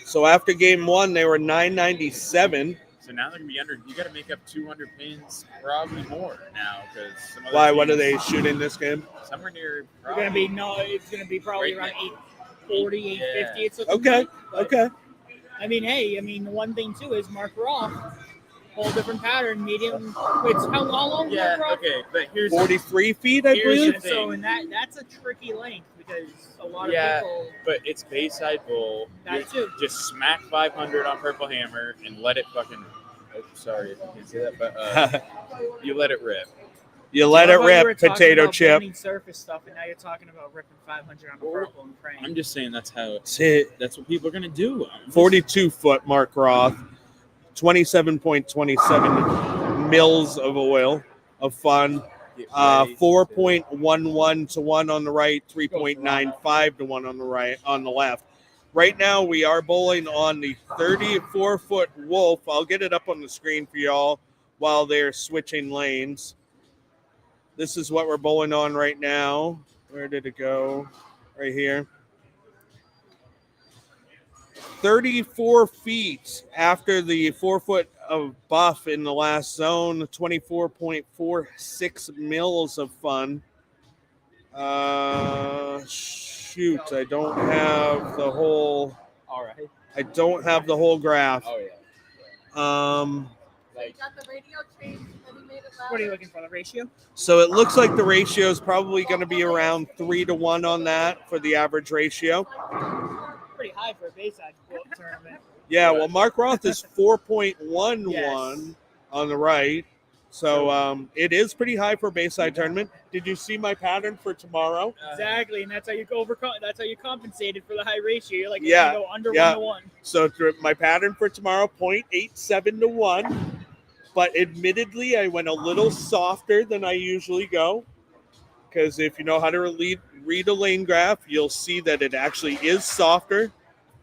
So after game 1, they were 997. So now they're going to be under. You got to make up 200 pins, probably more now because some other Why? teams, What are they shooting this game? Somewhere near. It's going to be probably Right around 840, 850. It's looking Okay. like, but, Okay. The one thing too is Mark Roth, whole different pattern, medium. It's how long? Yeah. Mark Roth? Okay, but here's 43 feet, I Here's believe. the So thing. and that's a tricky length because a lot of Yeah. people. But it's Bayside Bowl. That too. Just smack 500 on Purple Hammer and let it fucking. Oh, sorry if you can see that, but you let it rip. You let I it thought you were rip, talking potato about chip. banning surface stuff, and now you're talking about ripping 500 on the purple and praying. I'm just saying that's how. That's it. That's what people are gonna do. 42 foot Mark Roth, 27.27 mils of oil of fun. 4.11 to 1 on the right, 3.95 to 1 on the right, on the left. Right now, we are bowling on the 34-foot Wolf. I'll get it up on the screen for y'all while they're switching lanes. This is what we're bowling on right now. Where did it go? Right here. 34 feet after the 4 foot of buff in the last zone, 24.46 mils of fun. Shoot, I don't have the whole. All right. I don't have the whole graph. Oh yeah. You got the radio change and he made it What are you looking for? The ratio? So it looks like the ratio is probably going to be around 3-1 on that for the average ratio. Pretty high for a Bayside tournament. Yeah, well, Mark Roth is 4.11 Yes. on the right. So it is pretty high for a Bayside tournament. Did you see my pattern for tomorrow? Exactly, and that's how you That's how you compensated for the high ratio. You're like, Yeah, go under yeah. 1-1. So my pattern for tomorrow, 0.87-1. But admittedly, I went a little softer than I usually go. Because if you know how to read a lane graph, you'll see that it actually is softer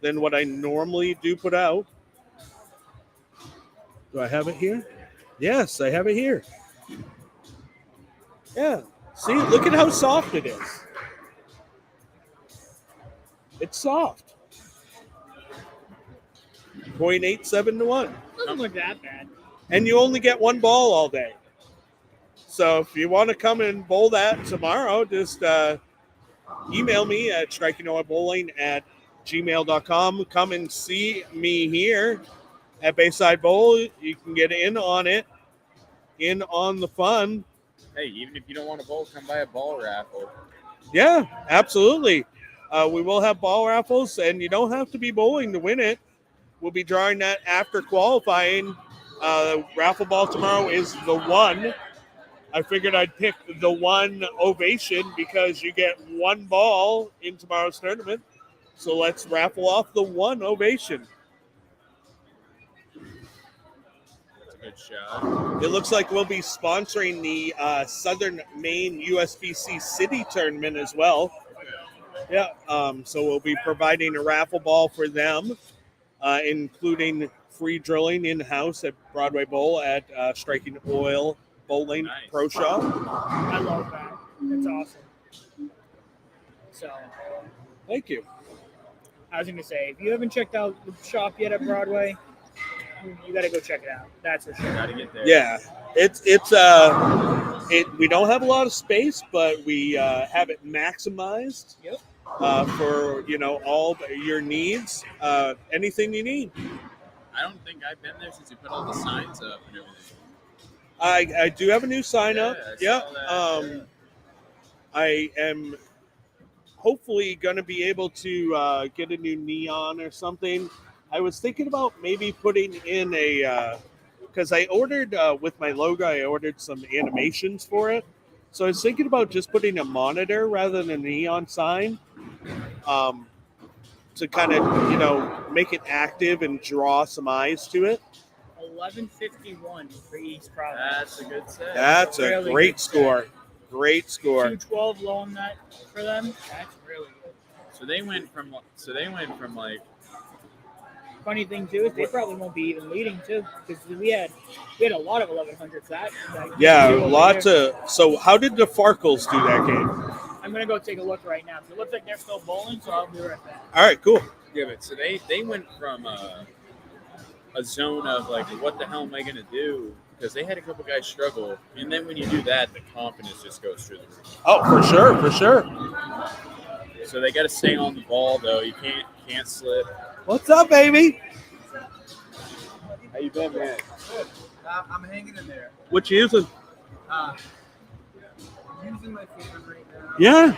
than what I normally do put out. Do I have it here? Yes, I have it here. Yeah. See, look at how soft it is. It's soft. 0.87-1. Doesn't look that bad. And you only get one ball all day. So if you want to come and bowl that tomorrow, just email me at strikingawebowling@gmail.com. Come and see me here at Bayside Bowl. You can get in on it, in on the fun. Hey, even if you don't want to bowl, come by a ball raffle. Yeah, absolutely. We will have ball raffles, and you don't have to be bowling to win it. We'll be drawing that after qualifying. Raffle ball tomorrow is the 1. I figured I'd pick the 1 ovation because you get 1 ball in tomorrow's tournament. So let's raffle off the 1 ovation. That's a good shot. It looks like we'll be sponsoring the Southern Maine USBC City Tournament as well. Yeah, so we'll be providing a raffle ball for them, including free drilling in-house at Broadway Bowl at Striking Oil Bowling Nice. Pro Shop. I love that. It's awesome. So, Thank you. I was going to say, if you haven't checked out the shop yet at Broadway, you got to go check it out. That's for sure. Gotta get there. Yeah, we don't have a lot of space, but we have it maximized. Yep. For all your needs, anything you need. I don't think I've been there since you put all the signs up and everything. I do have a new sign up. I Yeah. saw that. I am hopefully going to be able to get a new neon or something. I was thinking about maybe putting in because I ordered with my logo, I ordered some animations for it. So I was thinking about just putting a monitor rather than a neon sign to kind of, make it active and draw some eyes to it. 11:51 for East Providence. That's a good set. That's a Really great good score. Great score. 212 low on that for them. That's really good. So they went from like Funny thing too is they probably won't be even leading too because we had a lot of 1100s that Yeah, game, too, over lots there. of. So how did the Farkles do that game? I'm gonna go take a look right now. It looks like they're still bowling, so I'll be right back. All right, cool. yeah, but so they went from a zone of like what the hell am I gonna do? Because they had a couple guys struggle, and then when you do that, the confidence just goes through the roof. Oh, for sure. So they got to stay on the ball though. You can't slip. What's up, baby? How you been, man? I'm hanging in there. What you using? Using my favorite right now. Yeah,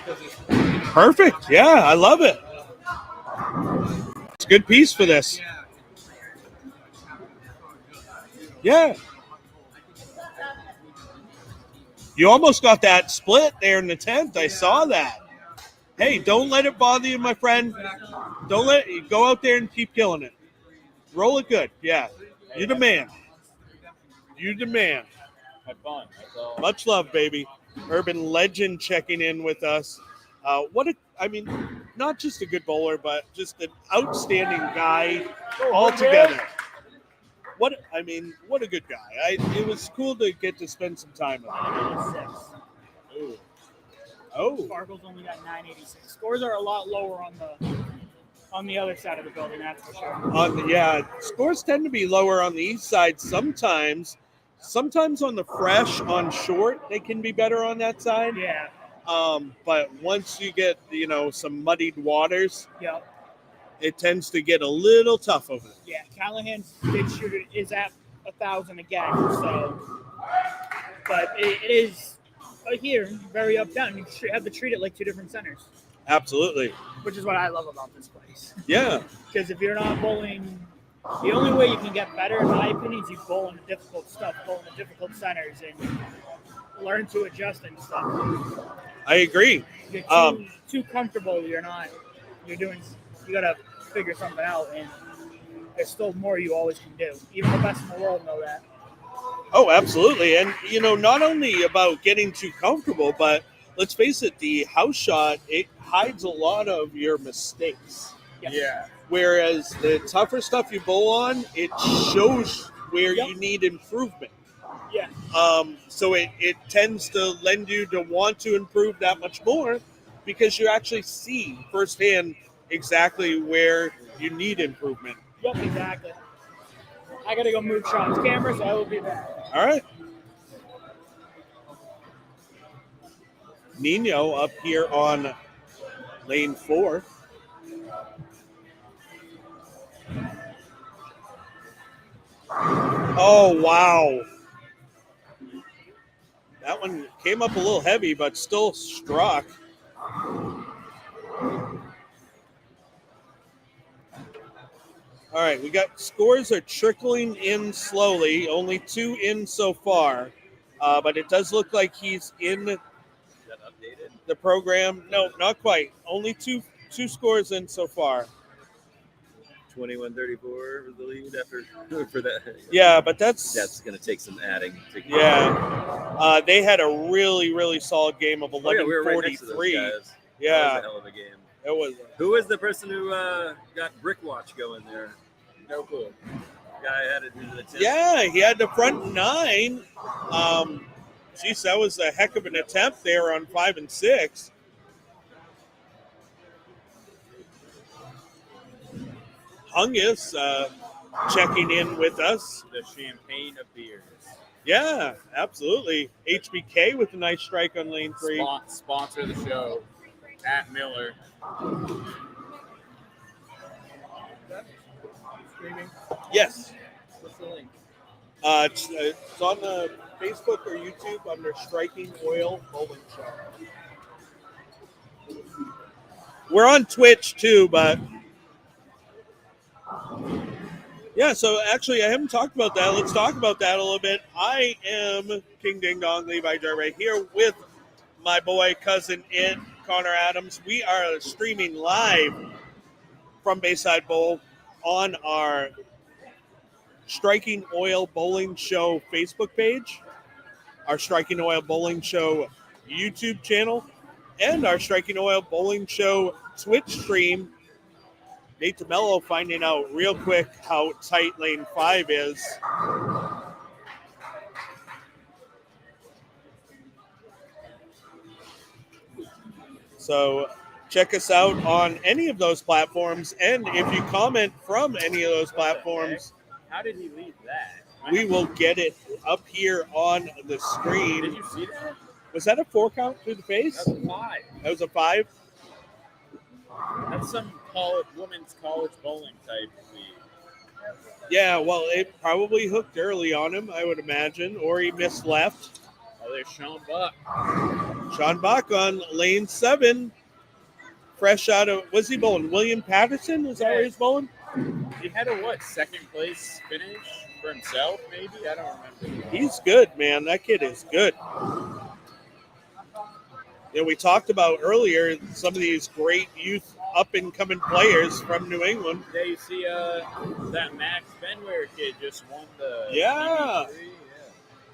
perfect. Yeah, I love it. It's a good piece for this. Yeah. You almost got that split there in the 10th. I saw that. Hey, don't let it bother you, my friend. Don't let it go out there and keep killing it. Roll it good. Yeah. You the man. You the man. Have fun. That's all. Much love, baby. Urban legend checking in with us. Not just a good bowler, but just an outstanding guy altogether. What a good guy. It was cool to get to spend some time with him. 986. Oh. Sparkles only got 986. Scores are a lot lower on the On the other side of the building, that's for sure. Scores tend to be lower on the east side sometimes. Sometimes on the fresh, on short, they can be better on that side. Yeah. But once you get, some muddied waters, Yep. it tends to get a little tough over there. Yeah. Callahan's big shooter is at 1,000 again, so. But it is here very up down. You have to treat it like two different centers. Absolutely. Which is what I love about this place. Yeah. Because if you're not bowling, the only way you can get better, in my opinion, is you bowl into difficult stuff, bowl into difficult centers, and learn to adjust and stuff. I agree. If you're too comfortable, you gotta figure something out, and there's still more you always can do. Even the best in the world know that. Oh, absolutely. And, not only about getting too comfortable, but let's face it, the house shot, it hides a lot of your mistakes. Yes. Yeah. Whereas the tougher stuff you bowl on, it shows where you need improvement. Yeah. So it tends to lend you to want to improve that much more because you actually see firsthand exactly where you need improvement. Yep, exactly. I gotta go move Sean's camera, so I will be back. All right. Nino up here on lane 4. Oh, wow. That one came up a little heavy, but still struck. All right, we got scores are trickling in slowly. Only 2 in so far. But it does look like he's in the program. No, not quite. Only two scores in so far. 21-34 was the lead for that. Yeah, but that's going to take some adding. They had a really, really solid game of 11:43. We were right next to those guys. Yeah, that was a hell of a game. It was. Who was the person who got Brick Watch going there? No clue. Guy had it in the 10. Yeah, he had the front 9. Geez, that was a heck of an attempt there on 5 and 6. Hungus checking in with us. The champagne of beers. Yeah, absolutely. HBK with a nice strike on lane 3. Sponsor the show at Miller. Streaming. Yes. What's the link? It's on the Facebook or YouTube under Striking Oil Bowling Show. We're on Twitch too, but yeah, so actually I haven't talked about that. Let's talk about that a little bit. I am King Ding Dong Levi Jarre here with my boy, cousin, Connor Adams. We are streaming live from Bayside Bowl on our Striking Oil Bowling Show Facebook page, our Striking Oil Bowling Show YouTube channel, and our Striking Oil Bowling Show Twitch stream. Nate DeMello finding out real quick how tight lane 5 is. So check us out on any of those platforms, and if you comment from any of those platforms, how did he leave that? We will get it up here on the screen. Did you see that? Was that a 4 count through the face? That was a 5. That was a 5? That's some women's college bowling type league. Yeah, well, it probably hooked early on him, I would imagine, or he missed left. Oh, there's Sean Buck. Sean Buck on lane 7. Fresh out of, was he bowling? William Patterson? Is that where he's bowling? He had a, second place finish for himself, maybe? I don't remember. He's good, man. That kid is good. We talked about earlier some of these great youth up-and-coming players from New England. Yeah, you see that Max Benware kid just won the Yeah.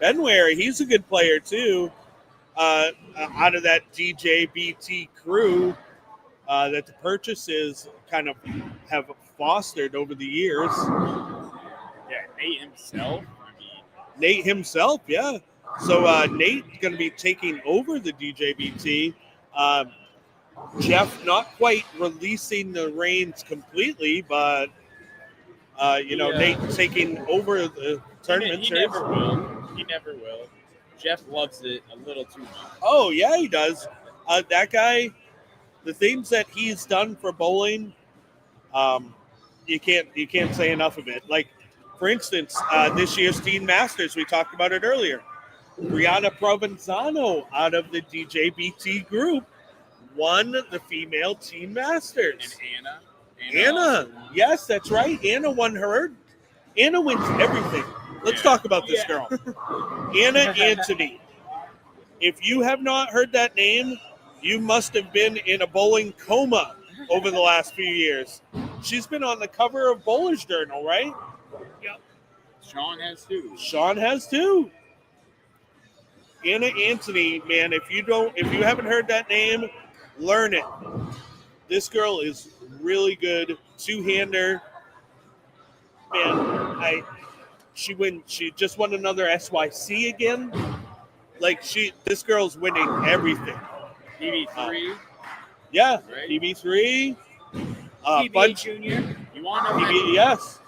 Benware, he's a good player, too. Out of that DJBT crew that the purchases kind of have fostered over the years. Yeah, Nate himself. Nate himself, yeah. So Nate's going to be taking over the DJBT. Jeff not quite releasing the reins completely, but Nate taking over the tournament He series. never will. He never will. Jeff loves it a little too much. Oh yeah, he does. That guy, the things that he's done for bowling, you can't say enough of it. Like, for instance, this year's Teen Masters, we talked about it earlier. Brianna Provenzano out of the DJBT group won the female Teen Masters. And Anna, yes, that's right. Anna won her. Anna wins everything. Let's talk about this girl. Anna Anthony. If you have not heard that name, you must have been in a bowling coma over the last few years. She's been on the cover of Bowler's Journal, right? Yep. Sean has too. Sean has too. Anna Anthony, man, if you haven't heard that name, learn it. This girl is really good. Two-hander. Man, she just won another SYC again. Like, this girl's winning everything. PB3. Yeah, Right. PB3. PBA Junior. You want to know? Yes.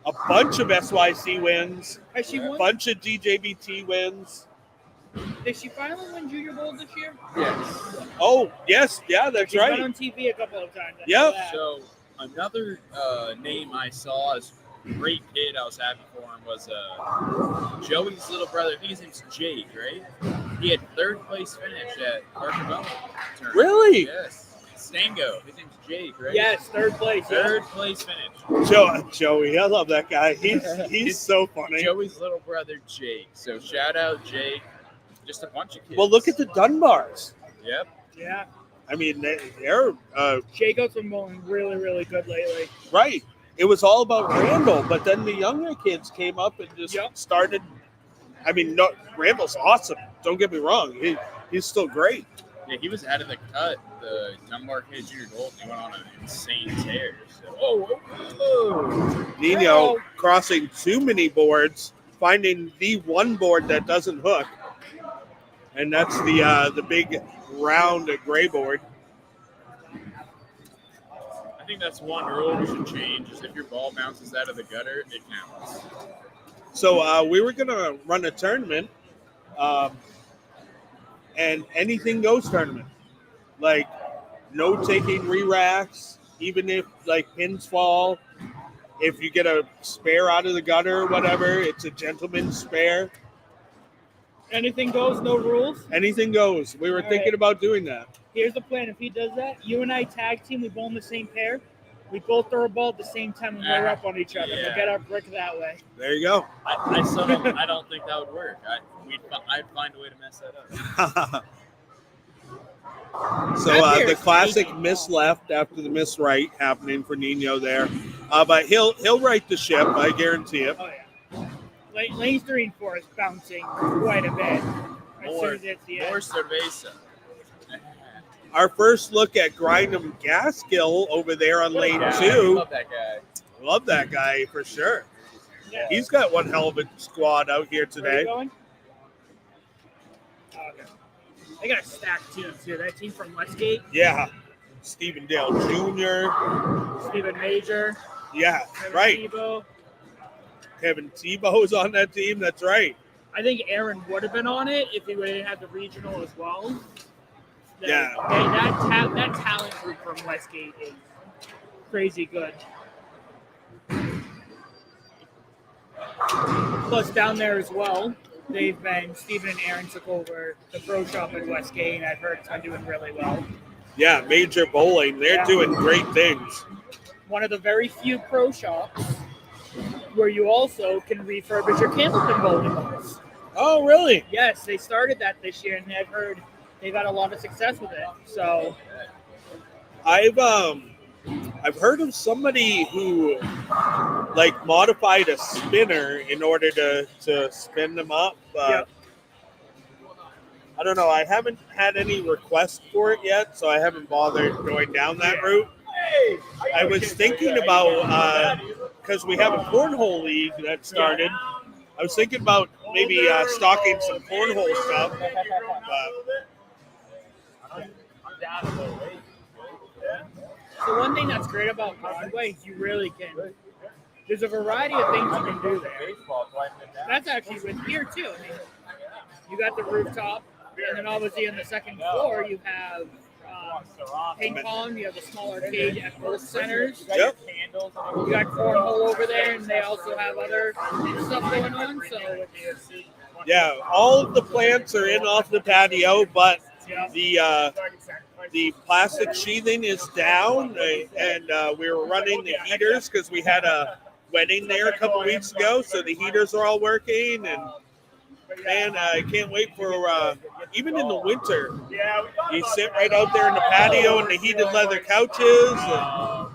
A bunch of SYC wins. Has she A won? bunch of DJBT wins. Did she finally win Junior Bowl this year? Yes. Oh, yes. Yeah, that's She's been right. on TV a couple of times. I Yep. know that. So another name I saw as great kid I was happy for him was Joey's little brother. I think his name's Jake, right? He had third place finish at Carcavello tournament. Really? Yes. Stango. His name's Jake, right? Yes, third place. yeah. Third place finish. Joey, I love that guy. He's so funny. Joey's little brother Jake. So shout out Jake. Just a bunch of kids. Well, look at the Dunbars. Yep. Yeah. I mean, they're Jacob's been bowling really, really good lately. right. It was all about Randall, but then the younger kids came up and just started. I mean, no, Randall's awesome. Don't get me wrong. He's still great. Yeah, he was out of the cut. The Dunbar kid junior gold. He went on an insane tear. So, Nino crossing too many boards, finding the one board that doesn't hook, and that's the big round gray board. I think that's one rule we should change. Is if your ball bounces out of the gutter, it counts. So we were gonna run a tournament, and anything goes tournament. Like, no taking re-racks, even if like pins fall. If you get a spare out of the gutter or whatever, it's a gentleman's spare. Anything goes, no rules. Anything goes. We were All thinking right. about doing that. Here's the plan. If he does that, you and I tag team. We bowl in the same pair. We both throw a ball at the same time and we're up on each other. Yeah. We'll get our brick that way. There you go. I still don't think that would work. I'd find a way to mess that up. So the classic miss left after the miss right happening for Nino there, but he'll right the ship. I guarantee it. Oh yeah. Lanes 3 and 4 is bouncing quite a bit. As soon as it's the More end. cerveza. Our first look at Grindham Gaskill over there on lane Yeah, 2. Love that guy. Love that guy for sure. Yeah. He's got one hell of a squad out here Where are you today. going? Oh, okay. They got a stacked team too. That team from Westgate, Yeah, Stephen Dale Jr. Stephen Major, Yeah, Kevin right. Tebow. Kevin Tebow's on that team. That's right. I think Aaron would have been on it if he would have had the regional as well. Yeah. That talent group from Westgate is crazy good. Plus, down there as well, Stephen and Aaron took over the pro shop in Westgate, and I've heard it's been doing really well. Yeah, Major Bowling. They're Yeah. doing great things. One of the very few pro shops where you also can refurbish your Candleton bowling balls. Oh, really? Yes, they started that this year, and I've heard they've had a lot of success with it. So, I've heard of somebody who like modified a spinner in order to spin them up. Yep. I don't know. I haven't had any requests for it yet, so I haven't bothered going down that route. I was thinking about because we have a cornhole league that started. I was thinking about maybe stocking some cornhole stuff. So one thing that's great about Broadway is you really can. There's a variety of things you can do there. That's actually with here too. I mean, you got the rooftop, and then obviously on the second floor you have ping pong. You have the small arcade at both centers. Yep. You got cornhole over there, and they also have other stuff going on. So Yeah, all of the plants are in off the patio, but the plastic sheathing is down, and we were running the heaters because we had a wedding there a couple weeks ago, so the heaters are all working. And man, I can't wait for even in the winter. You sit right out there in the patio and the heated leather couches. And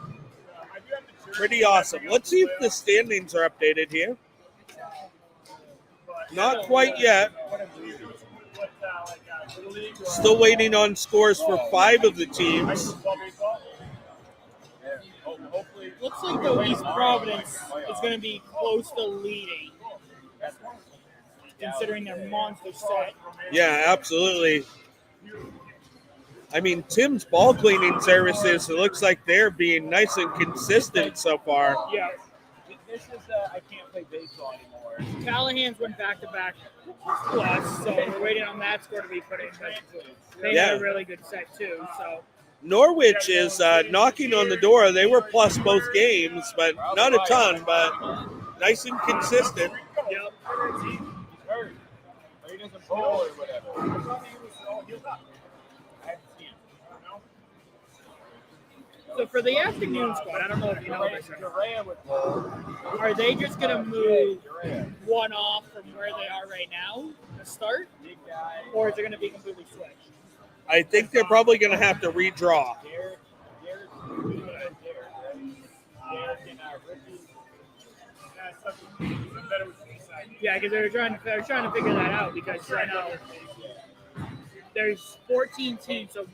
pretty awesome. Let's see if the standings are updated here. Not quite yet. Still waiting on scores for 5 of the teams. looks like though East Providence is going to be close to leading, considering their monster set. Yeah, absolutely. I mean, Tim's ball cleaning services, it looks like they're being nice and consistent so far. Yeah. This is I can't play baseball anymore. Callahan's went back-to-back plus, so we're waiting on that score to be put in. But they Yeah. had a really good set too. So Norwich is knocking on the door. They were plus both games, but not a ton, but nice and consistent. yep. He doesn't bowl or whatever. So for the afternoon squad, I don't know if you know this or not. Are they just going to move one off from where they are right now to start, or is it going to be completely switched? I think they're probably going to have to redraw. Yeah, because they're trying to figure that out because I know there's 14 teams, so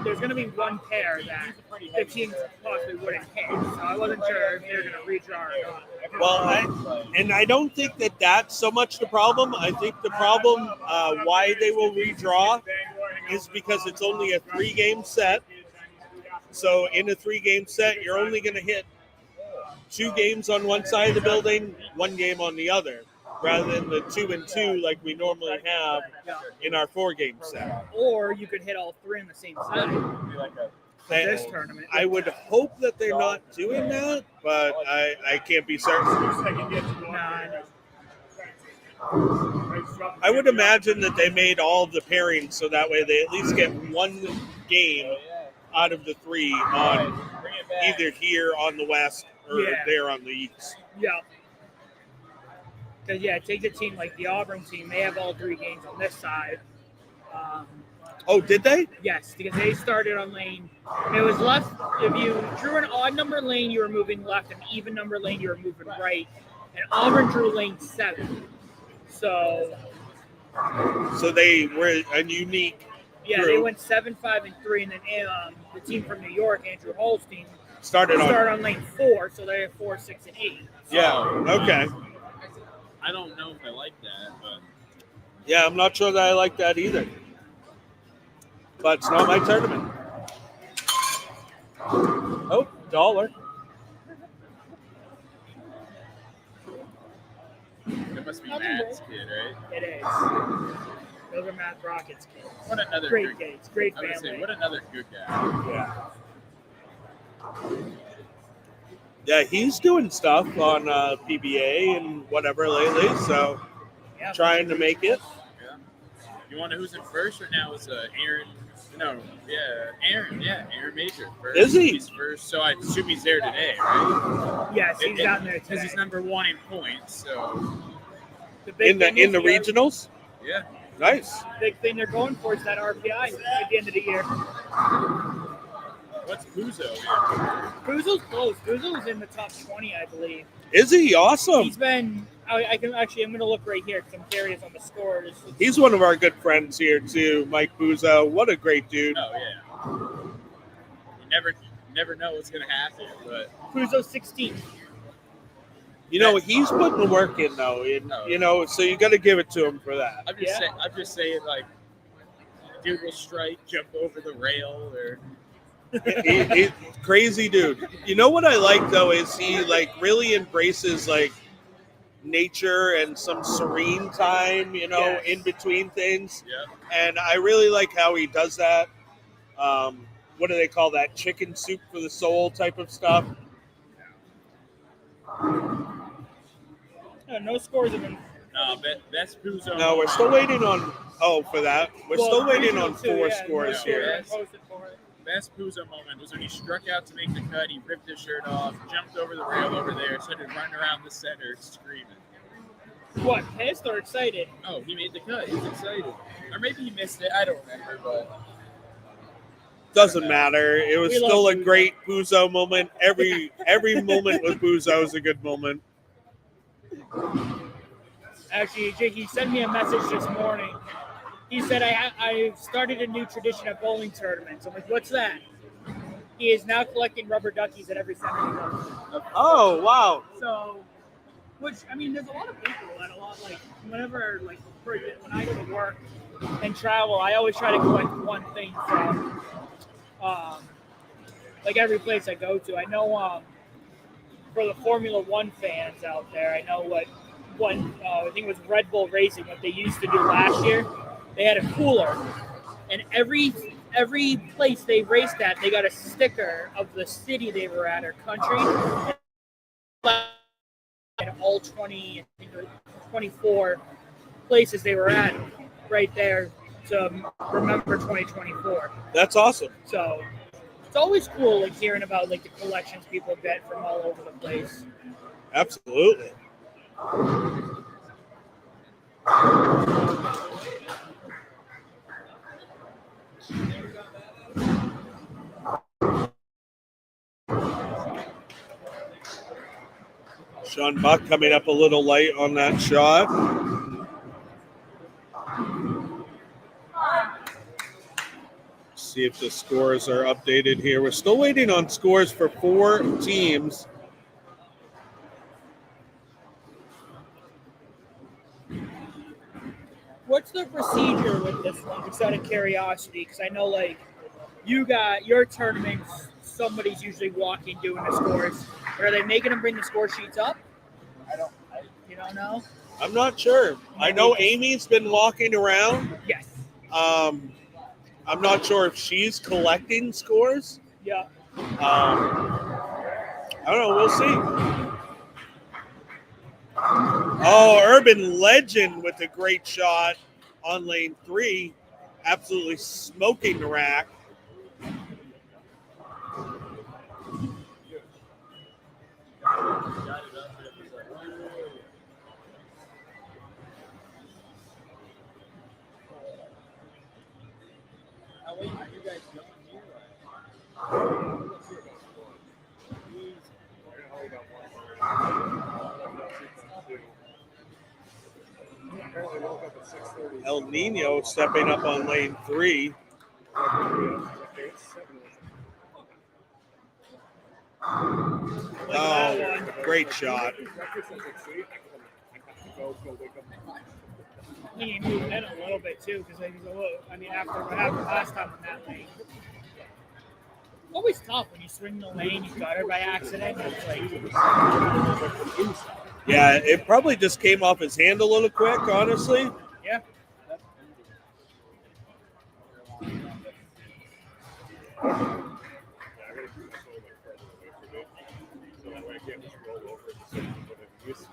there's going to be one pair that the teams possibly wouldn't hit. So I wasn't sure if they were going to redraw or not. Well, I don't think that that's so much the problem. I think the problem why they will redraw is because it's only a 3-game set. So in a 3-game set, you're only going to hit 2 games on one side of the building, 1 game on the other, rather than the 2 and 2 like we normally have in our 4-game set. Or you could hit all 3 on the same side. This tournament. I would hope that they're not doing that, but I can't be certain. I would imagine that they made all of the pairings so that way they at least get 1 game out of the 3 on either here on the west or there on the east. Yeah. Because, take the team like the Auburn team. They have all 3 games on this side. Oh, did they? Yes, because they started on lane. It was left. If you drew an odd number lane, you were moving left. An even number lane, you were moving right. And Auburn drew lane 7. So they were a unique group. They went 7, 5, and 3, and then the team from New York, Andrew Hall's team, started on lane 4. So they have 4, 6, and 8. So, yeah. Okay. I don't know if I like that, but Yeah, I'm not sure that I like that either. But it's not my tournament. Oh, $1. it must be Matt's kid, right? It is. Those are Matt Brockett's kids. What another Great good, kids, great I would family. say, what another good guy. Yeah, he's doing stuff on PBA and whatever lately, so trying to make it. Yeah. You want to know who's in first right now? Is Aaron? No, Aaron. Yeah, Aaron Major. First. Is he? He's first, so I assume he's there today, right? Yes, he's down there because he's number 1 in points. So The big In the regionals? yeah. Nice. big thing they're going for is that RPI at the end of the year. What's Puzo? Puzo's close. Puzo's in the top 20, I believe. Is he? Awesome. He's been. I'm going to look right here because I'm curious on the scores. He's one of our good friends here too, Mike Buzo. What a great dude. Oh yeah. You never know what's gonna happen, but Puzo's 16. You know, he's putting the work in though, so you got to give it to him for that. I'm just saying, like, dude will strike, jump over the rail, or He crazy dude. You know what I like though is he like really embraces like nature and some serene time, Yes. in between things. Yeah. And I really like how he does that. What do they call that? Chicken soup for the soul type of stuff. No scores have been. Best Puzo. No, we're still waiting on. Oh, for that, we're still waiting on four scores here. Best Puzo moment was when he struck out to make the cut. He ripped his shirt off, jumped over the rail over there, started running around the center screaming. What, pissed or excited? Oh, he made the cut. He was excited. Or maybe he missed it. I don't remember, but Doesn't matter. It was We still love a Puzo. great Puzo moment. Every moment with Puzo is a good moment. Actually, Jakey sent me a message this morning. He said, I've started a new tradition at bowling tournaments. I'm like, what's that? He is now collecting rubber duckies at every center he goes. Oh, wow. So, which, I mean, there's a lot of people that whenever, when I go to work and travel, I always try to collect one thing from, every place I go to. I know, for the Formula One fans out there, I know I think it was Red Bull Racing, what they used to do last year. They had a cooler, and every place they raced at, they got a sticker of the city they were at or country. And all 24 places they were at right there to remember 2024. That's awesome. So it's always cool hearing about the collections people get from all over the place. Absolutely. Sean Buck coming up a little light on that shot. See if the scores are updated here. We're still waiting on scores for 4 teams. What's the procedure with this one, just out of curiosity? Because I know, you got your tournaments, somebody's usually walking, doing the scores. Or are they making them bring the score sheets up? You don't know? I'm not sure. I know Amy's been walking around. Yes. I'm not sure if she's collecting scores. Yeah. I don't know. We'll see. Oh, Urban Legend with a great shot on lane 3. Absolutely smoking the rack. how late are you guys going here? El Nino stepping up on lane 3. Oh, great shot. I think he moved in a little bit too, because he's a little. I mean, after what happened last time in that lane, it's always tough when you swing the lane, you got her by accident. It's Yeah, it probably just came off his hand a little quick, honestly. Yeah.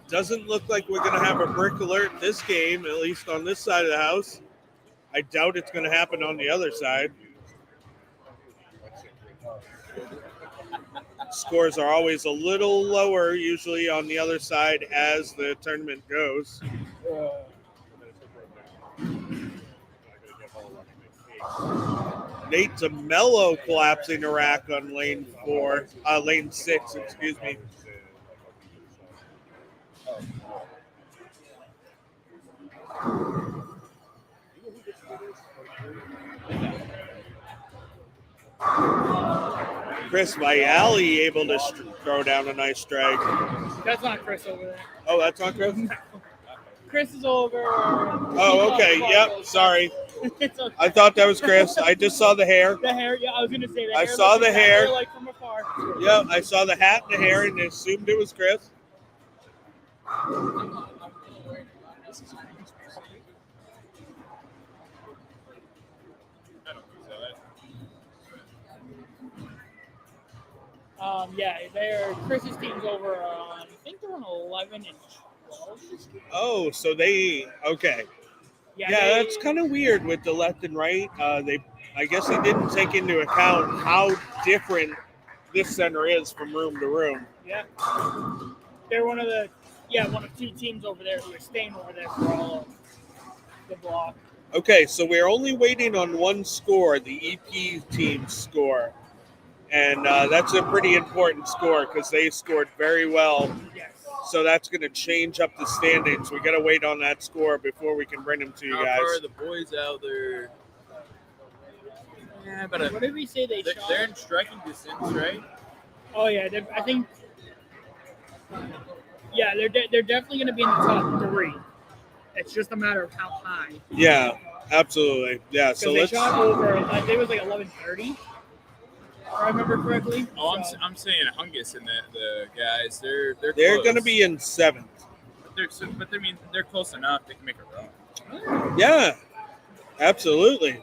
Doesn't look like we're going to have a brick alert this game, at least on this side of the house. I doubt it's going to happen on the other side. Scores are always a little lower, usually on the other side as the tournament goes. Nate DeMello collapsing a rack on lane 6, excuse me. Chris Vialli able to throw down a nice strike. That's not Chris over there. Oh, that's not Chris? Chris is over. Oh, okay. Yep. Sorry. It's okay. I thought that was Chris. I just saw the hair. The hair, yeah, I was gonna say that. I saw the hair. Like from afar. Yeah, I saw the hat and the hair and assumed it was Chris. Yeah, Chris's team's over on. I think they're on 11 and 12. Oh, so okay. Yeah, that's kind of weird with the left and right. I guess they didn't take into account how different this center is from room to room. Yeah, they're one of two teams over there who are staying over there for all of the block. Okay, so we're only waiting on one score, the EP team's score. And that's a pretty important score because they scored very well. Yes. So that's going to change up the standings. We got to wait on that score before we can bring them to you guys. How far are the boys out there? Yeah, but what did we say they shot? They're in striking distance, right? Oh yeah, I think. Yeah, they're definitely going to be in the top 3. It's just a matter of how high. Yeah, absolutely. Yeah, so they shot over. I think it was like 11:30. If I remember correctly. Oh, I'm saying Hungus and the guys. They're going to be in 7th. But they're close enough. They can make a run. Yeah, absolutely.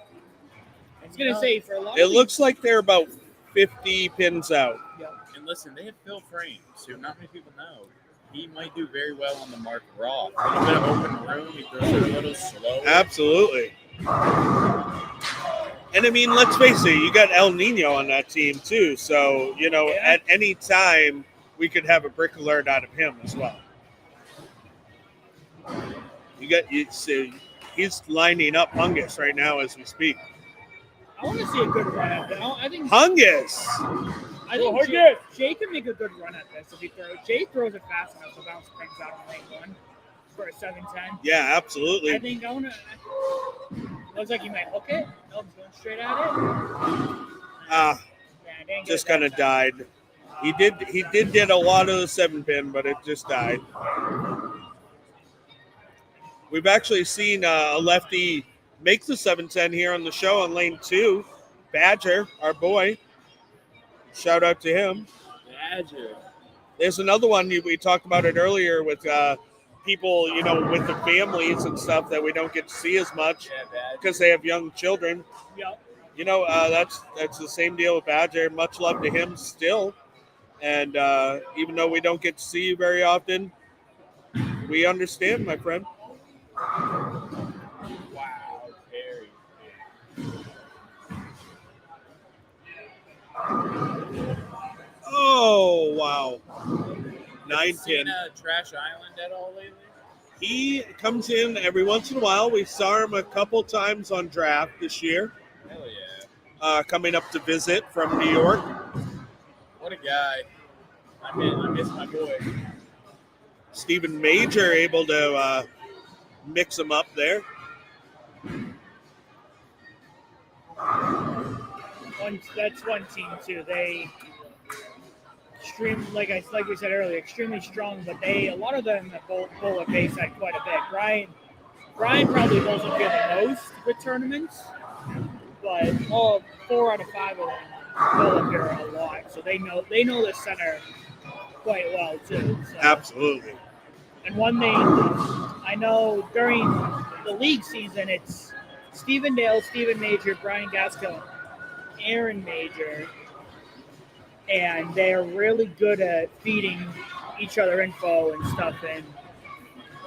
I was gonna say for a lot. It looks like they're about 50 pins out. Yeah. And listen, they have Phil Frames, who not many people know. He might do very well on the Mark Raw. A little bit of open room. He throws it a little slow. Absolutely. And I mean, let's face it, you got El Nino on that team too. So, at any time, we could have a brick alert out of him as well. He's lining up Hungus right now as we speak. I want to see a good run at that. I think Hungus! I think Jay can make a good run at this if he throws. Jay throws it fast enough to bounce things out on lane 1 for a 7-10. Yeah, absolutely. I think looks like he might hook it. Nope, going straight at it. Just kind of died. He did get a lot of the 7-pin, but it just died. We've actually seen a lefty make the 7-10 here on the show on lane 2. Badger, our boy. Shout out to him. Badger. There's another one we talked about it earlier with people, with the families and stuff that we don't get to see as much because they have young children. Yep. That's the same deal with Badger. Much love to him still. And even though we don't get to see you very often, we understand, my friend. Wow, very. Oh, wow. 9-pin. Seen Trash Island at all lately? He comes in every once in a while. We saw him a couple times on draft this year. Hell yeah. Coming up to visit from New York. What a guy. I miss my boy. Stephen Major able to mix him up there. That's one team too. They like we said earlier, extremely strong, but a lot of them that bowl at Bayside quite a bit. Brian probably bowls up here the most with tournaments, but 4 out of 5 of them bowl up here a lot. So they know the center quite well too. So. Absolutely. And one thing I know during the league season, it's Stephen Dale, Stephen Major, Brian Gaskill, Aaron Major, and they're really good at feeding each other info and stuff. And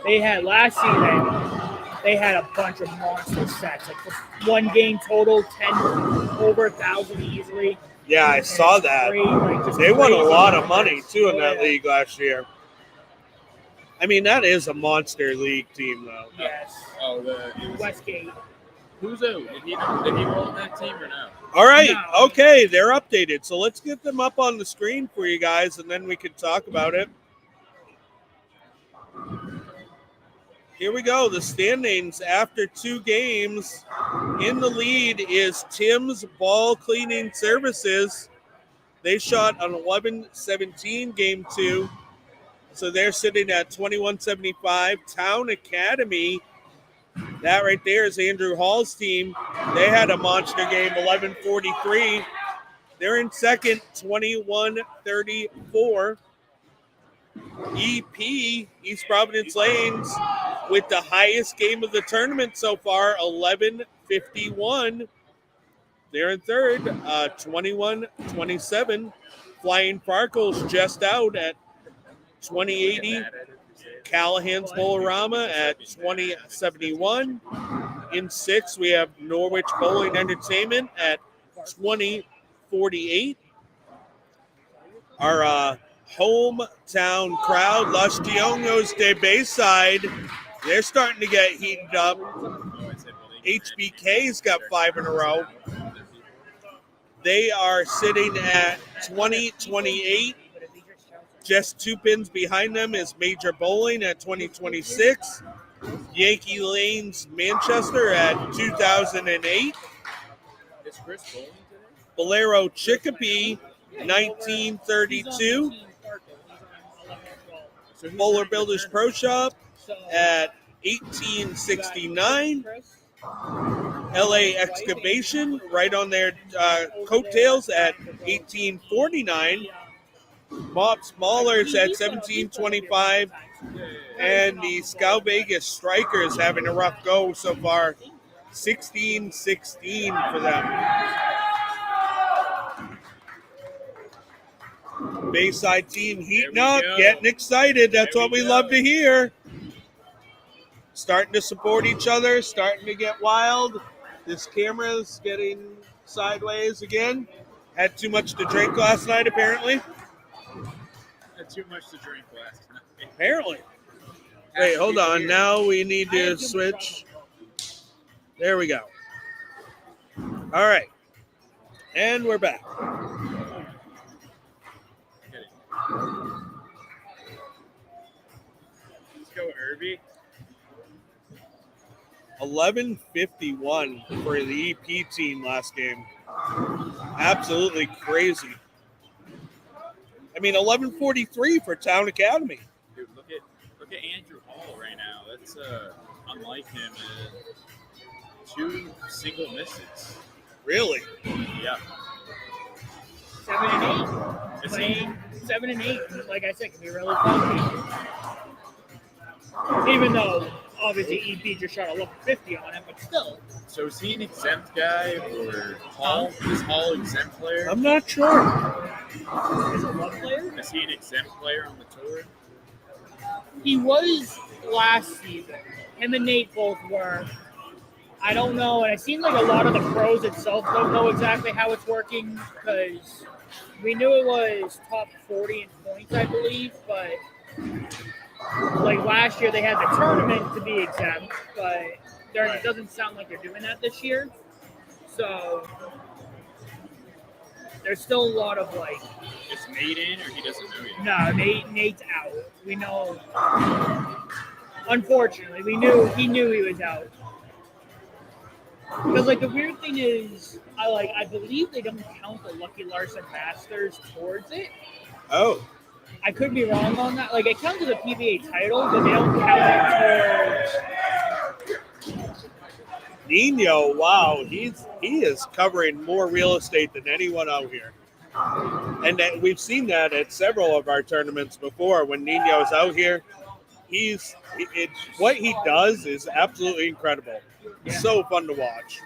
they had last season, they had a bunch of monster sets. Like one game total, 10 over 1,000 easily. Yeah, I saw that. They won a lot of money too in that league last year. I mean, that is a monster league team, though. Yes. Oh, the Westgate. Who's out? Did he roll in that team or no? All right. No. Okay, they're updated. So let's get them up on the screen for you guys, and then we can talk about it. Here we go. The standings after 2 games. In the lead is Tim's Ball Cleaning Services. They shot an 11-17 game 2. So they're sitting at 21.75. Town Academy That right there is Andrew Hall's team. They had a monster game, 11:43. They're in second, 21-34. EP, East Providence Lanes, with the highest game of the tournament so far, 11:51. They're in third, 21-27. Flying Farkles just out at 2080. Callahan's Bolorama at 2071. In sixth, we have Norwich Bowling Entertainment at 2048. Our hometown crowd, Los Tionos de Bayside, they're starting to get heated up. HBK's got 5 in a row. They are sitting at 2028. Just 2 pins behind them is Major Bowling at 2026. Yankee Lanes Manchester at 2008. Is Chris bowling today? Bolero Chicopee, 1932. Bowler Builders Pro Shop at 1869. LA Excavation right on their coattails at 1849. Bob Smallers at 1725. And the Scout Vegas Strikers having a rough go so far. 16-16 for them. Bayside team heating up, getting excited. That's what we love to hear. Starting to support each other, starting to get wild. This camera's getting sideways again. Had too much to drink last night, apparently. Had too much to drink last night. Apparently. Wait, hold on. Now we need to switch. There we go. All right. And we're back. Let's go, Irby. 11:51 for the EP team last game. Absolutely crazy. I mean, 11:43 for Town Academy. Dude, look at Andrew Hall right now. That's unlike him. 2 single misses. Really? Yeah. 7 and 8. Is he? 7 and 8. Like I said, can be really funky. Even though obviously EP just shot a look 50 on him, but still. So is he an exempt guy or Hall? Is Hall exempt player? I'm not sure. Is it one player? Is he an exempt player on the tour? He was last season. Him and Nate both were. I don't know, and it seems like a lot of the pros itself don't know exactly how it's working because we knew it was top 40 in points, I believe, but like last year they had the tournament to be exempt, but it doesn't sound like they're doing that this year. So there's still a lot of like. Is Nate in or he doesn't know yet? No, Nate's out. We know. Unfortunately, he knew he was out. Because like the weird thing is, I believe they don't count the Lucky Larson Masters towards it. Oh. I could be wrong on that. Like it counts as a PBA title, but they don't count it towards. Nino, wow, he is covering more real estate than anyone out here. And that we've seen that at several of our tournaments before when Nino's out here. What he does is absolutely incredible. Yeah. So fun to watch.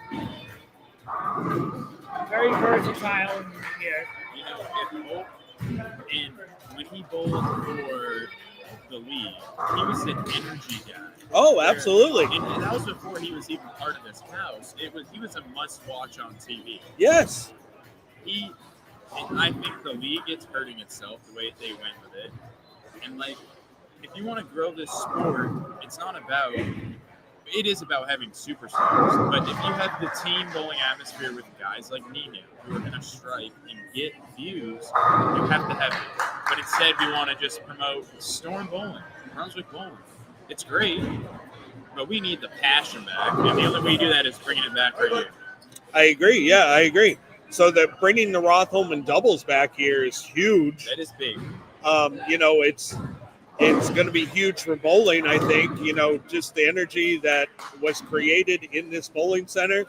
Very versatile. Yeah. And when he bowled for the league, he was an energy guy. Oh, absolutely. And that was before he was even part of this house. He was a must-watch on TV. Yes. And I think the league is hurting itself the way they went with it. And like, if you want to grow this sport, it is about having superstars. But if you have the team bowling atmosphere with guys like Nino who are going to strike and get views, you have to have it. But instead, we want to just promote Storm Bowling, Brunswick Bowling. It's great, but we need the passion back. And the only way you do that is bringing it back right here. I agree. Yeah, I agree. So that bringing the Rotholman doubles back here is huge. That is big. it's going to be huge for bowling, I think. Just the energy that was created in this bowling center.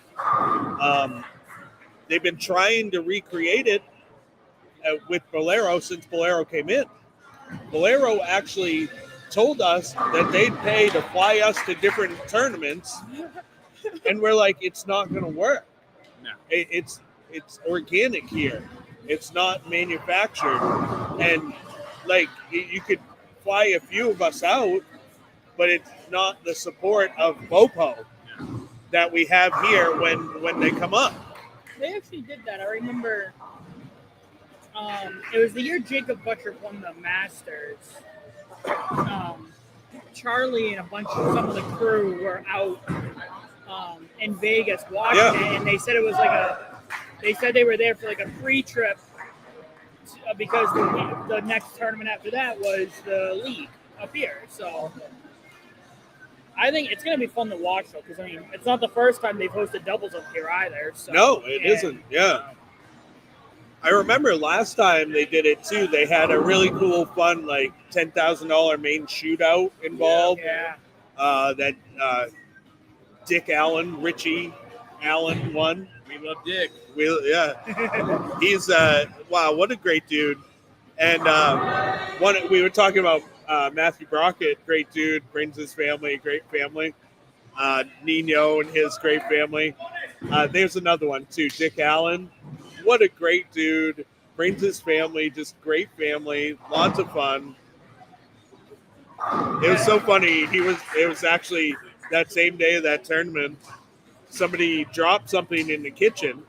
They've been trying to recreate it with Bolero since Bolero came in. Bolero actually told us that they'd pay to fly us to different tournaments, and we're like, it's not going to work. No. It's organic here. It's not manufactured, and like you could fly a few of us out, but it's not the support of Bopo that we have here when they come up. They actually did that. I remember it was the year Jacob Butcher won the Masters. Charlie and some of the crew were out in Vegas watching it, and they said it was they said they were there for like a free trip because the next tournament after that was the league up here. So I think it's going to be fun to watch, though, because, it's not the first time they've hosted doubles up here either. So, no, it isn't. Yeah. I remember last time they did it, too. They had a really cool, fun, like, $10,000 Maine shootout involved. Yeah. That Dick Allen, Richie Allen won. We love Dick. Yeah. He's, wow, what a great dude. And we were talking about Matthew Brockett, great dude, brings his family, great family. Nino and his great family. There's another one, too, Dick Allen. What a great dude. Brings his family, just great family, lots of fun. It was so funny. It was actually that same day of that tournament, somebody dropped something in the kitchen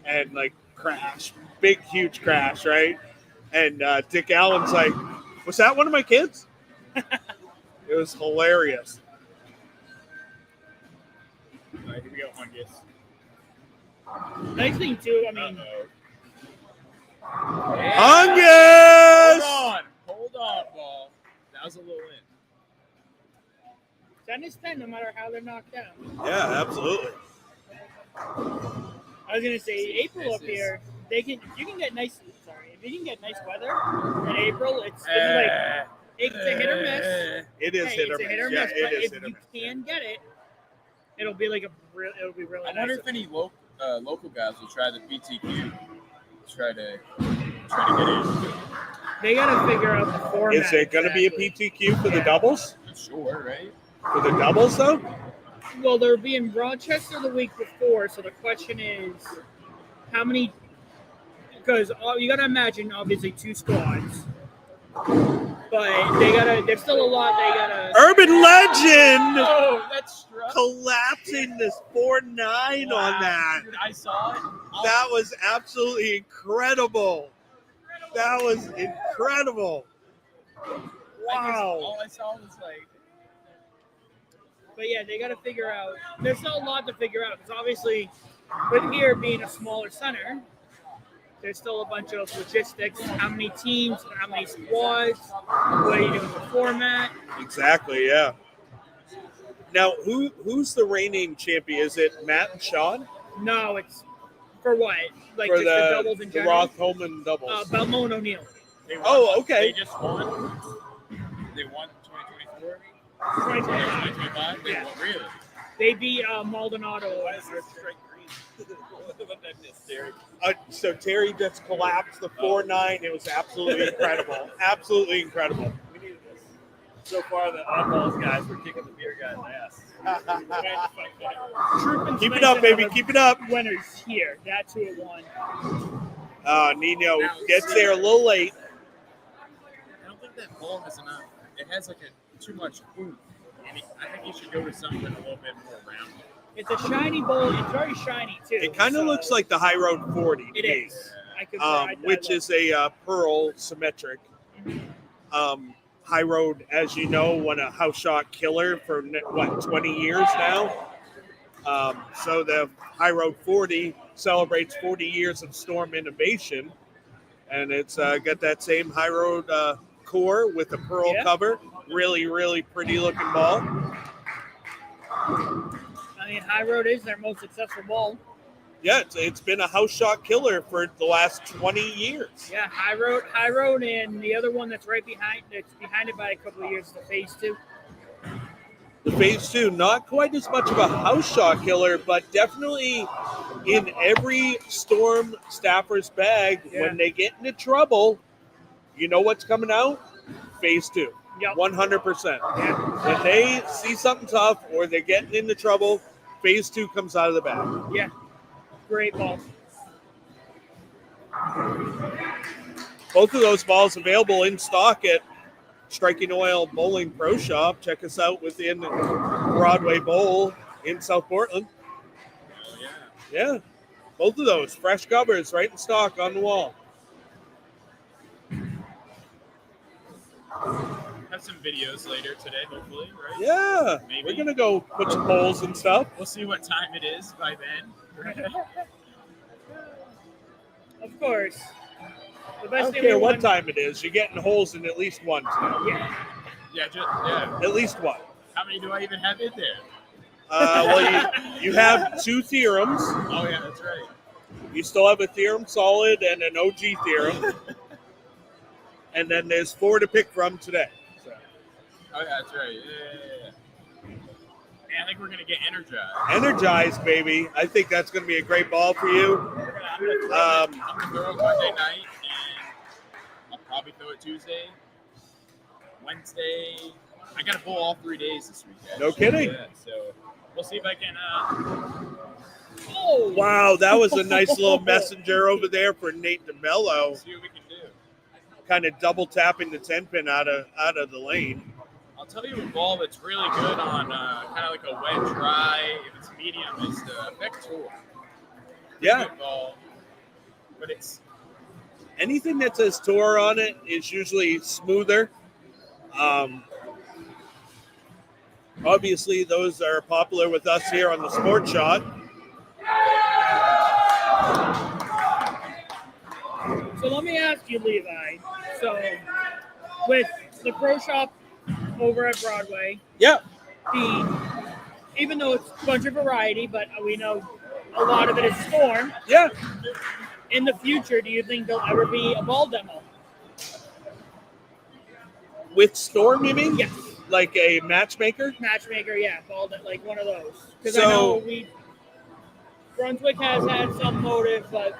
and like crash, big, huge crash, right? And Dick Allen's like, was that one of my kids? It was hilarious. All right, here we go, Hungus. Nice thing, too, Hungus! Hold on, ball. That was a little in. 10 is 10, no matter how they're knocked down. Yeah, absolutely. I was gonna say April up here. If you can get nice weather in April, it's a hit or miss. It is hit or miss. It's a hit or Yeah, miss, it but is if hit or you miss. can get it, it'll be really I nice. wonder if any local guys will try the PTQ. Try to get in. They gotta figure out the format. Is it going to be a PTQ for the doubles? Sure, right? For the doubles, though? Well, they'll be in Rochester the week before, so the question is, how many? Because you gotta imagine, obviously, 2 squads, but there's still a lot they gotta. Urban Legend Oh, that's struck. collapsing this 4-9 on that. Dude, I saw it. That was absolutely incredible. That was incredible. Wow. All I saw was like. But yeah, they got to figure out. There's still a lot to figure out because obviously, with here being a smaller center, there's still a bunch of logistics. How many teams? How many squads? What are you doing with the format? Exactly, yeah. Now, who's the reigning champion? Is it Matt and Sean? No, it's for what? Like For just the doubles in the general. Roth-Holman doubles. Belmo and O'Neill. Oh, okay. They just won. They won 2024. 2025. 2025. They Yeah. won, really. They beat Maldonado. Why is there strike green? What did I miss, Derek? So Terry just collapsed the 4-9. It was absolutely incredible. Absolutely incredible. We needed this. So far, the oddballs guys were kicking the beer guy's ass. Keep it up, baby. Keep it up. Winners here. That's who it won. Nino gets there a little late. I don't think that ball has enough. It has like too much oomph. And I think you should go to something a little bit more round. It's a shiny bowl. It's very shiny too. It kind of looks like the High Road 40 to It me. is. I could ride that which one. is a pearl symmetric. High Road, as you know, won a house shot killer for 20 years now. So the High Road 40 celebrates 40 years of storm innovation, and it's got that same High Road core with a pearl cover. Really, really pretty looking ball. I mean, High Road is their most successful ball. Yeah, it's been a house shot killer for the last 20 years. Yeah, High Road, and the other one that's behind it by a couple of years, the Phase 2. The Phase 2, not quite as much of a house shot killer, but definitely in every Storm staffer's bag, when they get into trouble, you know what's coming out? Phase 2. Yep. 100%. Yeah. When they see something tough or they're getting into trouble, Phase 2 comes out of the bag. Yeah. Great ball. Both of those balls available in stock at Striking Oil Bowling Pro Shop. Check us out within Broadway Bowl in South Portland. Oh, yeah. Yeah, both of those fresh covers right in stock on the wall. Have some videos later today, hopefully, right? Yeah, Maybe. we're gonna go put some polls and stuff. We'll see what time it is by then. Of course. The I best don't thing care we what want- time it is. You're getting holes in at least one today. Yeah. At least one. How many do I even have in there? Well, you have 2 theorems. Oh, yeah, that's right. You still have a theorem solid and an OG theorem. And then there's 4 to pick from today. So. Oh, yeah, that's right. Yeah. Man, I think we're going to get energized. Energized, baby. I think that's going to be a great ball for you. I'm going to throw it Monday night, and I'll probably throw it Tuesday, Wednesday. I got to bowl all 3 days this weekend. No kidding. Yeah, so we'll see if I can. Oh! Wow, that was a nice little messenger over there for Nate DeMello. See what we can do. Kind of double tapping the 10-pin out of the lane. I'll tell you a ball that's really good on kind of like a wet dry. If it's medium, is the Effect Tour. Yeah. Good ball, but it's Anything that says tour on it is usually smoother. Obviously, those are popular with us here on the Sport Shot. So let me ask you, Levi. So with the pro shop over at Broadway, Yeah. even though it's a bunch of variety, but we know a lot of it is Storm. Yeah. In the future, do you think there'll ever be a ball demo? With Storm, you mean? Yes. Like a matchmaker? Matchmaker, yeah, ball like one of those. Because So- I know Brunswick has had some motive, but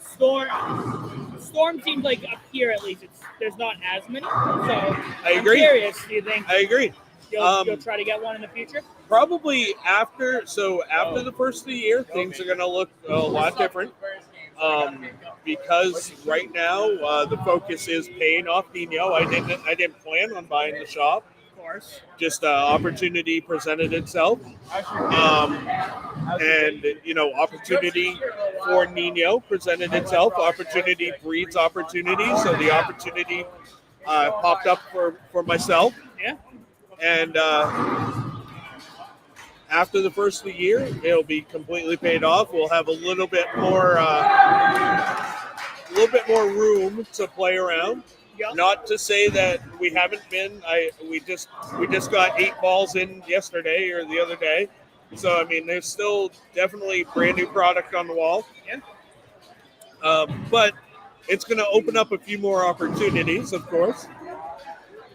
Storm seems like up here at least there's not as many. So I agree. I'm curious. Do you think I agree. you'll try to get one in the future? Probably after the first of the year, things are going to look a lot different. Because right now the focus is paying off Nino. I didn't plan on buying the shop. Of course. Just opportunity presented itself, and opportunity for Nino presented itself. Opportunity breeds opportunity, so the opportunity popped up for myself. Yeah. And after the first of the year, it'll be completely paid off. We'll have a little bit more room to play around. Yep. Not to say that we haven't been. We just got 8 balls in yesterday or the other day. So I mean, there's still definitely brand new product on the wall. Yeah. But it's going to open up a few more opportunities, of course.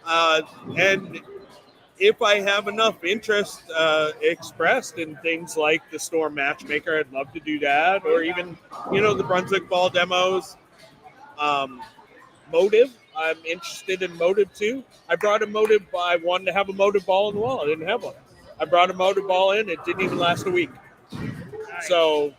And if I have enough interest expressed in things like the Storm Matchmaker, I'd love to do that. Or even, the Brunswick ball demos. Motive, I'm interested in Motive too. I brought a Motive. I wanted to have a Motive ball on the wall. I didn't have one. I brought a Motive ball in. It didn't even last a week. Nice. So,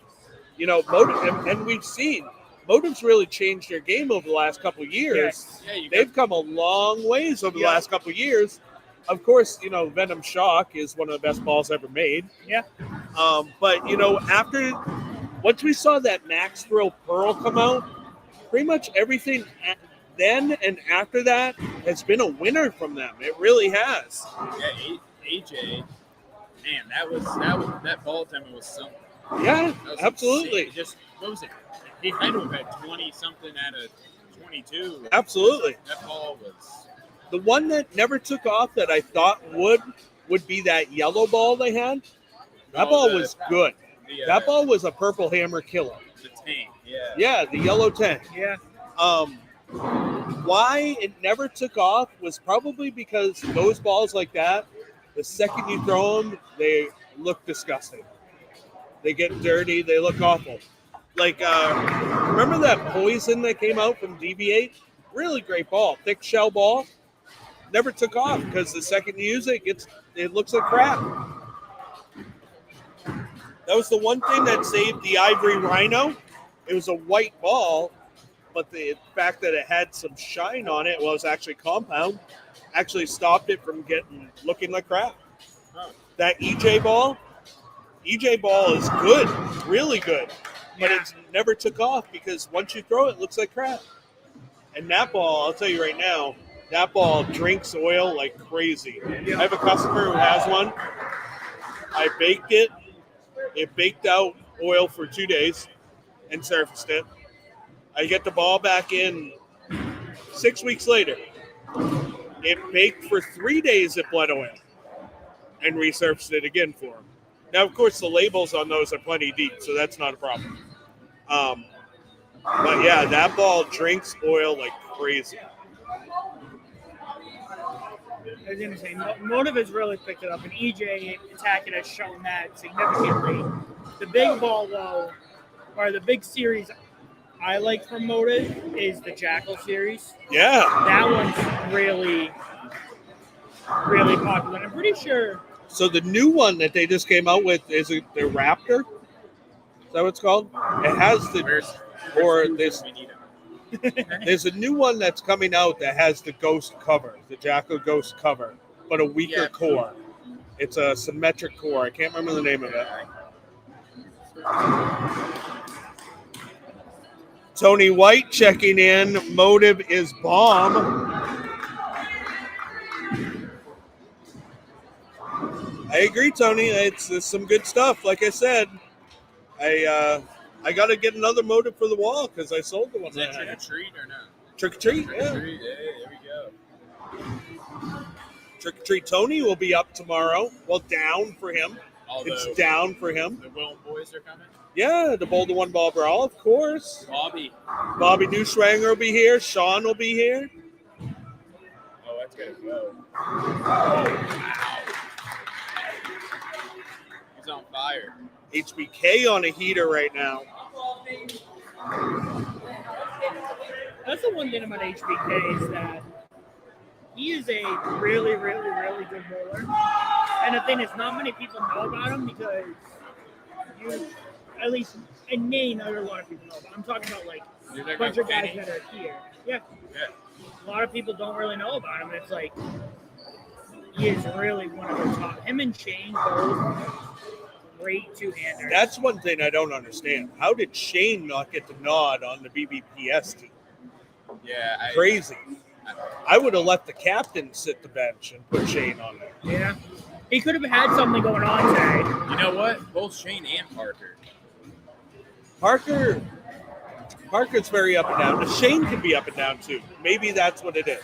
Motive, and we've seen Motive's really changed their game over the last couple of years. Yes. yeah. They've come a long ways over the last couple of years. Of course, Venom Shock is one of the best balls ever made. Yeah. But once we saw that Max Thrill Pearl come out, pretty much everything then and after that has been a winner from them. It really has. Yeah, AJ, man, that ball demo was something. Yeah, That was absolutely. insane. Just what was it? He had to have had 20 something out of 22. Absolutely. That ball was. The one that never took off that I thought would be that yellow ball they had. That ball was good. That ball was a Purple Hammer killer. The tank, yeah. Yeah, the yellow tank. Yeah. Why it never took off was probably because those balls like that, the second you throw them, they look disgusting. They get dirty. They look awful. Like, remember that Poison that came out from DV8? Really great ball. Thick shell ball. Never took off because the second you use it, it looks like crap. That was the one thing that saved the Ivory Rhino. It was a white ball, but the fact that it had some shine on it, well, it was actually compound, actually stopped it from looking like crap. That EJ ball is good, really good, but it's never took off because once you throw it, it looks like crap. And that ball, I'll tell you right now, that ball drinks oil like crazy. I have a customer who has one. I baked it. It baked out oil for 2 days and surfaced it. I get the ball back in 6 weeks later. It baked for 3 days at blood oil and resurfaced it again for him. Now, of course, the labels on those are plenty deep, so that's not a problem. But yeah, that ball drinks oil like crazy. I was going to say, Motive has really picked it up, and EJ Attack has shown that significantly. The big ball, though, or the big series I like from Motive is the Jackal series. Yeah. That one's really, really popular. I'm pretty sure. So the new one that they just came out with is the Raptor. Is that what it's called? It has there's a new one that's coming out that has the Ghost cover, the Jackal Ghost cover, but a weaker core. It's a symmetric core. I can't remember the name of it. Tony White checking in. Motive is bomb. I agree, Tony. It's some good stuff. Like I said, I got to get another Motive for the wall because I sold the one. Is that trick or treat or not? Trick or treat, Trick or treat, there we go. Trick or treat Tony will be up tomorrow. Well, down for him. It's down for him. The Wilton boys are coming? Yeah, the Boulder One Ball Brawl, of course. Bobby Newschwanger will be here. Sean will be here. Oh, that's gotta go. Wow. He's on fire. HBK on a heater right now. That's the one thing about HBK is that he is a really, really, really good bowler. And the thing is, not many people know about him because at least in Maine, not a lot of people know about him. I'm talking about like a bunch of guys that are here. Yeah. A lot of people don't really know about him. It's like he is really one of the top. Him and Shane both great two-handers. That's one thing I don't understand. How did Shane not get the nod on the BBPS team? Yeah. Crazy. I would have let the captain sit the bench and put Shane on there. Yeah. He could have had something going on today. You know what? Both Shane and Parker. Parker's very up and down. Shane can be up and down too. Maybe that's what it is.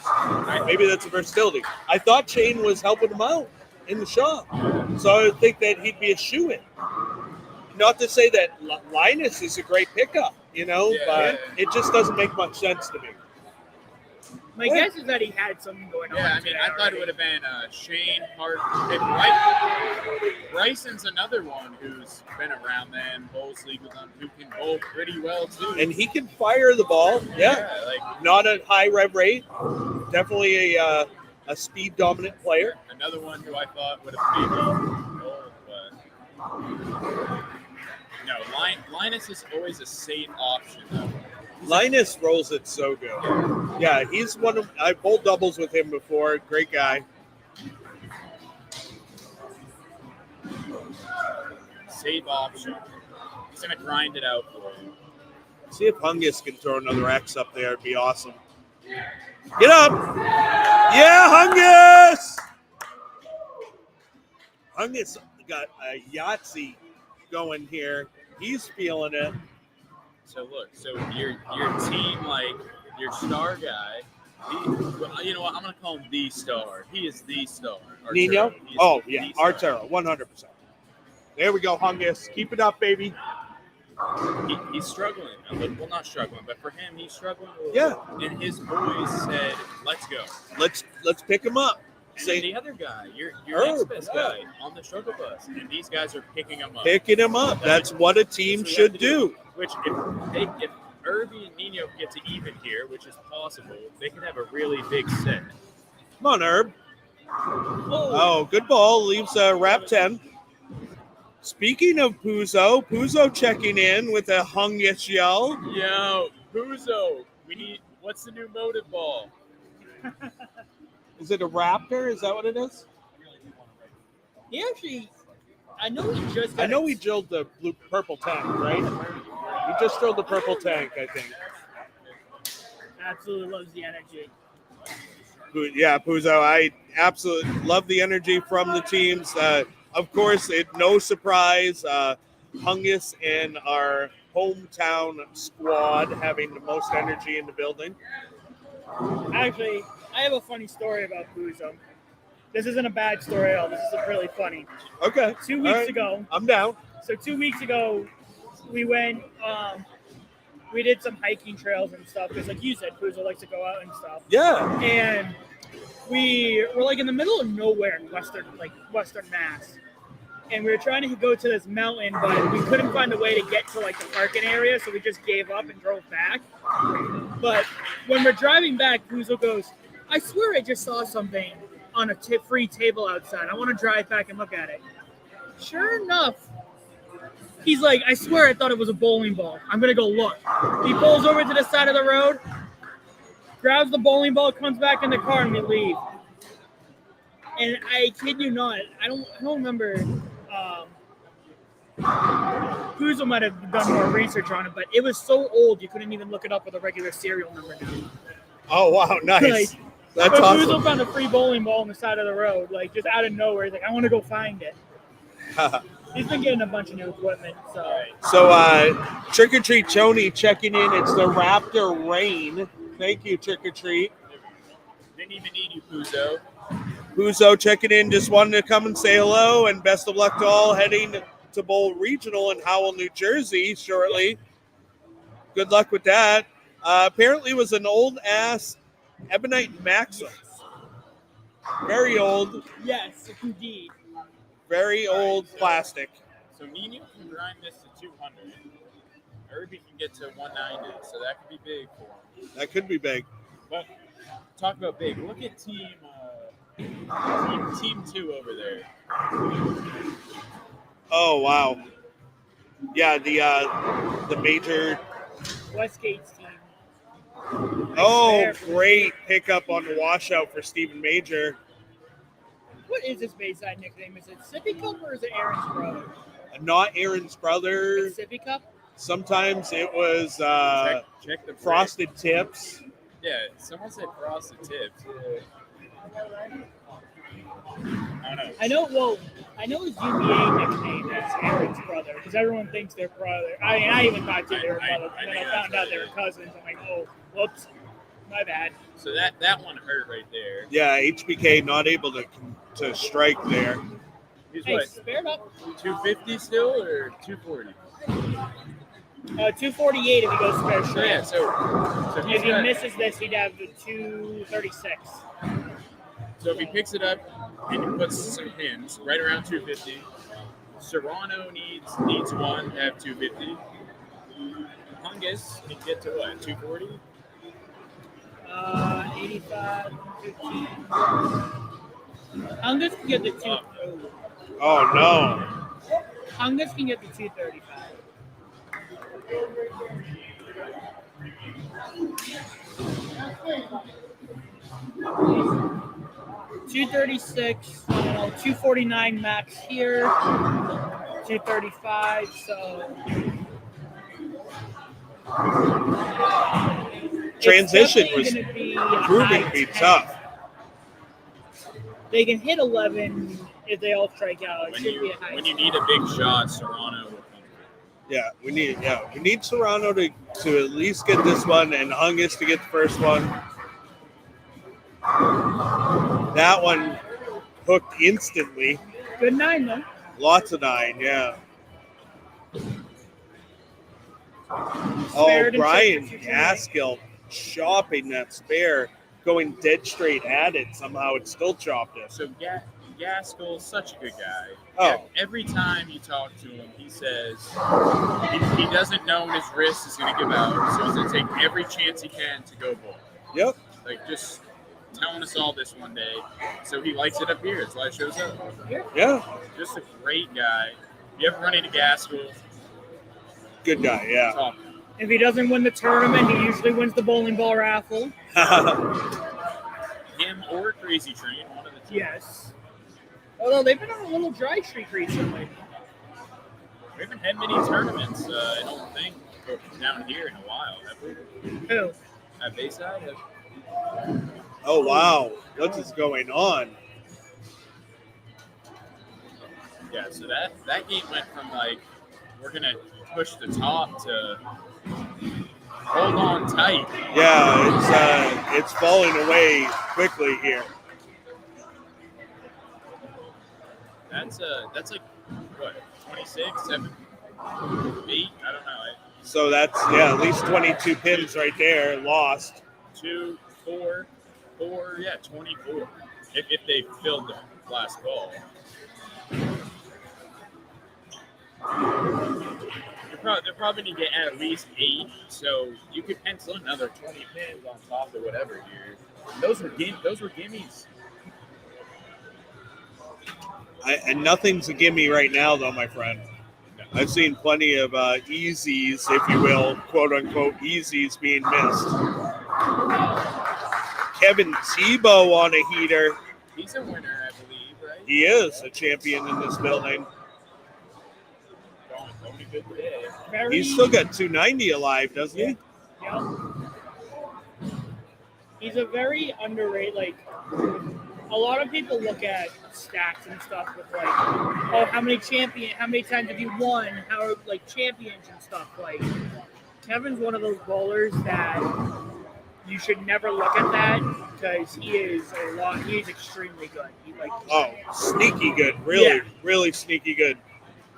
Maybe that's a versatility. I thought Shane was helping him out in the shop. So I would think that he'd be a shoo-in. Not to say that Linus is a great pickup, but it just doesn't make much sense to me. My guess is that he had something going on. Yeah, I mean, I thought it would have been Shane, Parker, Bryson's another one who's been around them, bowls league with them, who can bowl pretty well too. And he can fire the ball. Yeah. Not a high rev rate. Definitely a speed dominant player. Another one who I thought would have maybe bowled, but no, Linus is always a safe option though. Linus rolls it so good. Yeah, he's one of. I bowled doubles with him before. Great guy. Safe option. He's gonna grind it out for you. See if Hungus can throw another X up there. It'd be awesome. Get up! Yeah, Hungus! Hungus got a Yahtzee going here. He's feeling it. So look, your team, like your star guy, you know what? I'm gonna call him the star. He is the star. Nino? Oh yeah, Arturo, 100%. There we go, Hungus. Keep it up, baby. He's struggling. Well, not struggling, but for him, he's struggling a little Yeah. bit. And his boys said, let's go. Let's pick him up. And Say the other guy, your Herb, next best guy on the struggle bus, and these guys are picking him up. picking him up. That's what a team should do. Which, if Irby and Nino get to even here, which is possible, they can have a really big set. Come on, Herb. Oh, good ball. Leaves wrap 10. Speaking of Puzo checking in with a Hungus yell. Yo, Puzo, what's the new motive ball? Is it a Raptor? Is that what it is? He actually, I know he just. I know he drilled the purple tank, right? He just drilled the purple tank, I think. Absolutely loves the energy. Yeah, Puzo, I absolutely love the energy from the teams. Of course, no surprise, Hungus and our hometown squad having the most energy in the building. Actually, I have a funny story about Puzo. This isn't a bad story at all. This is really funny. Okay. 2 weeks All right. ago. I'm down. So 2 weeks ago, we went. We did some hiking trails and stuff because, like you said, Puzo likes to go out and stuff. Yeah. And we were like in the middle of nowhere in Western Mass. And we were trying to go to this mountain, but we couldn't find a way to get to like the parking area, so we just gave up and drove back. But when we're driving back, Puzo goes, "I swear I just saw something on a free table outside. I want to drive back and look at it." Sure enough, he's like, "I swear I thought it was a bowling ball. I'm going to go look." He pulls over to the side of the road, grabs the bowling ball, comes back in the car, and we leave. And I kid you not, I don't remember. Puzo might have done more research on it, but it was so old you couldn't even look it up with a regular serial number now. Oh, wow. Nice. That's but awesome. Puzo found a free bowling ball on the side of the road, like just out of nowhere. He's like, "I want to go find it." He's been getting a bunch of new equipment. So, Trick or Treat Choni checking in. It's the Raptor Rain. Thank you, Trick or Treat. Didn't even need you, Puzo. Puzo checking in. Just wanted to come and say hello and best of luck to all heading to Bowl Regional in Howell, New Jersey shortly. Good luck with that. Apparently it was an old-ass Ebonite Maxim. Very old. Yes, indeed. Very old plastic. So Nino can grind this to 200. Irby can get to 190, so that could be big for him. That could be big. But talk about big. Look at team 2 over there. Oh, wow. Yeah, the major. Westgate's team. Oh, great pickup on the washout for Stephen Major. What is his Bayside nickname? Is it Sippy Cup or is it Aaron's brother? Not Aaron's brother. It's Sippy Cup? Sometimes it was check the Frosted Tips. Yeah, someone said Frosted Tips. I don't know. I know his UVA nickname is Aaron's brother because everyone thinks they're brother. I even thought they were brothers, and then I found out they were cousins. I'm like, oh, whoops, my bad. So that one hurt right there. Yeah, HBK not able to strike there. He's Hey, what? spared up. 250 still or 240? 248 if he goes spare straight. Yeah, so If he misses this, he'd have the 236. So if he picks it up and he puts some pins right around 250, Serrano needs one to have 250. Hungus can get to what, 240? 85, 15. Hungus can get the 2. Oh, no. Hungus can get the 235. 236, 249 max here, 235, so Transition was proving to be 10. tough. They can hit 11 if they all strike out. It should be a high. When you need a big shot, Serrano will come. Yeah, we need Serrano to at least get this one and Hungus to get the first one. That one hooked instantly. Good 9 though. Lots of 9, yeah. Oh, Spared and Brian checked it, Gaskill chopping that spare, going dead straight at it. Somehow it still chopped it. So Gaskell's such a good guy. Oh. Every time you talk to him, he says he doesn't know when his wrist is going to give out, so he's going to take every chance he can to go bull. Yep. Like, just telling us all this one day. So he likes it up here. That's why it shows up. Yeah. Just a great guy. If you ever run into Gaskell, good guy, yeah. talk. If he doesn't win the tournament, he usually wins the bowling ball raffle. Him or Crazy Train, one of the two. Yes. Although they've been on a little dry streak recently. We haven't had many tournaments, I don't think, down here in a while, have we? Who? At Bayside? Oh, wow. What is going on? Yeah, so that game went from, like, we're going to push the top to hold on tight. Yeah, it's falling away quickly here. That's like, what, 26, 7, 8? I don't know. So that's, yeah, at least 22 pins right there lost. 2, 4, 24. If they filled the last ball. They're probably going to get at least 8, so you could pencil another 20 pins on top of whatever here. Those were gimmies. And nothing's a gimme right now, though, my friend. I've seen plenty of easies, if you will, quote-unquote easies being missed. Kevin Tebow on a heater. He's a winner, I believe, right? He is a champion in this building. Going a good day. He's still got 290 alive, doesn't he? Yeah. He's a very underrated, like, a lot of people look at stats and stuff with, like, oh, how many times have you won, how, like, champions and stuff. Like, Kevin's one of those bowlers that you should never look at that because he's extremely good. Sneaky good. Really sneaky good.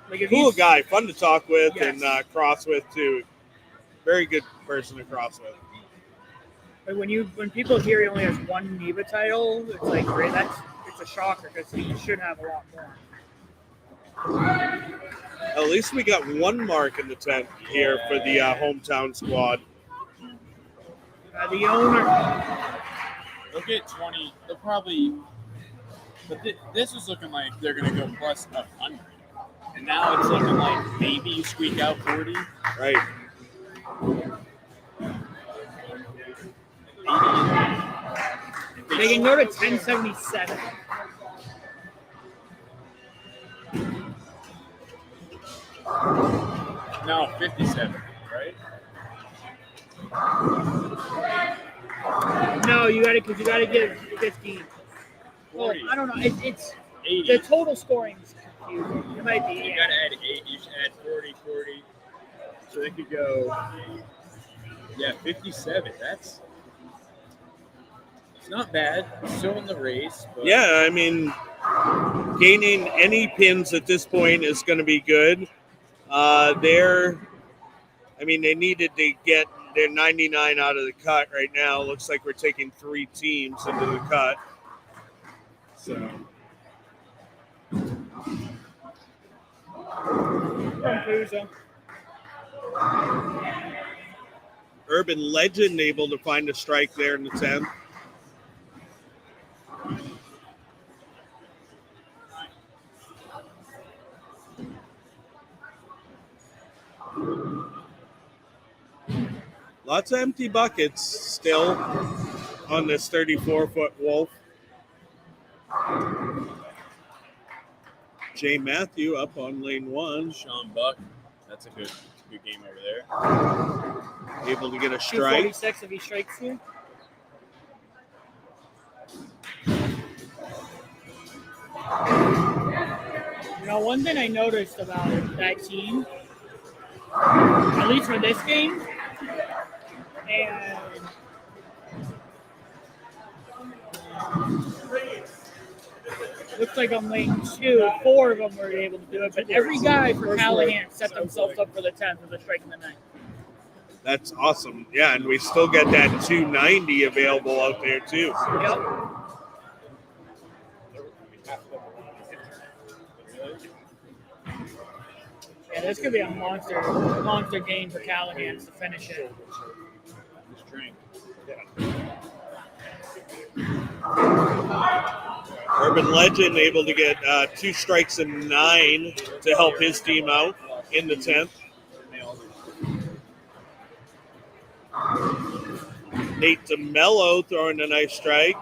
Like, cool guy, fun to talk with Yes. and cross with, too. Very good person to cross with. Like when people hear he only has one NEBA title, it's like it's a shocker because he should have a lot more. At least we got one mark in the tent here for the hometown squad. The owner. They'll get 20. They'll probably. But this was looking like they're going to go plus 100. And now it's looking like maybe you squeak out 40. Right. They can go to 1077. No, 57, right? No, you got to give 15. 40. Well, I don't know. It's 80. the total scoring is confusing. It might be. You got to add 8. You should add 40. So they could go. Yeah, 57. It's not bad. Still in the race. But Yeah, I mean, gaining any pins at this point is going to be good. They needed to get their 99 out of the cut right now. Looks like we're taking 3 teams into the cut. So. Urban Legend able to find a strike there in the 10th. Lots of empty buckets still on this 34-foot Wolf. Jay Matthew up on lane 1. Sean Buck. That's a good game over there. Able to get a strike. 246 if he strikes you. You know, one thing I noticed about that team, at least for this game, and Looks like on lane 2, 4 of them were able to do it, but every guy for Callahan set themselves up for the 10th with a strike in the 9th. That's awesome. Yeah, and we still get that 290 available out there too. Yep. Yeah, this could be a monster game for Callahan to finish it. Just drink. Urban Legend able to get 2 strikes and 9 to help his team out in the 10th. Nate DeMello throwing a nice strike.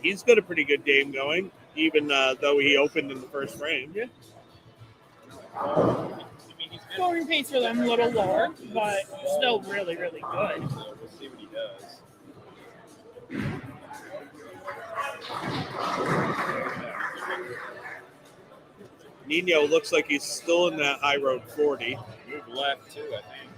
He's got a pretty good game going, even though he opened in the first frame. Yeah. Scoring pace for them a little lower, but still really, really good. So we'll see what he does. Nino looks like he's still in that high road 40. Move left too, I think.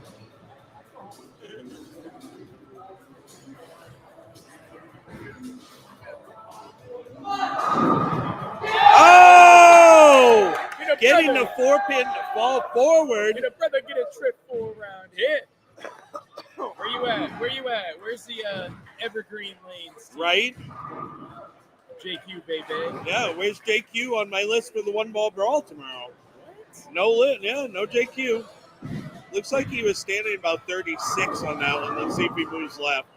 Oh! Getting the 4-pin fall forward. Get a brother, get a trip 4 round hit. Where you at? Where you at? Where's the Evergreen Lanes team? Right? JQ, baby. Yeah, where's JQ on my list for the 1-ball brawl tomorrow? What? No JQ. Looks like he was standing about 36 on that one. Let's see if he moves left.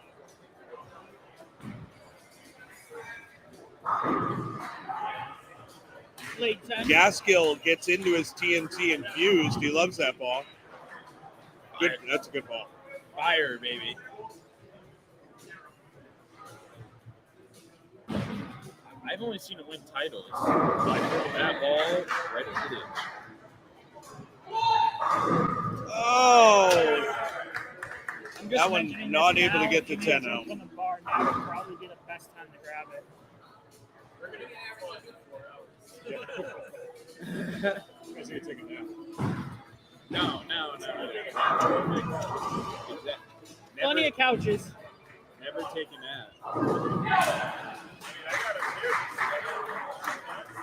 Late 10. Gaskill gets into his TNT infused. He loves that ball. Good. That's a good ball. Fire, baby. I've only seen him win titles. That ball right into the ditch. Oh! I'm just That one mentioning not this able to now. get the If 10 you out. jump on the bar, now would probably be the best time to grab it. Guys need to take a nap. No. Plenty of couches. Never take a nap.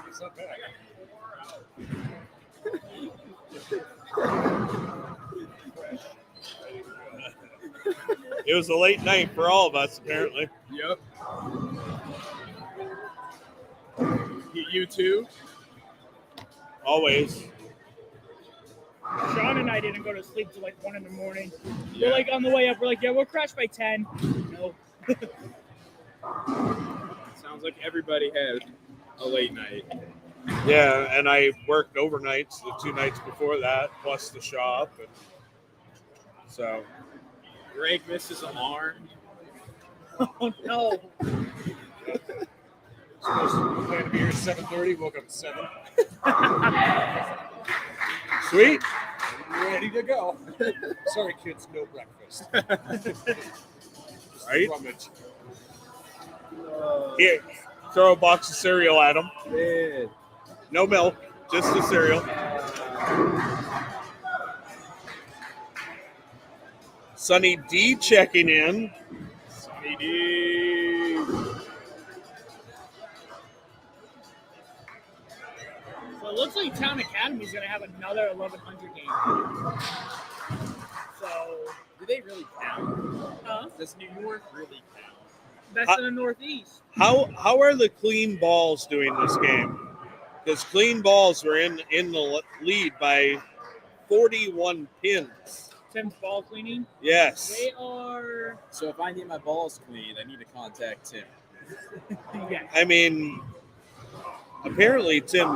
It's not bad. It was a late night for all of us, apparently. Yep. You too? Always. Sean and I didn't go to sleep till like 1 in the morning. Yeah. We're like on the way up, we're like, yeah, we'll crash by 10. No. Sounds like everybody had a late night. Yeah, and I worked overnights the 2 nights before that, plus the shop. And so, Greg missed his alarm. Oh no. Supposed to plan to be here at 7:30. Woke up at 7. sweet. Ready to go. Sorry, kids, no breakfast. Right? Rummage. Here, throw a box of cereal at him. Man. No milk, just the cereal. Sunny D checking in. Sunny D. So it looks like Town Academy is going to have another 1100 game. So, Do they really count? huh? Does New York really count? Best in the Northeast. How are the clean balls doing this game? Because clean balls were in the lead by 41 pins. Tim's ball cleaning. Yes. They are. So if I need my balls cleaned, I need to contact Tim. Yeah. I mean, apparently Tim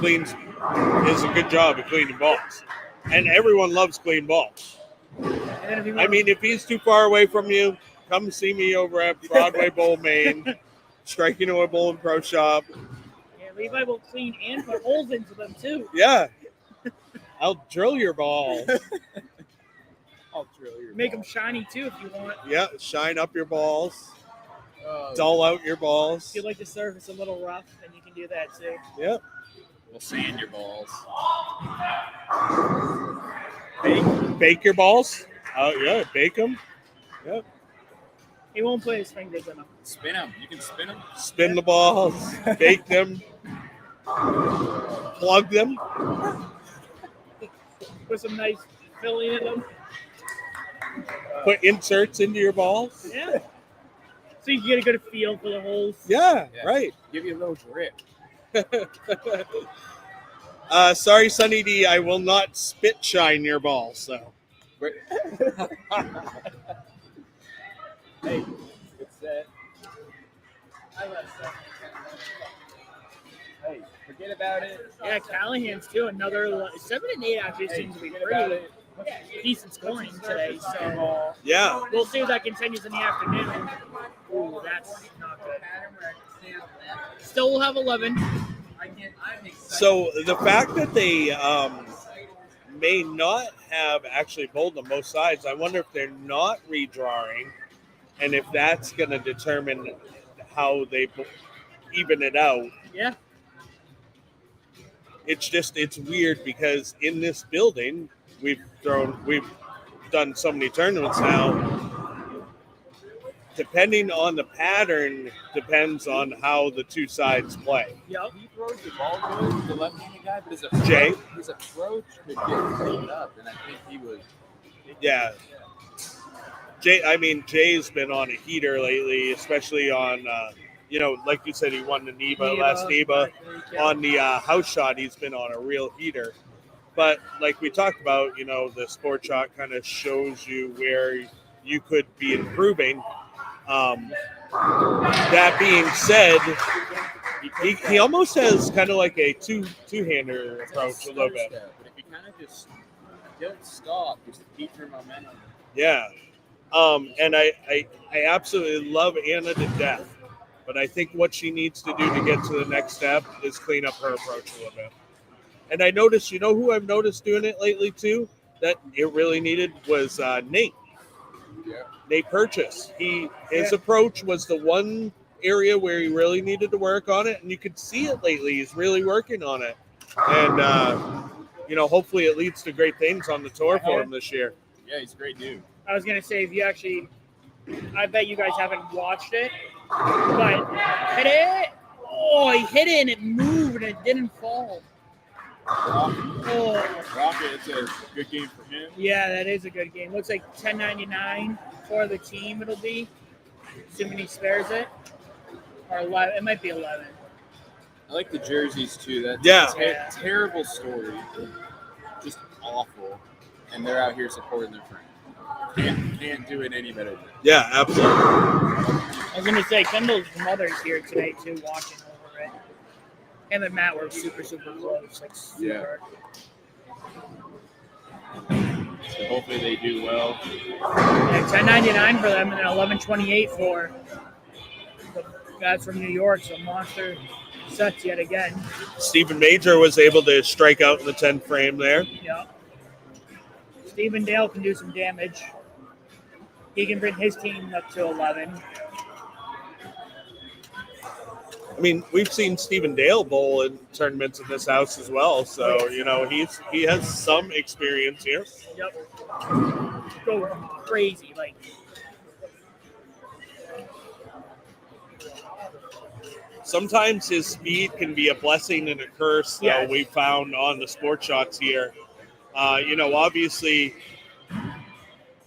does a good job of cleaning balls. And everyone loves clean balls. And then if you I want, mean, if he's too far away from you, come see me over at Broadway Bowl, Maine, Striking Away Bowl and Pro Shop. yeah, Levi will clean and put holes into them too. Yeah. I'll drill your balls. I'll drill your Make them balls. shiny too if you want. Yeah, shine up your balls. Oh, Dull out your balls. If you like the surface a little rough, then you can do that too. Yep. we'll sand your balls. Bake your balls. Oh, yeah, bake them. Yep. He won't put his fingers in them. Spin them. You can spin them. Spin the balls, bake them, plug them. Put some nice filling in them. Put inserts into your balls. Yeah. So you can get a good feel for the holes. Yeah, Yeah. right. Give you a little drip. Sorry, Sunny D, I will not spit shine your balls. So Hey, good set. Hey, forget about it. Yeah, Callahan's too. Another 7 and 8 actually seems to be Forget about pretty it. decent scoring today. So yeah, we'll see if that continues in the afternoon. Ooh, that's not good. Still will have 11. so the fact that they may not have actually bowled on both sides, I wonder if they're not redrawing, and if that's going to determine how they even it out. Yeah. It's weird because in this building we've done so many tournaments now. Depending on the pattern, depends on how the two sides play. Yep. He throws the ball good, the left-handed guy, but Jay? his approach could get cleaned up, and I think he was. Yeah. Jay's been on a heater lately, especially on, like you said, he won the last NEBA. On the house shot, he's been on a real heater. But like we talked about, the sport shot kind of shows you where you could be improving. That being said, he almost has kind of like a two-hander approach a little bit. But if you kind of just don't stop, just keep your momentum. Yeah. And I absolutely love Anna to death. But I think what she needs to do to get to the next step is clean up her approach a little bit. And I noticed, who I've noticed doing it lately too, that it really needed was Nate. Yeah. Nate Purchase. His approach was the one area where he really needed to work on it, and you could see it lately. He's really working on it. And, hopefully it leads to great things on the tour for him this year. Yeah, he's a great dude. I was going to say, if you actually, I bet you guys haven't watched it, but hit it. Oh, he hit it and it moved and it didn't fall. Rocket, it's a good game for him. Yeah, that is a good game. Looks like $10.99 for the team it'll be, assuming he spares it. Or 11. It might be 11. I like the jerseys too. That's Yeah. terrible story. Just awful. And they're out here supporting their friend. Can't do it any better than that. Yeah, absolutely. I was going to say, Kendall's mother's here today too, watching over it. Him and Matt were super, super close. Like, super. So hopefully they do well. Yeah, $10.99 for them, and then $11.28 for the guys from New York. So monster sets yet again. Stephen Major was able to strike out in the 10 frame there. Yeah. Stephen Dale can do some damage. He can bring his team up to 11. I mean, we've seen Stephen Dale bowl in tournaments in this house as well, so he has some experience here. Yep. Go crazy, like. Sometimes his speed can be a blessing and a curse, though. Yes. We found on the sport shots here. Obviously,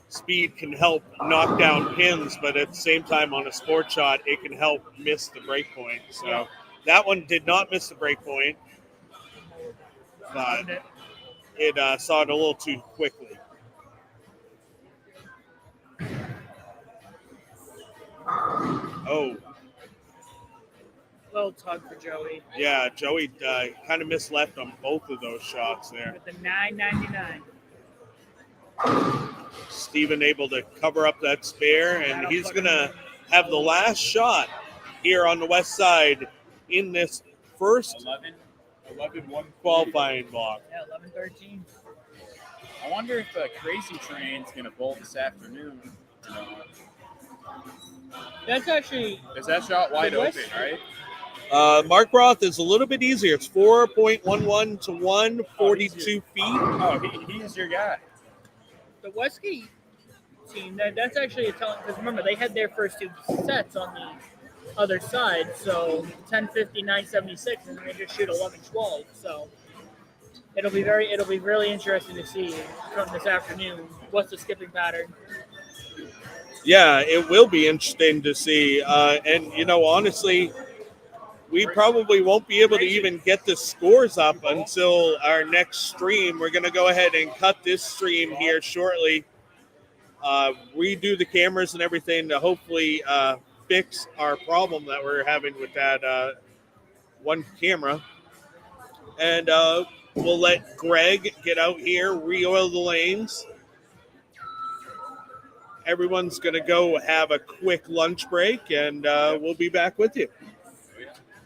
speed can help knock down pins, but at the same time, on a sport shot, it can help miss the break point. So that one did not miss the break point, but it saw it a little too quickly. Oh, Little tug for Joey yeah, Joey kind of misleft on both of those shots there. with the $9.99. Steven able to cover up that spare, and he's going to have the last shot here on the west side in this first 11-1 qualifying block. Yeah, 11-13. I wonder if Crazy Train's going to bowl this afternoon or not. That's actually Is that shot wide The open, West- right? Mark Roth is a little bit easier. It's 4.11 to 1, 42 feet. Oh, he's your guy. the Westgate team, that's actually a telling, because remember, they had their first 2 sets on the other side, so 10-50, 9-76, and they just shoot 11-12. So it'll be really interesting to see from this afternoon what's the skipping pattern. Yeah, it will be interesting to see. And, honestly, we probably won't be able to even get the scores up until our next stream. We're going to go ahead and cut this stream here shortly, redo the cameras and everything to hopefully fix our problem that we're having with that one camera. And we'll let Greg get out here, re-oil the lanes. Everyone's going to go have a quick lunch break, and we'll be back with you.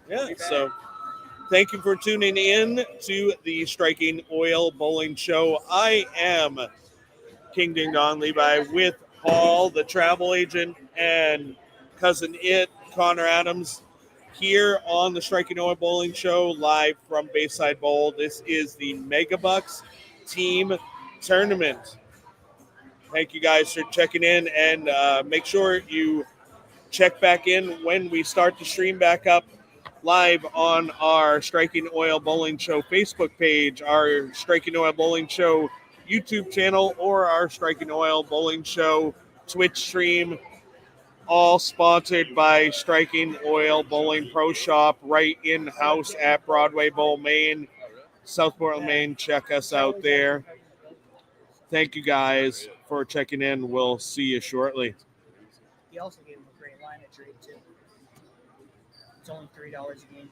Yeah, so thank you for tuning in to the Striking Oil Bowling Show. I am King Ding Dong Levi with Paul, the travel agent, and cousin Connor Adams, here on the Striking Oil Bowling Show, live from Bayside Bowl. This is the MegaBucks Team Tournament. Thank you guys for checking in, and make sure you check back in when we start the stream back up live on our Striking Oil Bowling Show Facebook page, our Striking Oil Bowling Show YouTube channel, or our Striking Oil Bowling Show Twitch stream, all sponsored by Striking Oil Bowling Pro Shop right in-house at Broadway Bowl, Maine, South Portland, Maine. Check us out there. Thank you guys for checking in. We'll see you shortly. He also gave him a great line of trade, too. It's only $3 a game.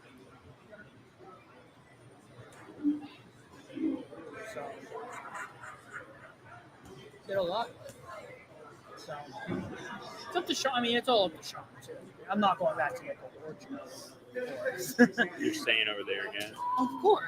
So, did a lot. So, it's up to Sean. I mean, it's all up to Sean, too. I'm not going back to get the orchard. You're staying over there again. Of course.